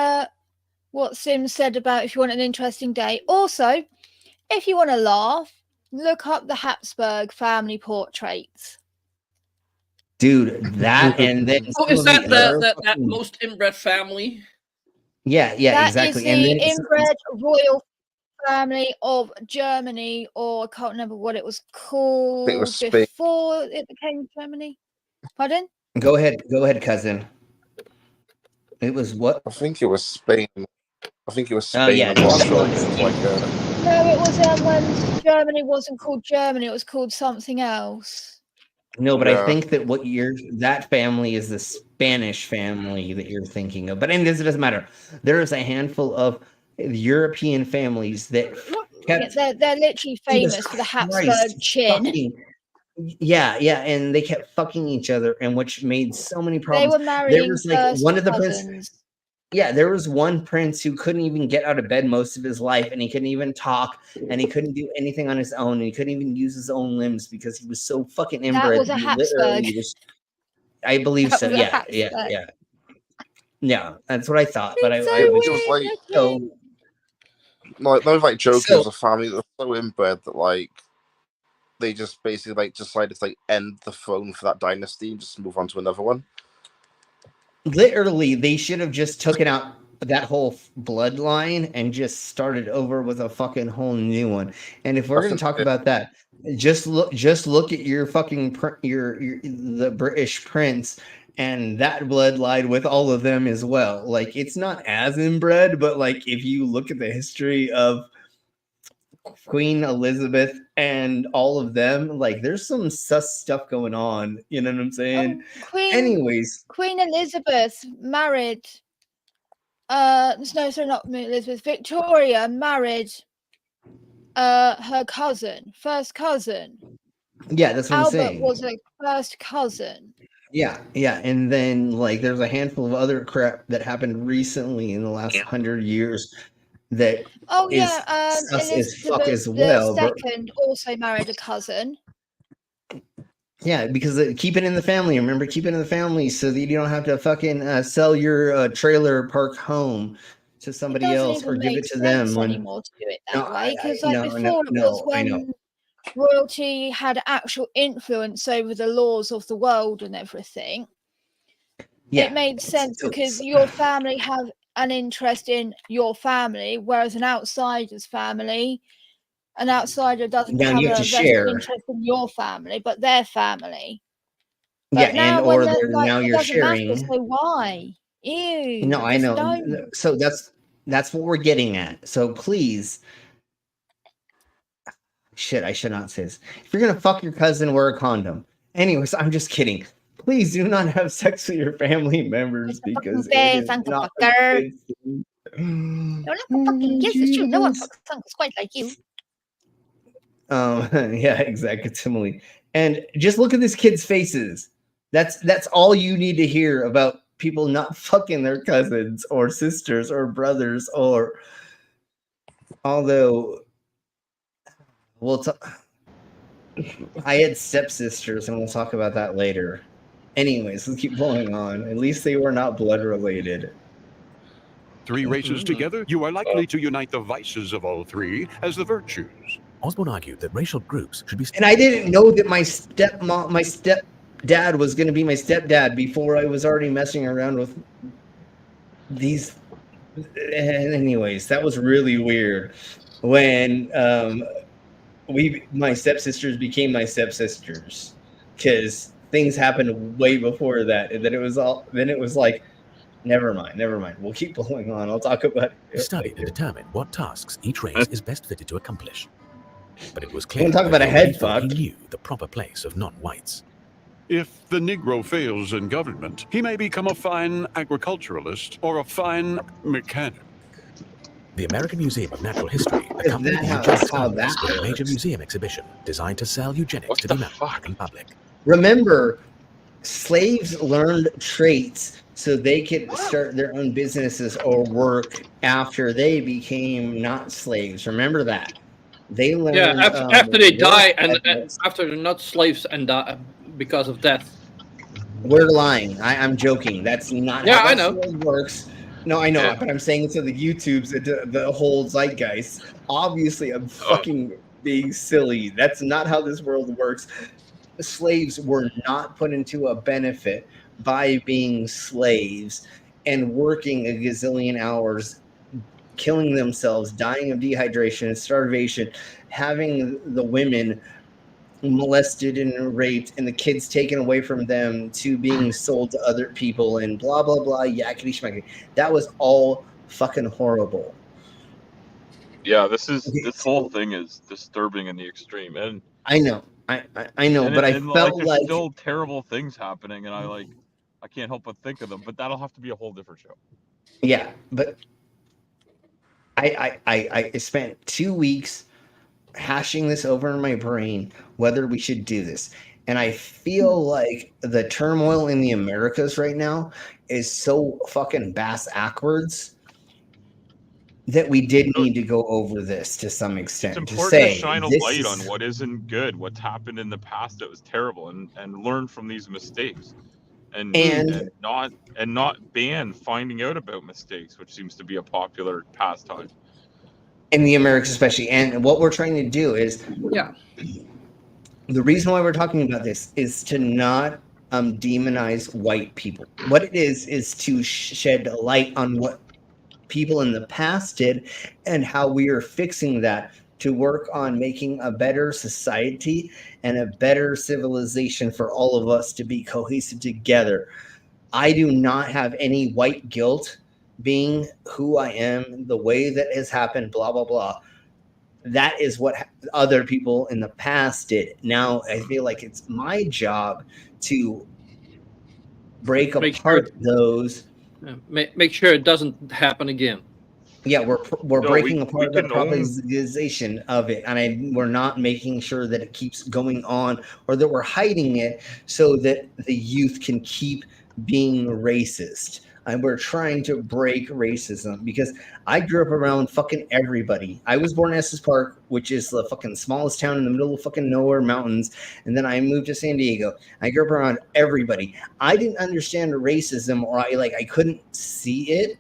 what Sim said about if you want an interesting day, also if you want to laugh, look up the Habsburg family portraits. Dude, that and then is that that most inbred family? Yeah, exactly. That is the inbred royal family of Germany, or I can't remember what it was called before it became Germany. Pardon? Go ahead, cousin. It was what? I think it was Spain. Oh, yeah. No, it was when Germany wasn't called Germany. It was called something else. No, but I think that that family is the Spanish family that you're thinking of. But it doesn't matter. There is a handful of European families that kept. They're literally famous for the Habsburg chin. Yeah, and they kept fucking each other, and which made so many problems. They were marrying there was like one of the cousins. there was one prince who couldn't even get out of bed most of his life, and he couldn't even talk, and he couldn't do anything on his own, and he couldn't even use his own limbs because he was so fucking inbred. That was a Habsburg. I believe so. Yeah. Yeah, that's what I thought. But I was like, those like Joker was a family that was so inbred that like they just basically like decided to like end the throne for that dynasty and just move on to another one. Literally, they should have just taken out that whole bloodline and just started over with a fucking whole new one. And if we're going to talk about that, just look at your fucking the British prince and that bloodline with all of them as well. Like, it's not as inbred, but like if you look at the history of Queen Elizabeth and all of them, like there's some sus stuff going on, you know what I'm saying? Queen Elizabeth married not Elizabeth. Victoria married her first cousin. Yeah, that's what I'm saying. Albert was her first cousin. Yeah, and then like there's a handful of other crap that happened recently in the last 100 years that Elizabeth as well. II also married a cousin. Yeah, because keep it in the family. Remember, keep it in the family so that you don't have to fucking sell your trailer park home to somebody else or give it to them. Anymore to do it that way, because before it was when royalty had actual influence over the laws of the world and everything. Yeah, it made sense because your family have an interest in your family, whereas an outsider's family, an outsider doesn't have a vested interest in your family, but their family. But now you're sharing. Matter, so why? Ew. No, I know. Don't. So that's what we're getting at. So please, shit, I should not say this. If you're gonna fuck your cousin, wear a condom. Anyways, I'm just kidding. Please do not have sex with your family members because it is not a good thing. You're not fucking kids. It's true. No one fucks uncles quite like you. Yeah, exactly. And just look at this kid's faces. That's all you need to hear about people not fucking their cousins or sisters or brothers or. Although, I had stepsisters, and we'll talk about that later. Anyways, let's keep going on. At least they were not blood related. Three races together, you are likely to unite the vices of all three as the virtues. Osborne argued that racial groups should be. And I didn't know that my stepdad was going to be my stepdad before I was already messing around with these. Anyways, that was really weird when my stepsisters became my stepsisters, because things happened way before that, and then it was like, never mind. We'll keep going on. I'll talk about it. Study to determine what tasks each race is best fitted to accomplish. But it was clear we'll talk about a head fuck. He knew the proper place of non-whites. If the Negro fails in government, he may become a fine agriculturalist or a fine mechanic. The American Museum of Natural History accompanied the eugenics Congress with a major museum exhibition designed to sell eugenics to the American public. Remember, slaves learned traits so they could start their own businesses or work after they became not slaves. Remember that. They learned after they die and after they're not slaves and die because of death. We're lying. I'm joking. That's not how I this know. world works. No, I know, but I'm saying to the YouTubes, the whole zeitgeist. Obviously, I'm fucking being silly. That's not how this world works. Slaves were not put into a benefit by being slaves and working a gazillion hours, killing themselves, dying of dehydration and starvation, having the women molested and raped and the kids taken away from them to being sold to other people and blah blah blah yakety schmackety. That was all fucking horrible. Yeah, this whole thing is disturbing in the extreme, and I know, I know, but I felt there's like still terrible things happening, and I can't help but think of them. But that'll have to be a whole different show. Yeah, but I spent 2 weeks hashing this over in my brain whether we should do this, and I feel like the turmoil in the Americas right now is so fucking bass backwards that we did need to go over this to some extent. It's important to shine a light on what isn't good, what's happened in the past that was terrible, and learn from these mistakes, and not ban finding out about mistakes, which seems to be a popular pastime in the Americas especially. And what we're trying to do is, the reason why we're talking about this is to not demonize white people. What it is to shed light on what people in the past did and how we are fixing that to work on making a better society and a better civilization for all of us to be cohesive together. I do not have any white guilt being who I am, the way that has happened, blah, blah, blah. That is what other people in the past did. Now, I feel like it's my job to break apart those. Make sure it doesn't happen again. Yeah, we're breaking apart the propagation of it, and we're not making sure that it keeps going on or that we're hiding it so that the youth can keep being racist. And we're trying to break racism because I grew up around fucking everybody. I was born in Estes Park, which is the fucking smallest town in the middle of fucking nowhere mountains. And then I moved to San Diego. I grew up around everybody. I didn't understand racism, or I couldn't see it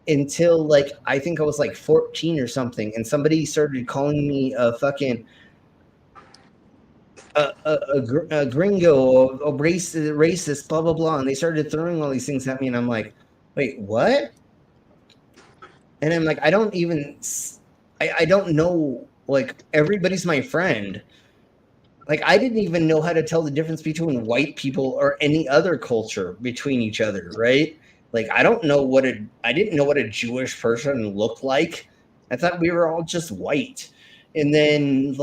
until I think I was 14 or something. And somebody started calling me a fucking a gringo, a racist, blah, blah, blah. And they started throwing all these things at me. And I'm like, wait, what? And I'm like, I don't know, everybody's my friend. I didn't even know how to tell the difference between white people or any other culture between each other, right? I didn't know what a Jewish person looked like. I thought we were all just white. And then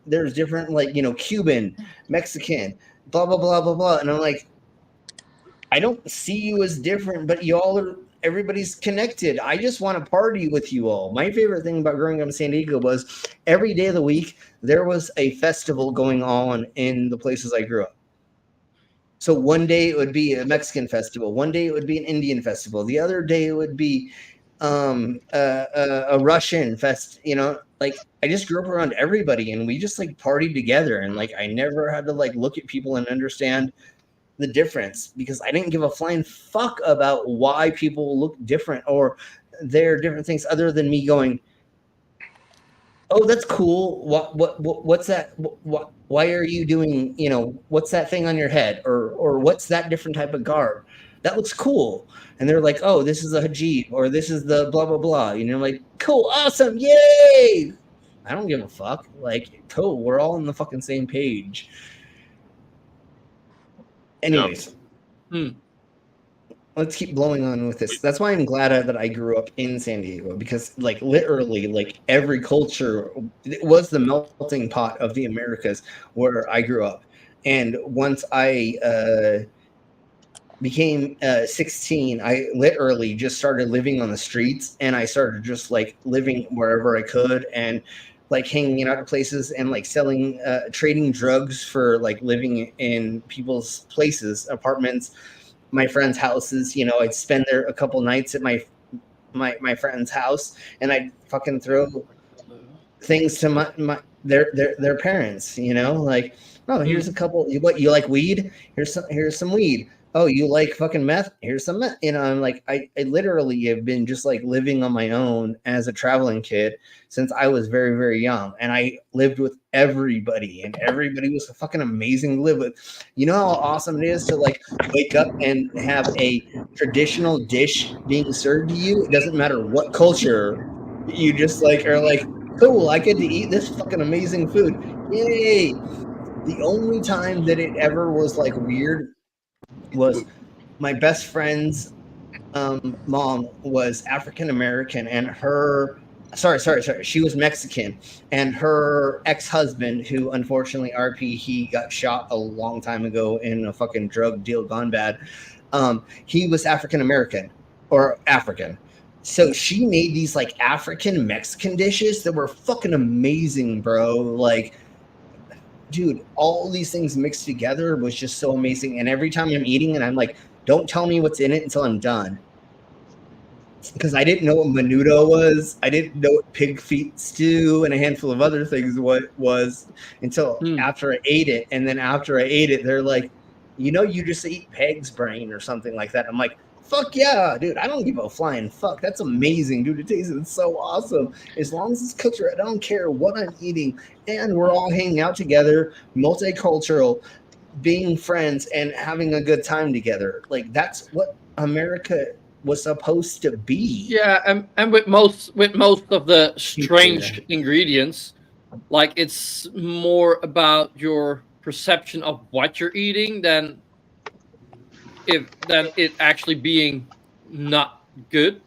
there's different, Cuban, Mexican, blah, blah, blah, blah, blah. And I'm like, I don't see you as different, but everybody's connected. I just want to party with you all. My favorite thing about growing up in San Diego was every day of the week, there was a festival going on in the places I grew up. So one day it would be a Mexican festival. One day it would be an Indian festival. The other day it would be a Russian fest. I just grew up around everybody, and we just partied together. And I never had to look at people and understand the difference, because I didn't give a flying fuck about why people look different or their different things, other than me going, oh, that's cool. What's that? Why are you doing, what's that thing on your head? Or what's that different type of garb? That looks cool. And they're like, oh, this is a hijab, or this is the blah, blah, blah. Cool, awesome, yay. I don't give a fuck. Cool, we're all on the fucking same page. Anyways, let's keep blowing on with this. That's why I'm glad that I grew up in San Diego, because literally every culture, it was the melting pot of the Americas where I grew up. And once I became 16, I literally just started living on the streets, and I started just living wherever I could, and hanging out at places and selling, trading drugs for living in people's places, apartments, my friends' houses. You know, I'd spend there a couple nights at my friend's house, and I'd fucking throw things to their parents. You know, like, oh, here's a couple. What, you like weed? Here's some weed. Oh, you like fucking meth? Here's some meth. You know, I'm like, I literally have been just like living on my own as a traveling kid since I was very, very young. And I lived with everybody, and everybody was fucking amazing to live with. You know how awesome it is to like wake up and have a traditional dish being served to you? It doesn't matter what culture. You just like are like, cool, I get to eat this fucking amazing food. Yay. The only time that it ever was like weird was my best friend's mom was African American, and her she was Mexican, and her ex-husband, who unfortunately he got shot a long time ago in a fucking drug deal gone bad, he was African American or African. So she made these like African Mexican dishes that were fucking amazing, bro. Like, dude, all these things mixed together was just so amazing. And every time I'm eating it, I'm like, don't tell me what's in it until I'm done. Because I didn't know what menudo was. I didn't know what pig feet stew and a handful of other things was until after I ate it. And then after I ate it, they're like, you know, you just eat pig's brain or something like that. I'm like, fuck yeah, dude. I don't give a flying fuck. That's amazing, dude. It tasted so awesome. As long as it's cooked right, I don't care what I'm eating. And we're all hanging out together, multicultural, being friends, and having a good time together. Like, that's what America was supposed to be. Yeah, and with most of the strange ingredients, like, it's more about your perception of what you're eating than it actually being not good.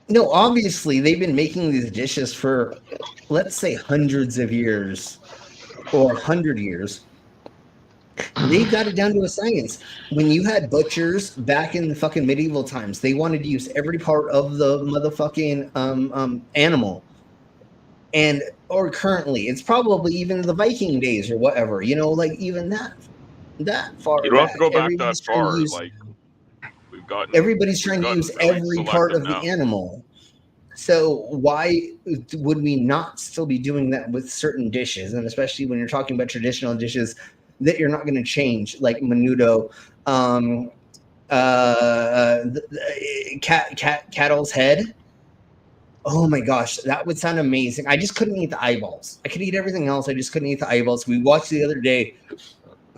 No, obviously they've been making these dishes for, let's say, hundreds of years or 100 years. They got it down to a science. When you had butchers back in the fucking medieval times, they wanted to use every part of the motherfucking animal. And or currently, it's probably even the Viking days or whatever. You know, like even that far. You don't have to go back that far. Like, everybody's trying to use every part of the animal. So why would we not still be doing that with certain dishes? And especially when you're talking about traditional dishes that you're not going to change, like menudo, cattle's head. Oh my gosh, that would sound amazing. I just couldn't eat the eyeballs. I could eat everything else. I just couldn't eat the eyeballs. We watched the other day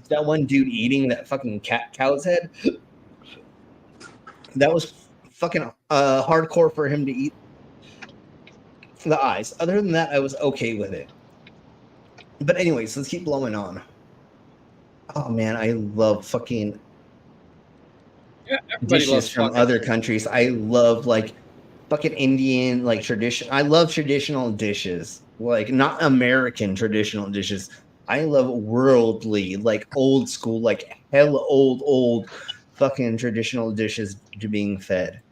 that one dude eating that fucking cow's head. That was fucking hardcore for him to eat the eyes. Other than that, I was okay with it. But anyways, let's keep blowing on. Oh man, I love fucking dishes from other countries. I love like fucking Indian, like tradition. I love traditional dishes, like not American traditional dishes. I love worldly, like old school, like hella old fucking traditional dishes to being fed.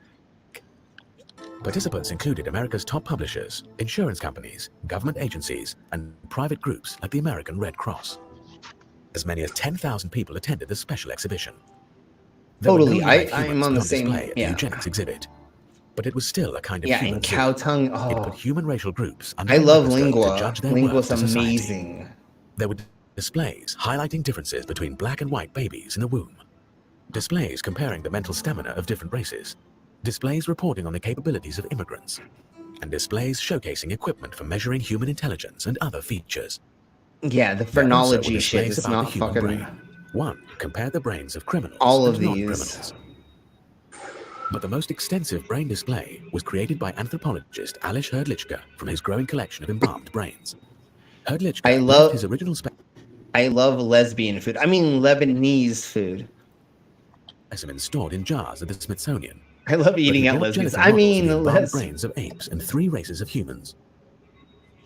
Participants included America's top publishers, insurance companies, government agencies, and private groups like the American Red Cross. As many as 10,000 people attended the special exhibition. Totally, I'm on the same eugenics exhibit, but it was still a kind of human and cow tongue. Oh, it put human racial groups under I love lingua. To judge their Lingua's amazing. There were displays highlighting differences between black and white babies in the womb, displays comparing the mental stamina of different races, displays reporting on the capabilities of immigrants, and displays showcasing equipment for measuring human intelligence and other features. Yeah, the phrenology shit is not fucking. Brain. One compared the brains of criminals all of and these. Non-criminals. But the most extensive brain display was created by anthropologist Alish Herdlichka from his growing collection of embalmed brains. Herdlichka loved his original I love lesbian food. I mean Lebanese food. Specimens stored in jars at the Smithsonian. I love eating at lesbians. I mean the brains of apes and 3 races of humans.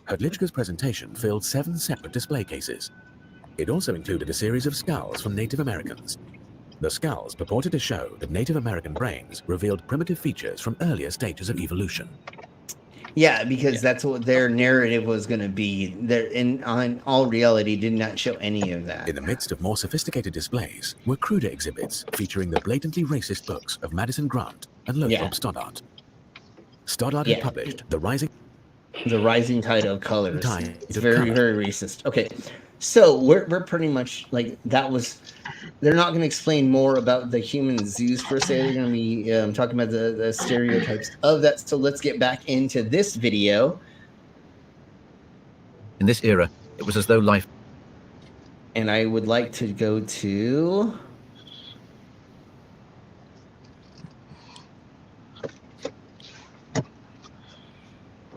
Herdlichka's presentation filled 7 separate display cases. It also included a series of skulls from Native Americans. The skulls purported to show that Native American brains revealed primitive features from earlier stages of evolution. Yeah, because that's what their narrative was going to be. On all reality, did not show any of that. In the midst of more sophisticated displays were cruder exhibits featuring the blatantly racist books of Madison Grant and Lothrop Stoddart. Stoddart had published The Rising Tide of Colors. It's very, very racist. Okay, so we're pretty much like that was. They're not going to explain more about the human zoos per se. They're going to be talking about the stereotypes of that. So let's get back into this video. In this era, it was as though life. And I would like to go to.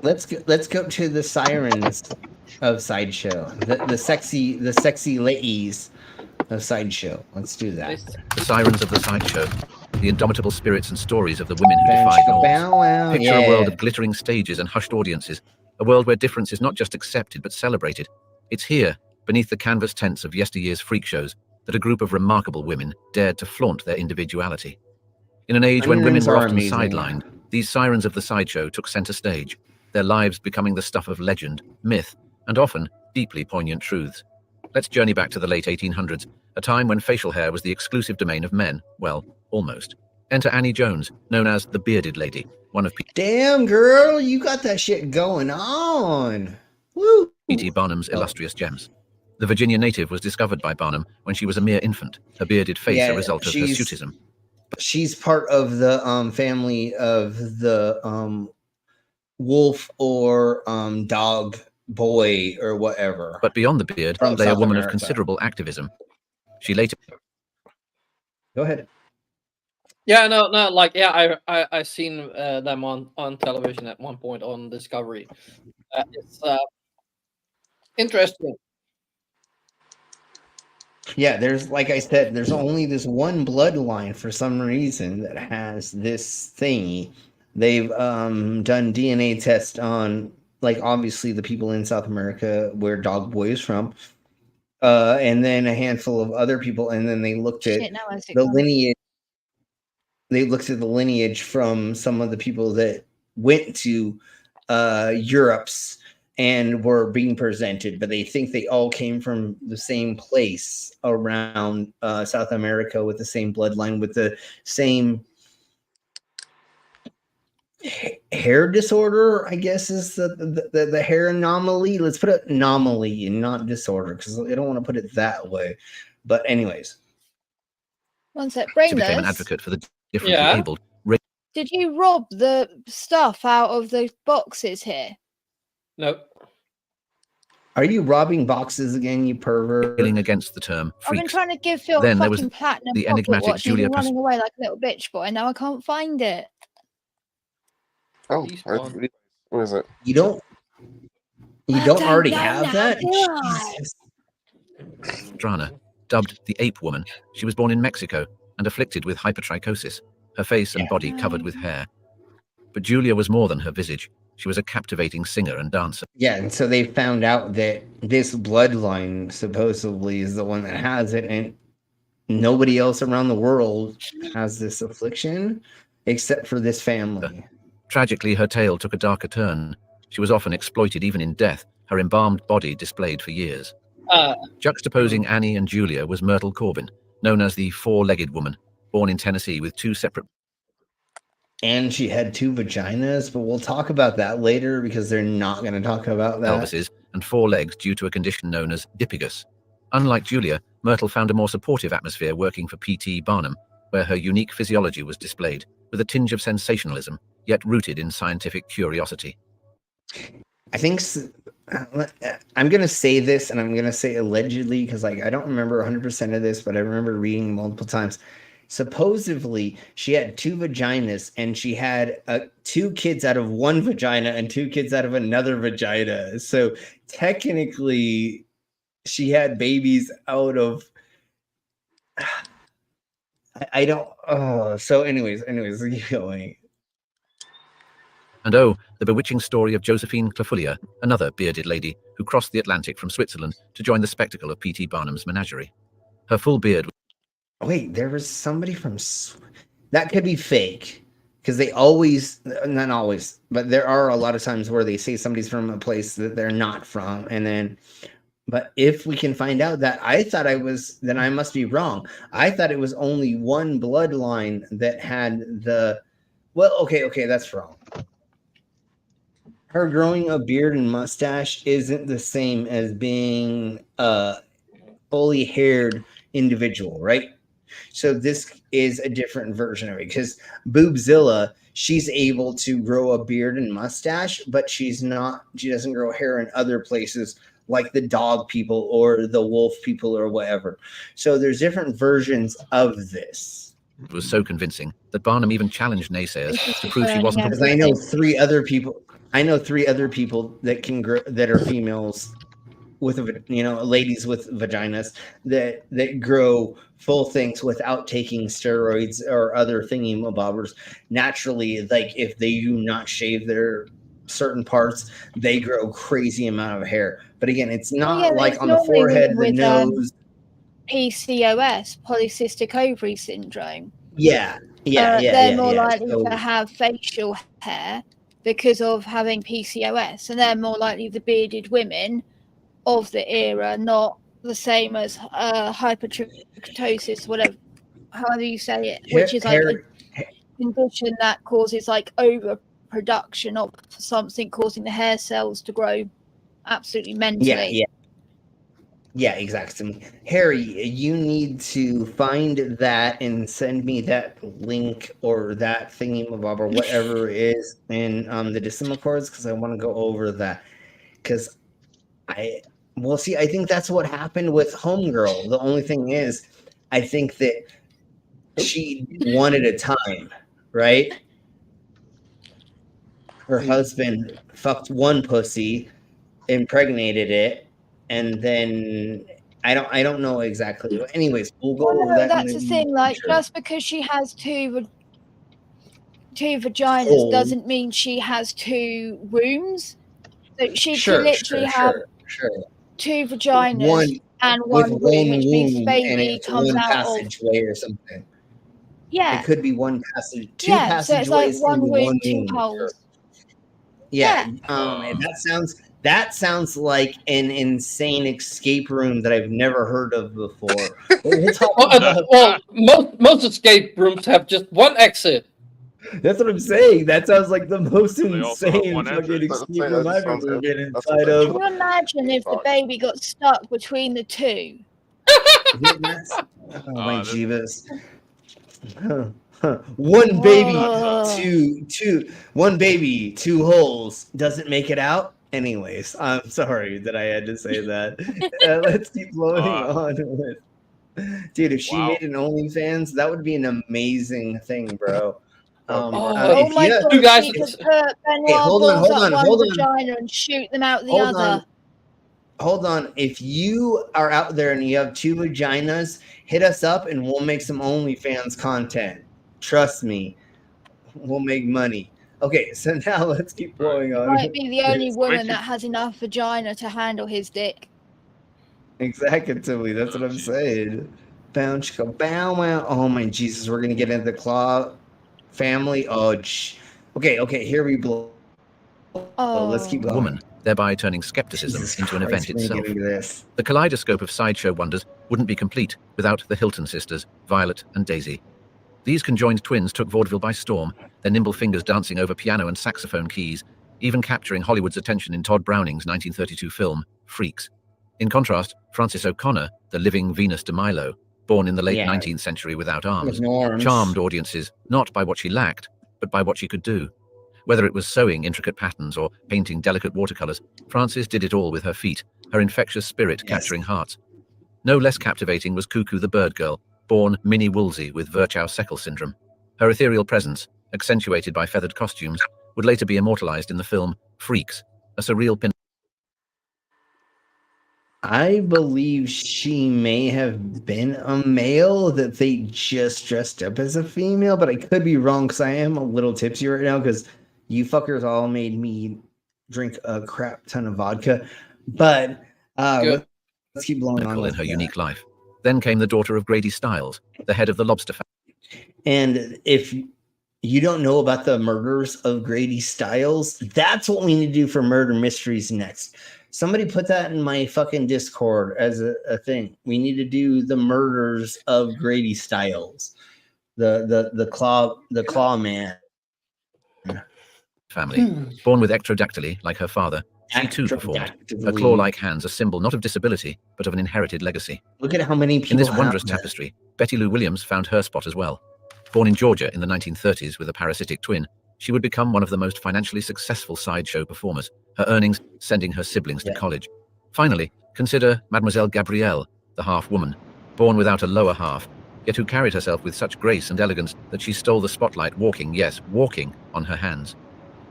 Let's go to the sirens of Sideshow. The sexy ladies of Sideshow. Let's do that. The sirens of the Sideshow. The indomitable spirits and stories of the women who defied norms. Picture a world of glittering stages and hushed audiences. A world where difference is not just accepted but celebrated. It's here, beneath the canvas tents of yesteryear's freak shows, that a group of remarkable women dared to flaunt their individuality. In an age when women were often sidelined, these sirens of the Sideshow took center stage, their lives becoming the stuff of legend, myth, and often deeply poignant truths. Let's journey back to the late 1800s, a time when facial hair was the exclusive domain of men. Well, almost. Enter Annie Jones, known as the Bearded Lady, one of Damn, girl, you got that shit going on. Woo! P.T. Barnum's illustrious gems. The Virginia native was discovered by Barnum when she was a mere infant, her bearded face a result of hirsutism. She's part of the family of the wolf or dog boy or whatever. But beyond the beard lay a woman of considerable activism. She later. Go ahead. Yeah, no, like I seen them on television at one point on Discovery. It's interesting. Yeah, there's like I said, there's only this one bloodline for some reason that has this thingy. They've done DNA tests on, like, obviously the people in South America where Dog Boy is from, and then a handful of other people, and then they looked at the lineage. They looked at the lineage from some of the people that went to Europe's and were being presented, but they think they all came from the same place around South America with the same bloodline, with the same hair disorder, I guess is the hair anomaly. Let's put it anomaly and not disorder, because I don't want to put it that way. But anyways. One sec, She Brainless. became an advocate for the differently abled. Did you rob the stuff out of the boxes here? No. Are you robbing boxes again, you pervert? Railing against the term I've been freaks. trying to give Phil Then a there was fucking platinum the pocket enigmatic watch, and he's Julia been running away like a little bitch boy, and now I can't find it. Oh, what is it? You don't already have that? Drana, dubbed the Ape Woman, she was born in Mexico and afflicted with hypertrichosis, her face and body covered with hair. But Julia was more than her visage. She was a captivating singer and dancer. Yeah, and so they found out that this bloodline supposedly is the one that has it, and nobody else around the world has this affliction except for this family. Tragically, her tale took a darker turn. She was often exploited even in death, her embalmed body displayed for years. Juxtaposing Annie and Julia was Myrtle Corbin, known as the Four-Legged Woman, born in Tennessee with two separate... And she had two vaginas, but we'll talk about that later because they're not going to talk about that. pelvises and 4 legs due to a condition known as dipygus. Unlike Julia, Myrtle found a more supportive atmosphere working for P.T. Barnum, where her unique physiology was displayed, with a tinge of sensationalism, yet rooted in scientific curiosity. I think I'm going to say this, and I'm going to say allegedly, because I don't remember 100% of this, but I remember reading multiple times. Supposedly, she had 2 vaginas, and she had 2 kids out of one vagina and 2 kids out of another vagina. So technically, she had babies out of... I don't... Oh, so anyways, keep going. And oh, the bewitching story of Josephine Clefullier, another bearded lady who crossed the Atlantic from Switzerland to join the spectacle of P.T. Barnum's menagerie. Her full beard... Wait, there was somebody from... That could be fake. because they always, not always, but there are a lot of times where they say somebody's from a place that they're not from, and then, but if we can find out that, I thought then I must be wrong. I thought it was only one bloodline that had okay, that's wrong. Her growing a beard and mustache isn't the same as being a fully haired individual, right? So this is a different version of it, because Boobzilla, she's able to grow a beard and mustache, but she doesn't grow hair in other places like the dog people or the wolf people or whatever. So there's different versions of this. It was so convincing that Barnum even challenged naysayers to prove she wasn't. Because I know three other people that can grow, that are females with, ladies with vaginas that grow full things without taking steroids or other thingy-mabobbers naturally. Like if they do not shave their certain parts, they grow crazy amount of hair. But again, it's not like on the forehead, the nose. PCOS, polycystic ovary syndrome. They're more likely to have facial hair because of having PCOS, and they're more likely the bearded women of the era, not the same as hypertrichosis, whatever, however you say it, which is like a condition that causes like overproduction of something, causing the hair cells to grow absolutely mentally. Yeah, exactly. Harry, you need to find that and send me that link or that thingy-mabob or whatever it is in the Decima Chords, because I want to go over that. Because I think that's what happened with Homegirl. The only thing is, I think that she wanted a time, right? Her husband fucked one pussy, impregnated it, and then I don't know exactly. Anyways, we'll go over that. That's the thing. Like, just because she has two vaginas doesn't mean she has two wombs. So she can literally have two vaginas and one womb, which means the baby comes out passageway or something. Yeah, it could be one passage. Two passageways. So it's like one womb, two holes. That sounds like an insane escape room that I've never heard of before. Most escape rooms have just one exit. That's what I'm saying. That sounds like the most insane fucking escape room I've ever been inside of. Can you imagine if the baby got stuck between the two? Oh my Jeebus. One baby, two holes. Doesn't make it out. Anyways, I'm sorry that I had to say that. Let's keep flowing on with. Dude, if she made an OnlyFans, that would be an amazing thing, bro. Oh my God! You guys, could put hold on. Vagina and shoot them out the other. Hold on. If you are out there and you have two vaginas, hit us up and we'll make some OnlyFans content. Trust me, we'll make money. Okay, so now let's keep flowing on. Might be the only woman that has enough vagina to handle his dick. Exactly, that's what I'm saying. Bounce, go bow wow. Oh my Jesus, we're gonna get into the Claw family. Okay, here we blow. Let's keep going. Woman, thereby turning skepticism into an event itself. The kaleidoscope of sideshow wonders wouldn't be complete without the Hilton sisters, Violet and Daisy. These conjoined twins took vaudeville by storm, their nimble fingers dancing over piano and saxophone keys, even capturing Hollywood's attention in Todd Browning's 1932 film, Freaks. In contrast, Frances O'Connor, the living Venus de Milo, born in the late 19th century without arms, charmed audiences not by what she lacked, but by what she could do. Whether it was sewing intricate patterns or painting delicate watercolors, Frances did it all with her feet, her infectious spirit capturing hearts. No less captivating was Cuckoo the Bird Girl, born Minnie Woolsey with Virchow-Seckel syndrome. Her ethereal presence, accentuated by feathered costumes, would later be immortalized in the film Freaks, a surreal pin. I believe she may have been a male that they just dressed up as a female, but I could be wrong because I am a little tipsy right now because you fuckers all made me drink a crap ton of vodka. But let's keep blowing on in her unique life. Then came the daughter of Grady Stiles, the head of the lobster family. And if You don't know about the murders of Grady Stiles? That's what we need to do for murder mysteries next. Somebody put that in my fucking Discord as a thing. We need to do the murders of Grady Stiles, the claw man. Family. Born with ectrodactyly like her father, she too performed. Her claw-like hands a symbol not of disability, but of an inherited legacy. Look at how many people in this have wondrous that. tapestry, Betty Lou Williams found her spot as well. Born in Georgia in the 1930s with a parasitic twin, she would become one of the most financially successful sideshow performers, her earnings sending her siblings to college. Finally, consider Mademoiselle Gabrielle, the half-woman, born without a lower half, yet who carried herself with such grace and elegance that she stole the spotlight walking, yes, walking, on her hands.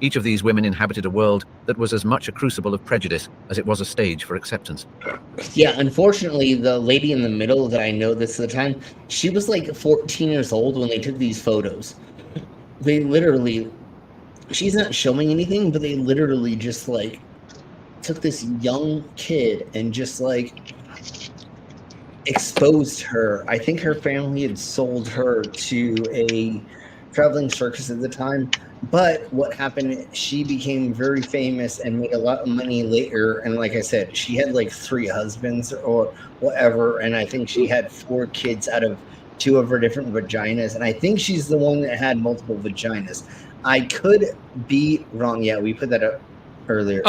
Each of these women inhabited a world that was as much a crucible of prejudice as it was a stage for acceptance. Yeah, unfortunately, the lady in the middle that I know this at the time, she was like 14 years old when they took these photos. They literally, she's not showing anything, but they literally just like took this young kid and just like exposed her. I think her family had sold her to a traveling circus at the time. But what happened, she became very famous and made a lot of money later. And like I said, she had like 3 husbands or whatever. And I think she had 4 kids out of 2 of her different vaginas. And I think she's the one that had multiple vaginas. I could be wrong. Yeah, we put that up earlier.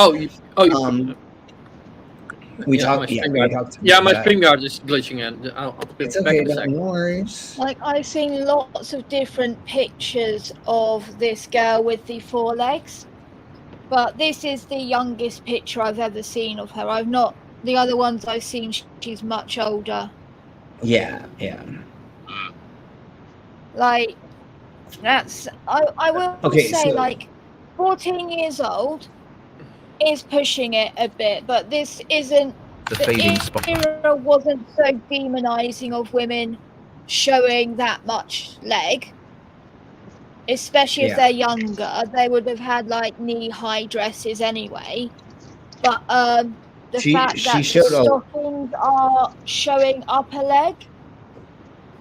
We talked. My StreamYard is glitching and I'll be it's back okay, in a second. no worries. Like, I've seen lots of different pictures of this girl with the 4 legs, but this is the youngest picture I've ever seen of her. I've not, the other ones I've seen, she's much older. Yeah. Like, that's, I will say, like, 14 years old is pushing it a bit, but this isn't, the era wasn't so demonizing of women showing that much leg, especially if they're younger. They would have had like knee-high dresses anyway, but the fact that the stockings are showing upper leg,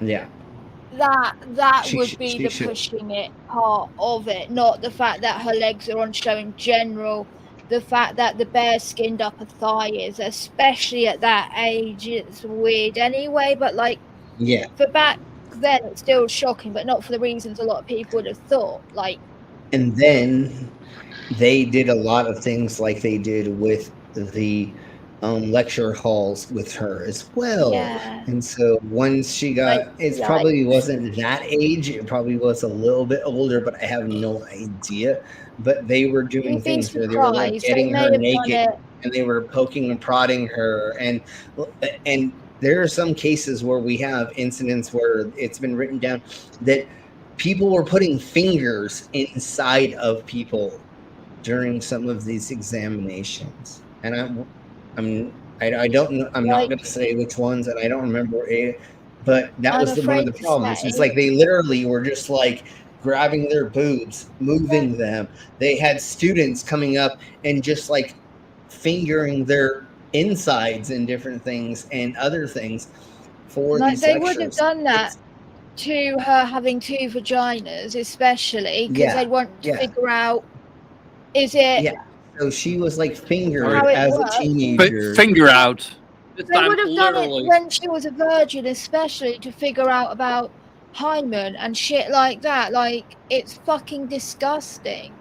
that would be the pushing it part of it, not the fact that her legs are on show in general. The fact that the bare-skinned upper thigh is, especially at that age, it's weird anyway. But like, for back then, it's still shocking, but not for the reasons a lot of people would have thought. Like, and then they did a lot of things like they did with the lecture halls with her as well. And so once she got, it probably wasn't that age. It probably was a little bit older, but I have no idea. But they were doing things where they were like getting her naked and they were poking and prodding her. And there are some cases where we have incidents where it's been written down that people were putting fingers inside of people during some of these examinations. And I don't know, I'm not going to say which ones, and I don't remember it, but that was one of the problems. It's like they literally were just like grabbing their boobs, moving them. They had students coming up and just like fingering their insides and different things and other things for these they lectures. would have done that to her having 2 vaginas, especially because they'd want to figure out, is it so she was like fingered as a teenager. Finger out. They would have done it when she was a virgin, especially to figure out about hymen and shit like that. Like, it's fucking disgusting.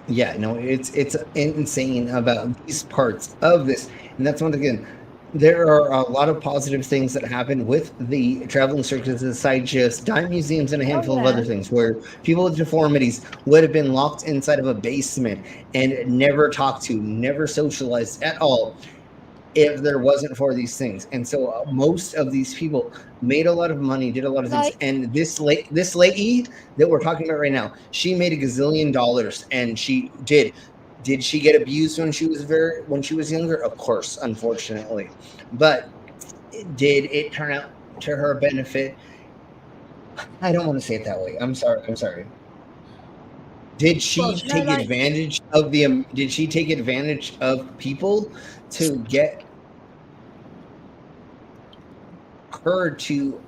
Yeah, no, it's insane about these parts of this. And that's once again, there are a lot of positive things that happen with the traveling circuses, sideshows, dime museums, and a handful of other things where people with deformities would have been locked inside of a basement and never talked to, never socialized at all if there wasn't for these things. And so most of these people made a lot of money, did a lot of things. And this lady that we're talking about right now, she made $1 gazillion, and she did. Did she get abused when she was younger? Of course, unfortunately. But did it turn out to her benefit? I don't want to say it that way. I'm sorry. Did she take advantage of did she take advantage of people to get her to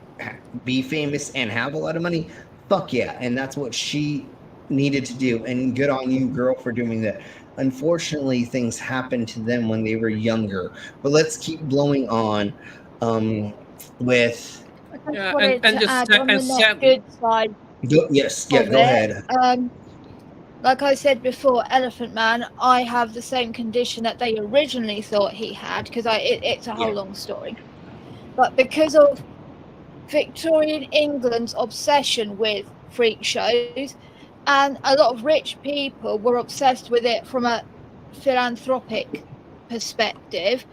be famous and have a lot of money? fuck yeah. And that's what she needed to do. And good on you, girl, for doing that. Unfortunately, things happened to them when they were younger. But let's keep blowing on with. Yeah, and just add on the good side. Go ahead. Like I said before, Elephant Man, I have the same condition that they originally thought he had, because it's a whole long story. But because of Victorian England's obsession with freak shows, and a lot of rich people were obsessed with it from a philanthropic perspective,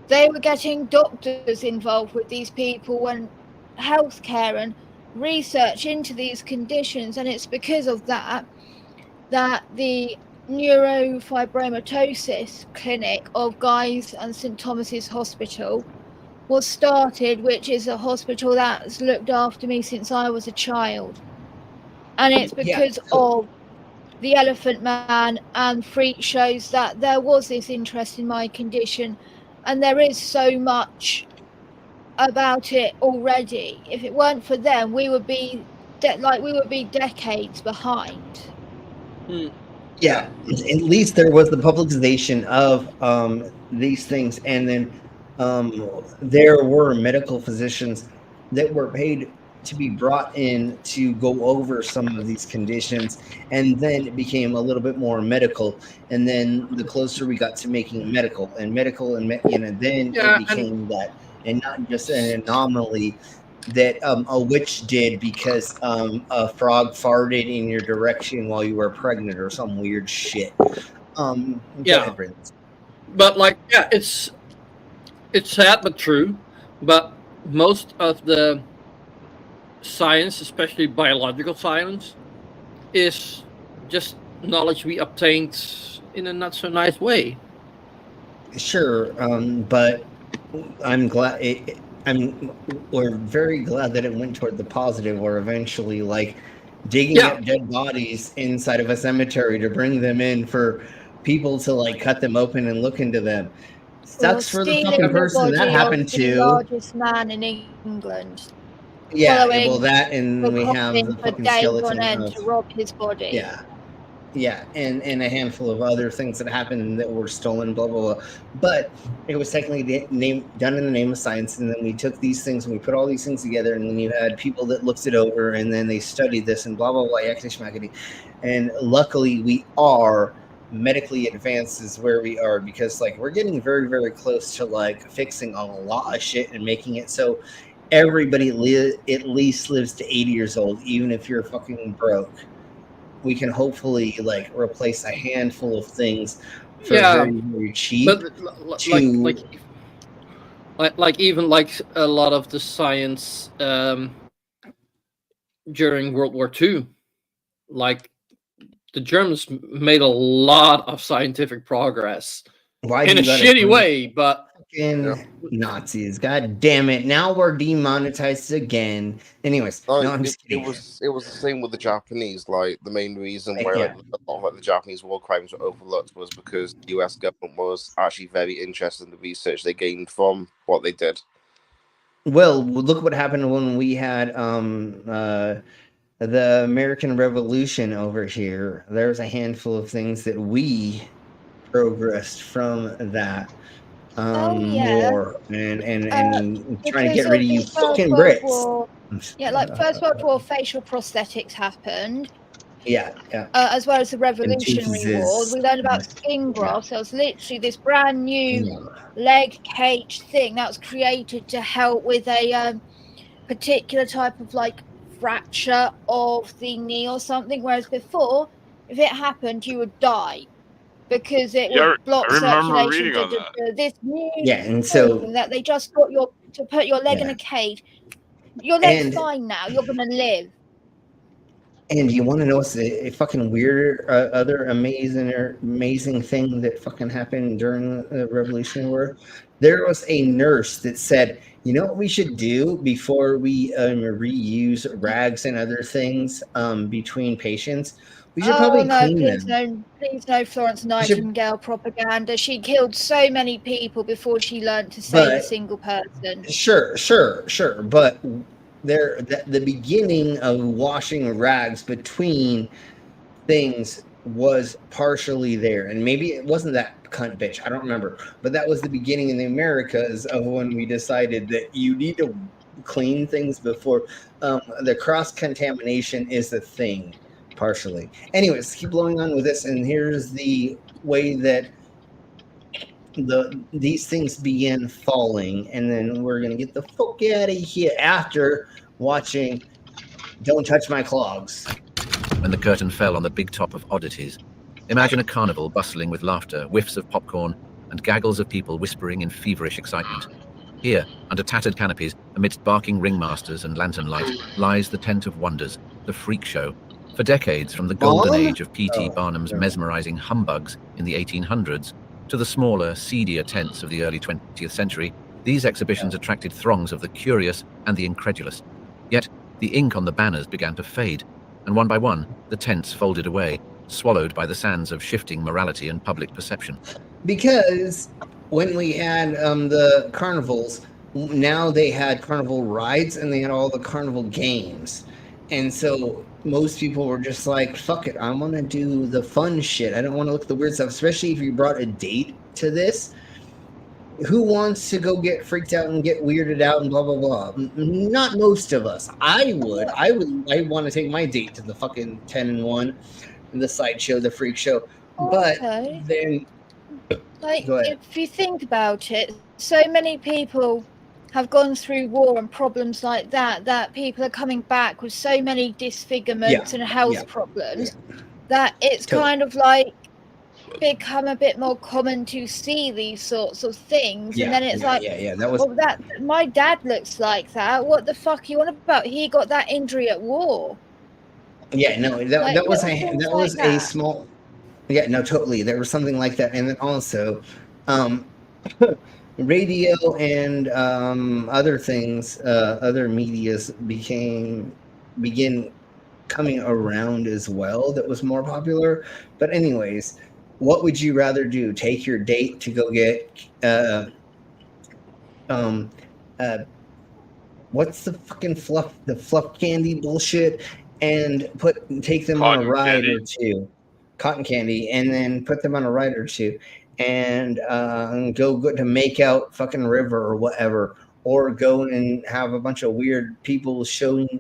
they were getting doctors involved with these people and healthcare and research into these conditions, and it's because of that the neurofibromatosis clinic of Guy's and St Thomas's Hospital was started, which is a hospital that's looked after me since I was a child. And it's because of the Elephant Man and freak shows that there was this interest in my condition, and there is so much about it already. If it weren't for them, we would be decades behind. Yeah, at least there was the publicization of these things, and then there were medical physicians that were paid to be brought in to go over some of these conditions, and then it became a little bit more medical, and then the closer we got to making it medical, then it became that, and not just an anomaly that a witch did because a frog farted in your direction while you were pregnant or some weird shit. But it's sad but true. But most of the science, especially biological science, is just knowledge we obtained in a not so nice way. Sure, but I'm glad we're very glad that it went toward the positive, or eventually like digging up dead bodies inside of a cemetery to bring them in for people to like cut them open and look into them. Sucks for the fucking person that happened to. The largest man in England. Yeah, well, that, and we have the fucking skeleton to rob his body. Yeah, and a handful of other things that happened that were stolen, blah, blah, blah. But it was technically done in the name of science, and then we took these things and we put all these things together, and then you had people that looked it over, and then they studied this, and blah, blah, blah, yakety schmackety. And luckily, we are medically advanced is where we are, because, like, we're getting very, very close to, like, fixing a lot of shit and making it so everybody at least lives to 80 years old, even if you're fucking broke. We can hopefully like replace a handful of things for very, very cheap. But even like a lot of the science during World War II, like the Germans made a lot of scientific progress in a shitty way, but Nazis, god damn it! Now we're demonetized again. Anyways, it was the same with the Japanese. Like the main reason why a lot of the Japanese war crimes were overlooked was because the U.S. government was actually very interested in the research they gained from what they did. Well, look what happened when we had the American Revolution over here. There's a handful of things that we progressed from that. War and trying to get rid of you fucking Brits. First World War, facial prosthetics happened. Yeah. As well as the Revolutionary War, we learned about skin grafts. There was literally this brand new leg cage thing that was created to help with a particular type of like fracture of the knee or something. Whereas before, if it happened, you would die, because it would block circulation. This new and so that they just got to put your leg in a cage. Your leg's fine now. You're gonna live. And you want to know what's a fucking weird, other amazing thing that fucking happened during the Revolutionary War? There was a nurse that said, "You know what we should do before we reuse rags and other things between patients? We should probably clean them." Please no Florence Nightingale propaganda. She killed so many people before she learned to save a single person. Sure. But the beginning of washing rags between things was partially there, and maybe it wasn't that cunt bitch, I don't remember, but that was the beginning in the Americas of when we decided that you need to clean things before. The cross-contamination is the thing, partially. Anyways, keep blowing on with this, and here's the way that these things begin falling, and then we're gonna get the fuck out of here after watching Don't Touch My Clogs. When the curtain fell on the big top of Oddities, imagine a carnival bustling with laughter, whiffs of popcorn, and gaggles of people whispering in feverish excitement. Here, under tattered canopies, amidst barking ringmasters and lantern light, lies the tent of wonders, the freak show. For decades, from the golden age of P.T. Barnum's mesmerizing humbugs in the 1800s to the smaller, seedier tents of the early 20th century, these exhibitions attracted throngs of the curious and the incredulous. Yet, the ink on the banners began to fade, and one by one, the tents folded away, swallowed by the sands of shifting morality and public perception. Because when we had the carnivals, now they had carnival rides and they had all the carnival games. And so most people were just like, fuck it, I want to do the fun shit. I don't want to look at the weird stuff, especially if you brought a date to this. Who wants to go get freaked out and get weirded out and blah, blah, blah? Not most of us. I want to take my date to the fucking 10-1, the sideshow, the freak show. But then, like, if you think about it, so many people have gone through war and problems like that people are coming back with so many disfigurements and health problems that it's kind of like become a bit more common to see these sorts of things. And then it's that was, well, that my dad looks like that. What the fuck are you on about? He got that injury at war. Yeah, no, that was a small. Yeah, no, totally. There was something like that, and then also, radio and other things, other medias begin coming around as well. That was more popular. But anyways, what would you rather do? Take your date to go get what's the fucking fluff candy bullshit, and take them on a ride or two, cotton candy, and then put them on a ride or two, and go to make out fucking river or whatever, or go and have a bunch of weird people showing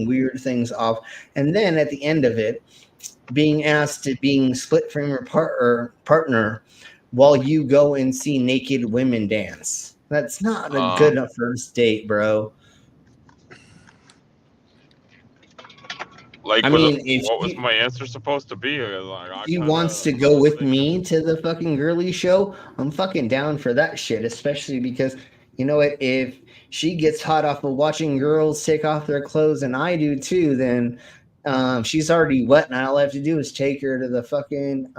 weird things off, and then at the end of it, being asked to being split from your partner while you go and see naked women dance. That's not a good first date, bro. Like, what was my answer supposed to be? He wants to go with me to the fucking girly show. I'm fucking down for that shit, especially because, you know what, if she gets hot off of watching girls take off their clothes, and I do too, then she's already wet, and all I have to do is take her to the fucking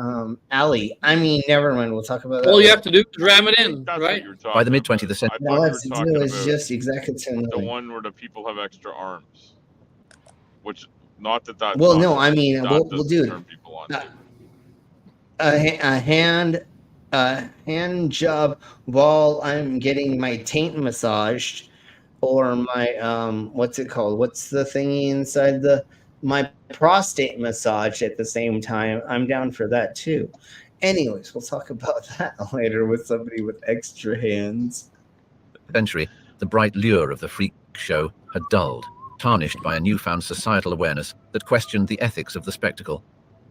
alley. I mean, never mind. We'll talk about that. All you have to do is ram it in, right? By the mid-20th century, all I have to do is just exactly the one where the people have extra arms, which not that that. Well, no, I mean, we'll do a hand job while I'm getting my taint massaged, or my what's it called? What's the thingy inside my prostate massage at the same time? I'm down for that too. Anyways, we'll talk about that later with somebody with extra hands. Century, the bright lure of the freak show had dulled, tarnished by a newfound societal awareness that questioned the ethics of the spectacle.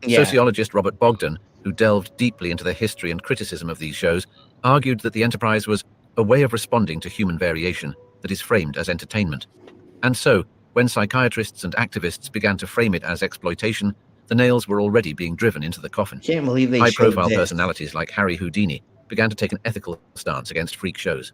Sociologist Robert Bogdan, who delved deeply into the history and criticism of these shows, argued that the enterprise was a way of responding to human variation that is framed as entertainment. And so, when psychiatrists and activists began to frame it as exploitation, the nails were already being driven into the coffin. Can't believe they High-profile personalities like Harry Houdini began to take an ethical stance against freak shows.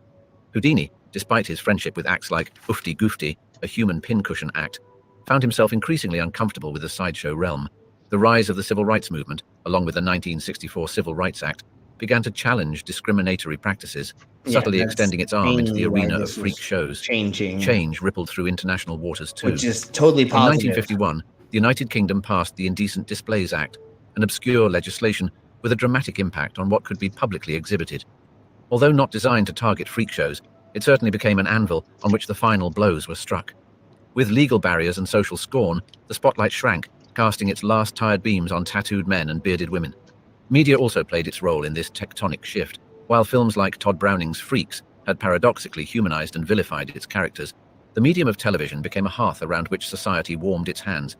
Houdini, despite his friendship with acts like Oofty Goofty, a human pincushion act, found himself increasingly uncomfortable with the sideshow realm. The rise of the civil rights movement, along with the 1964 Civil Rights Act, began to challenge discriminatory practices, subtly extending its arm into the arena of freak shows. Change rippled through international waters too. Which is totally positive. In 1951, the United Kingdom passed the Indecent Displays Act, an obscure legislation with a dramatic impact on what could be publicly exhibited. Although not designed to target freak shows, It certainly became an anvil on which the final blows were struck. With legal barriers and social scorn, the spotlight shrank, casting its last tired beams on tattooed men and bearded women. Media also played its role in this tectonic shift. While films like Todd Browning's Freaks had paradoxically humanized and vilified its characters, the medium of television became a hearth around which society warmed its hands.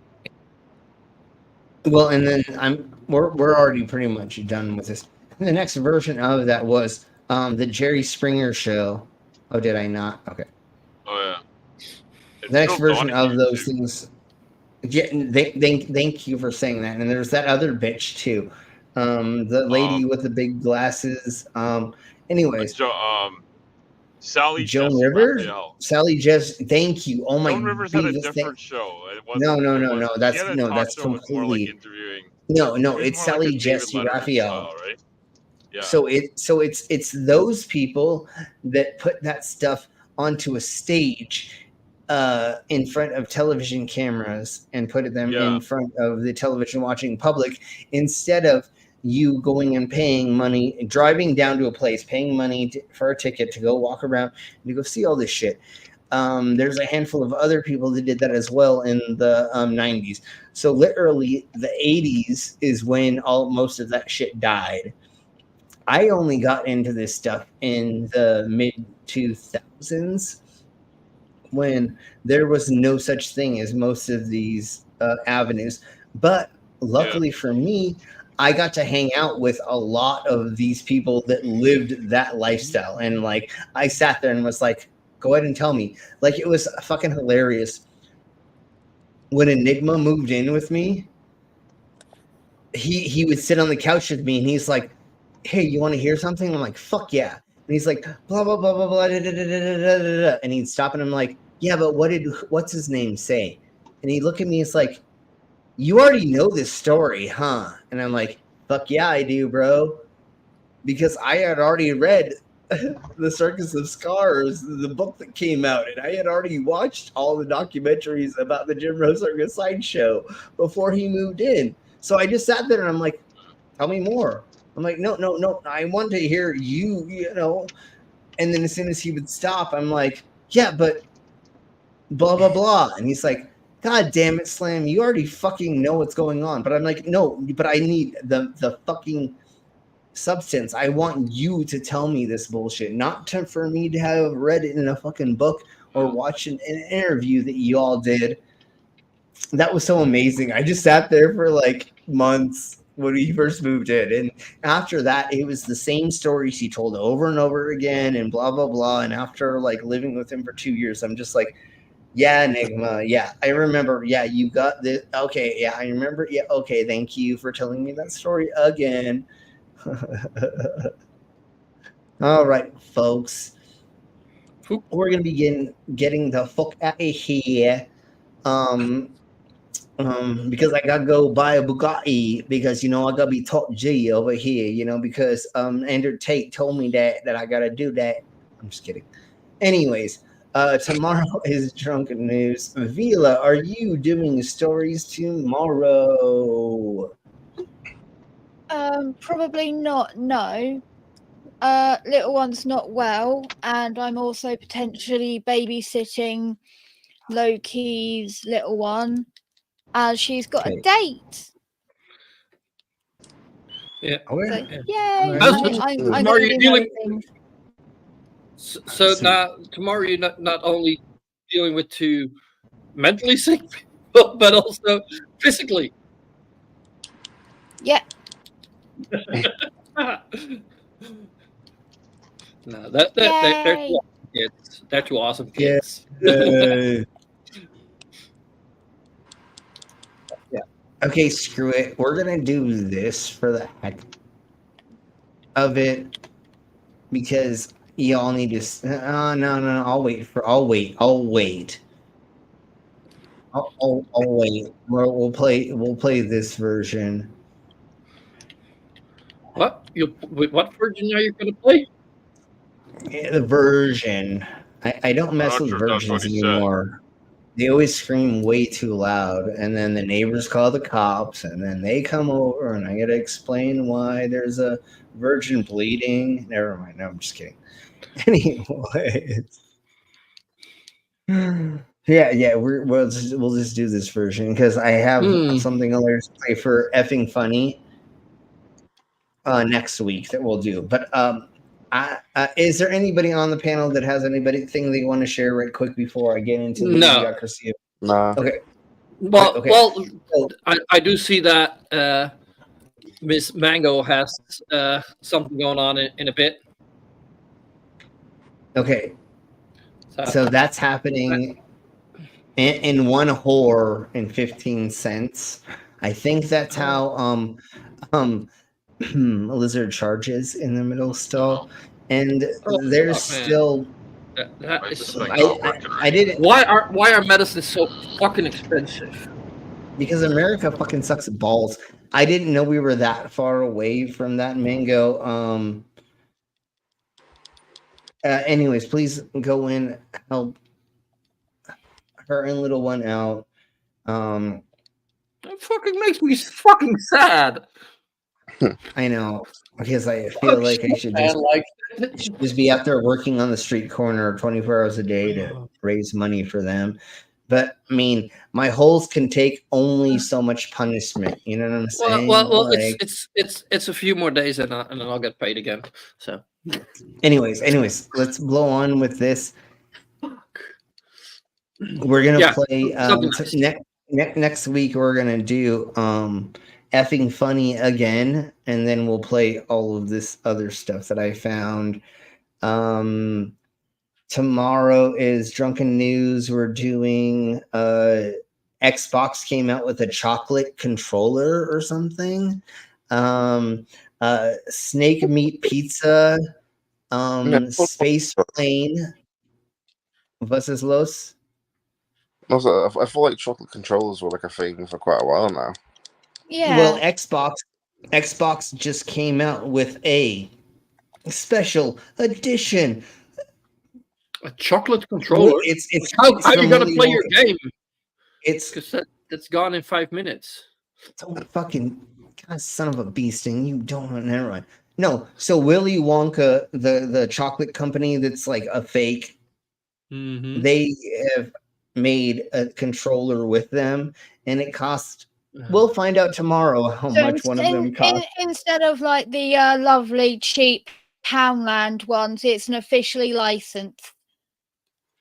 Well, and then we're already pretty much done with this. The next version of that was the Jerry Springer show. Oh, did I not? Okay. Oh yeah. The next version of those things. Yeah, thank you for saying that. And there's that other bitch too, the lady with the big glasses. Anyways, Sally Joan Jess Rivers. Raphael. Sally Jess. Thank you. Oh my. Joan Rivers had a different show. It wasn't, No. That's completely. More like interviewing. No. It's Sally Jess Raphael. Right? Yeah. So it's those people that put that stuff onto a stage in front of television cameras and put them in front of the television watching public, instead of you going and paying money, driving down to a place, paying money for a ticket to go walk around and to go see all this shit. There's a handful of other people that did that as well in the 90s. So literally the 80s is when most of that shit died. I only got into this stuff in the mid 2000s, when there was no such thing as most of these avenues. But luckily for me, I got to hang out with a lot of these people that lived that lifestyle. And like, I sat there and was like, go ahead and tell me. Like, it was fucking hilarious. When Enigma moved in with me, he would sit on the couch with me and he's like, hey, you want to hear something? I'm like, fuck yeah. And he's like, blah, blah, blah, blah, blah, da, da, da, da, da, da, da. And he'd stop and I'm like, yeah, but what's his name say? And he'd look at me, it's like, you already know this story, huh? And I'm like, fuck yeah, I do, bro. Because I had already read The Circus of Scars, the book that came out, and I had already watched all the documentaries about the Jim Rose Circus sideshow before he moved in. So I just sat there and I'm like, tell me more. I'm like, no. I want to hear you know. And then as soon as he would stop, I'm like, yeah, but blah, blah, blah. And he's like, God damn it, Slam, you already fucking know what's going on. But I'm like, no, but I need the fucking substance. I want you to tell me this bullshit, not for me to have read it in a fucking book or watched an interview that you all did. That was so amazing. I just sat there for like months when he first moved in, and after that it was the same stories he told over and over again and blah blah blah. And after like living with him for 2 years, I'm just like, yeah, Enigma, yeah, I remember, yeah, you got this, okay, yeah, I remember, yeah, okay, thank you for telling me that story again. All right, folks, we're gonna begin getting the fuck out of here. Because I gotta go buy a Bugatti, because I gotta be top G over here, because Andrew Tate told me that I gotta do that. I'm just kidding. Anyways, tomorrow is Drunken News. Vila, are you doing stories tomorrow? Probably not, no. Little one's not well, and I'm also potentially babysitting Loki's little one, as she's got a date. Yeah. So, yay! I'm are you dealing? So now tomorrow you're not only dealing with two mentally sick people, but also physically. Yeah. No, they're too awesome kids. They're too awesome kids. Yeah. Okay, screw it. We're gonna do this for the heck of it, because y'all need to. No. I'll wait. I'll wait. We'll play this version. What version are you gonna play? Yeah, the version. I don't mess with versions anymore. They always scream way too loud, and then the neighbors call the cops, and then they come over, and I got to explain why there's a virgin bleeding. Never mind. No, I'm just kidding. Anyways. Yeah, we'll just do this version because I have something hilarious to play for effing funny next week that we'll do. But is there anybody on the panel that has anything they want to share right quick before I get into the idiocracy? No. Okay. Well, okay. well, I do see that Miss Mango has something going on in a bit. Okay. So that's happening in one whore in 15 cents. I think that's how Lizard charges in the middle still. And there's still that is I didn't. Why are medicines so fucking expensive? Because America fucking sucks at balls. I didn't know we were that far away from that Mango. Anyways, please go in, help her and little one out. That fucking makes me fucking sad. I know, because I feel like I should just be out there working on the street corner 24 hours a day to raise money for them. But I mean, my holes can take only so much punishment. You know what I'm saying? Well, it's a few more days and then I'll get paid again. So, anyways, let's blow on with this. We're gonna play next week. We're gonna do effing funny again, and then we'll play all of this other stuff that I found. Tomorrow is Drunken News. We're doing Xbox came out with a chocolate controller or something. Snake meat pizza. Space plane versus Los. Also, I feel like chocolate controllers were like a thing for quite a while now. Yeah. Well, Xbox just came out with a special edition. A chocolate controller. It's how are you gonna play your game? It's because that's gone in 5 minutes. Don't fucking God, son of a beast, and you don't. Never mind. No, so Willy Wonka, the chocolate company that's like a fake, they have made a controller with them, and it costs. We'll find out tomorrow how much one of them costs. Instead of like the lovely cheap Poundland ones, it's an officially licensed.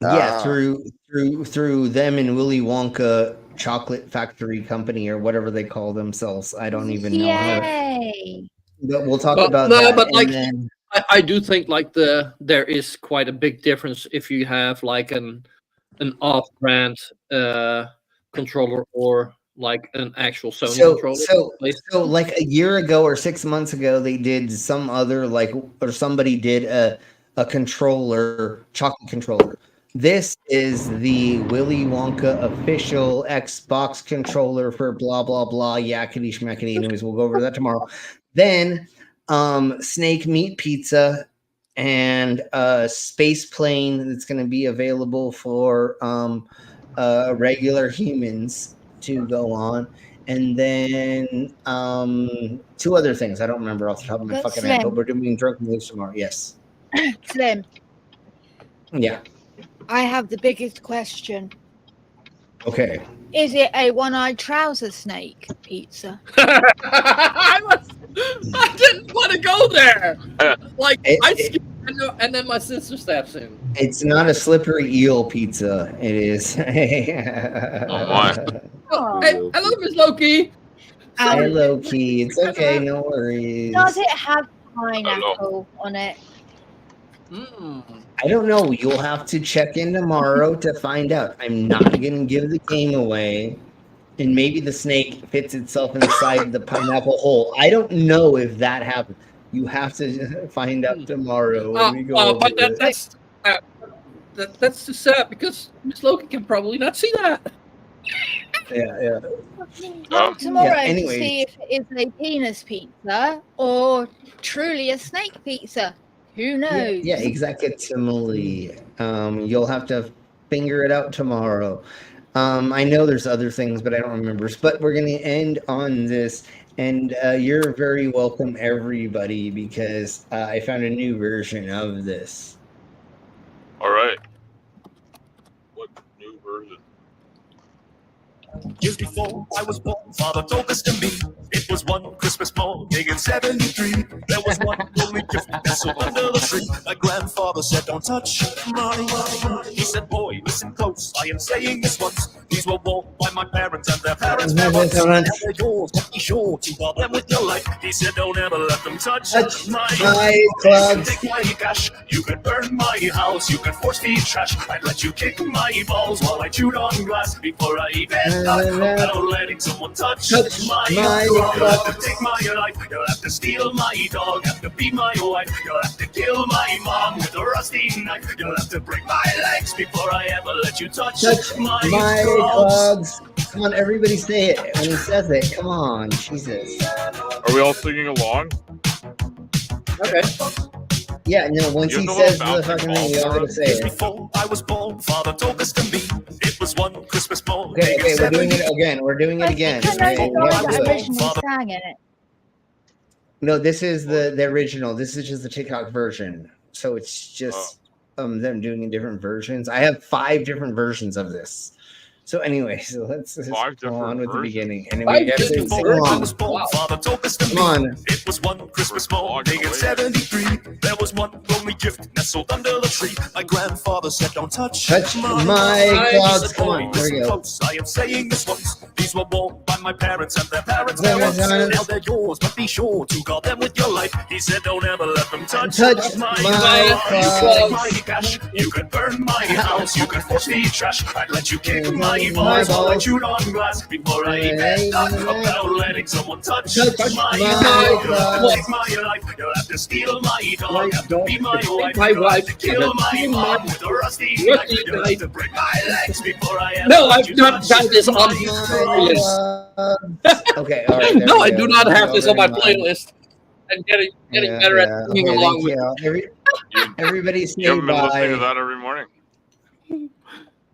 Yeah, through them and Willy Wonka Chocolate Factory Company or whatever they call themselves. I don't even know how to. But we'll talk about that. But like, I do think like there is quite a big difference if you have like an off-brand controller or like an actual Sony controller. So like a year ago or 6 months ago, they did some other somebody did a controller, chocolate controller. This is the Willy Wonka official Xbox controller for blah blah blah yakety schmackety. Anyways, we'll go over that tomorrow. Then snake meat pizza and space plane that's going to be available for regular humans to go on, and then 2 other things I don't remember off the top of my fucking head. But we're doing Drunken News tomorrow. Yes. Slim. Yeah. I have the biggest question. Okay. Is it a one-eyed trouser snake pizza? I didn't want to go there. I skipped, and then my sister steps in. It's not a slippery eel pizza. It is. Oh my. Hey, hello, Miss Loki. Hi, Loki. It's okay. No worries. Does it have pineapple on it? I don't know. You'll have to check in tomorrow to find out. I'm not going to give the game away. And maybe the snake fits itself inside the pineapple hole. I don't know if that happens. You have to find out tomorrow when we go over this. That's too sad because Miss Loki can probably not see that. Yeah. Tomorrow to see if it is a penis pizza or truly a snake pizza. Who knows? Yeah, exactly. You'll have to figure it out tomorrow. I know there's other things, but I don't remember. But we're going to end on this. And you're very welcome, everybody, because I found a new version of this. All right. What new version? Years before I was born, Father told this to me. It was one Christmas morning in 73. There was one only gift nestled under the tree. My grandfather said, don't touch money. He said, boy, listen close. I am saying this once. These were bought by my parents and their parents' parents. Now they're yours, but be sure to guard them with your life. He said, don't ever let them touch my clubs. Take my cash. You could burn my house. You could force feed trash. I'd let you kick my balls while I chewed on glass before I even thought about letting someone touch my You'll have to take my life. You'll have to steal my dog. Have to be my wife. You'll have to kill my mom with a rusty knife. You'll have to break my legs before I ever let you touch my clubs. Come on, everybody say it when he says it. Come on, Jesus. Are we all singing along? Okay. Yeah, no, once he says the fucking thing, we all gotta say it. Before I was born, Father told this to me. It was one Christmas morning. Okay, we're doing it again. We're doing it again. Okay, no, this is the original. This is just the TikTok version. So it's just them doing in different versions. I have 5 different versions of this. So anyway, so let's go on with the beginning. Anyway, come on. It was one Christmas morning in 73. There was one lonely gift nestled under the tree. My grandfather said, don't touch my clouds. Come on, there we go. I am saying this once. These were bought by my parents and their parents' parents. Now they're yours, but be sure to guard them with your life. He said, don't ever let them touch my clouds. My cash. You could burn my house. You could force me trash. I'd let you kick my balls while I chewed on glass before I even thought about letting someone touch my take my life. You'll have to steal my dog. Have to be my wife. You'll have to kill my mom with a rusty knife. You'll have to break my legs before I ever. No, I've not done this on playlist. Okay, all right. No, I do not have this on my playlist. And getting better at singing along with everybody say You've been listening to bye. that every morning.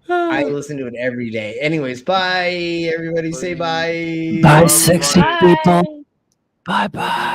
I listen to it every day. Anyways, bye. Everybody say bye. Bye, sexy people. Bye bye.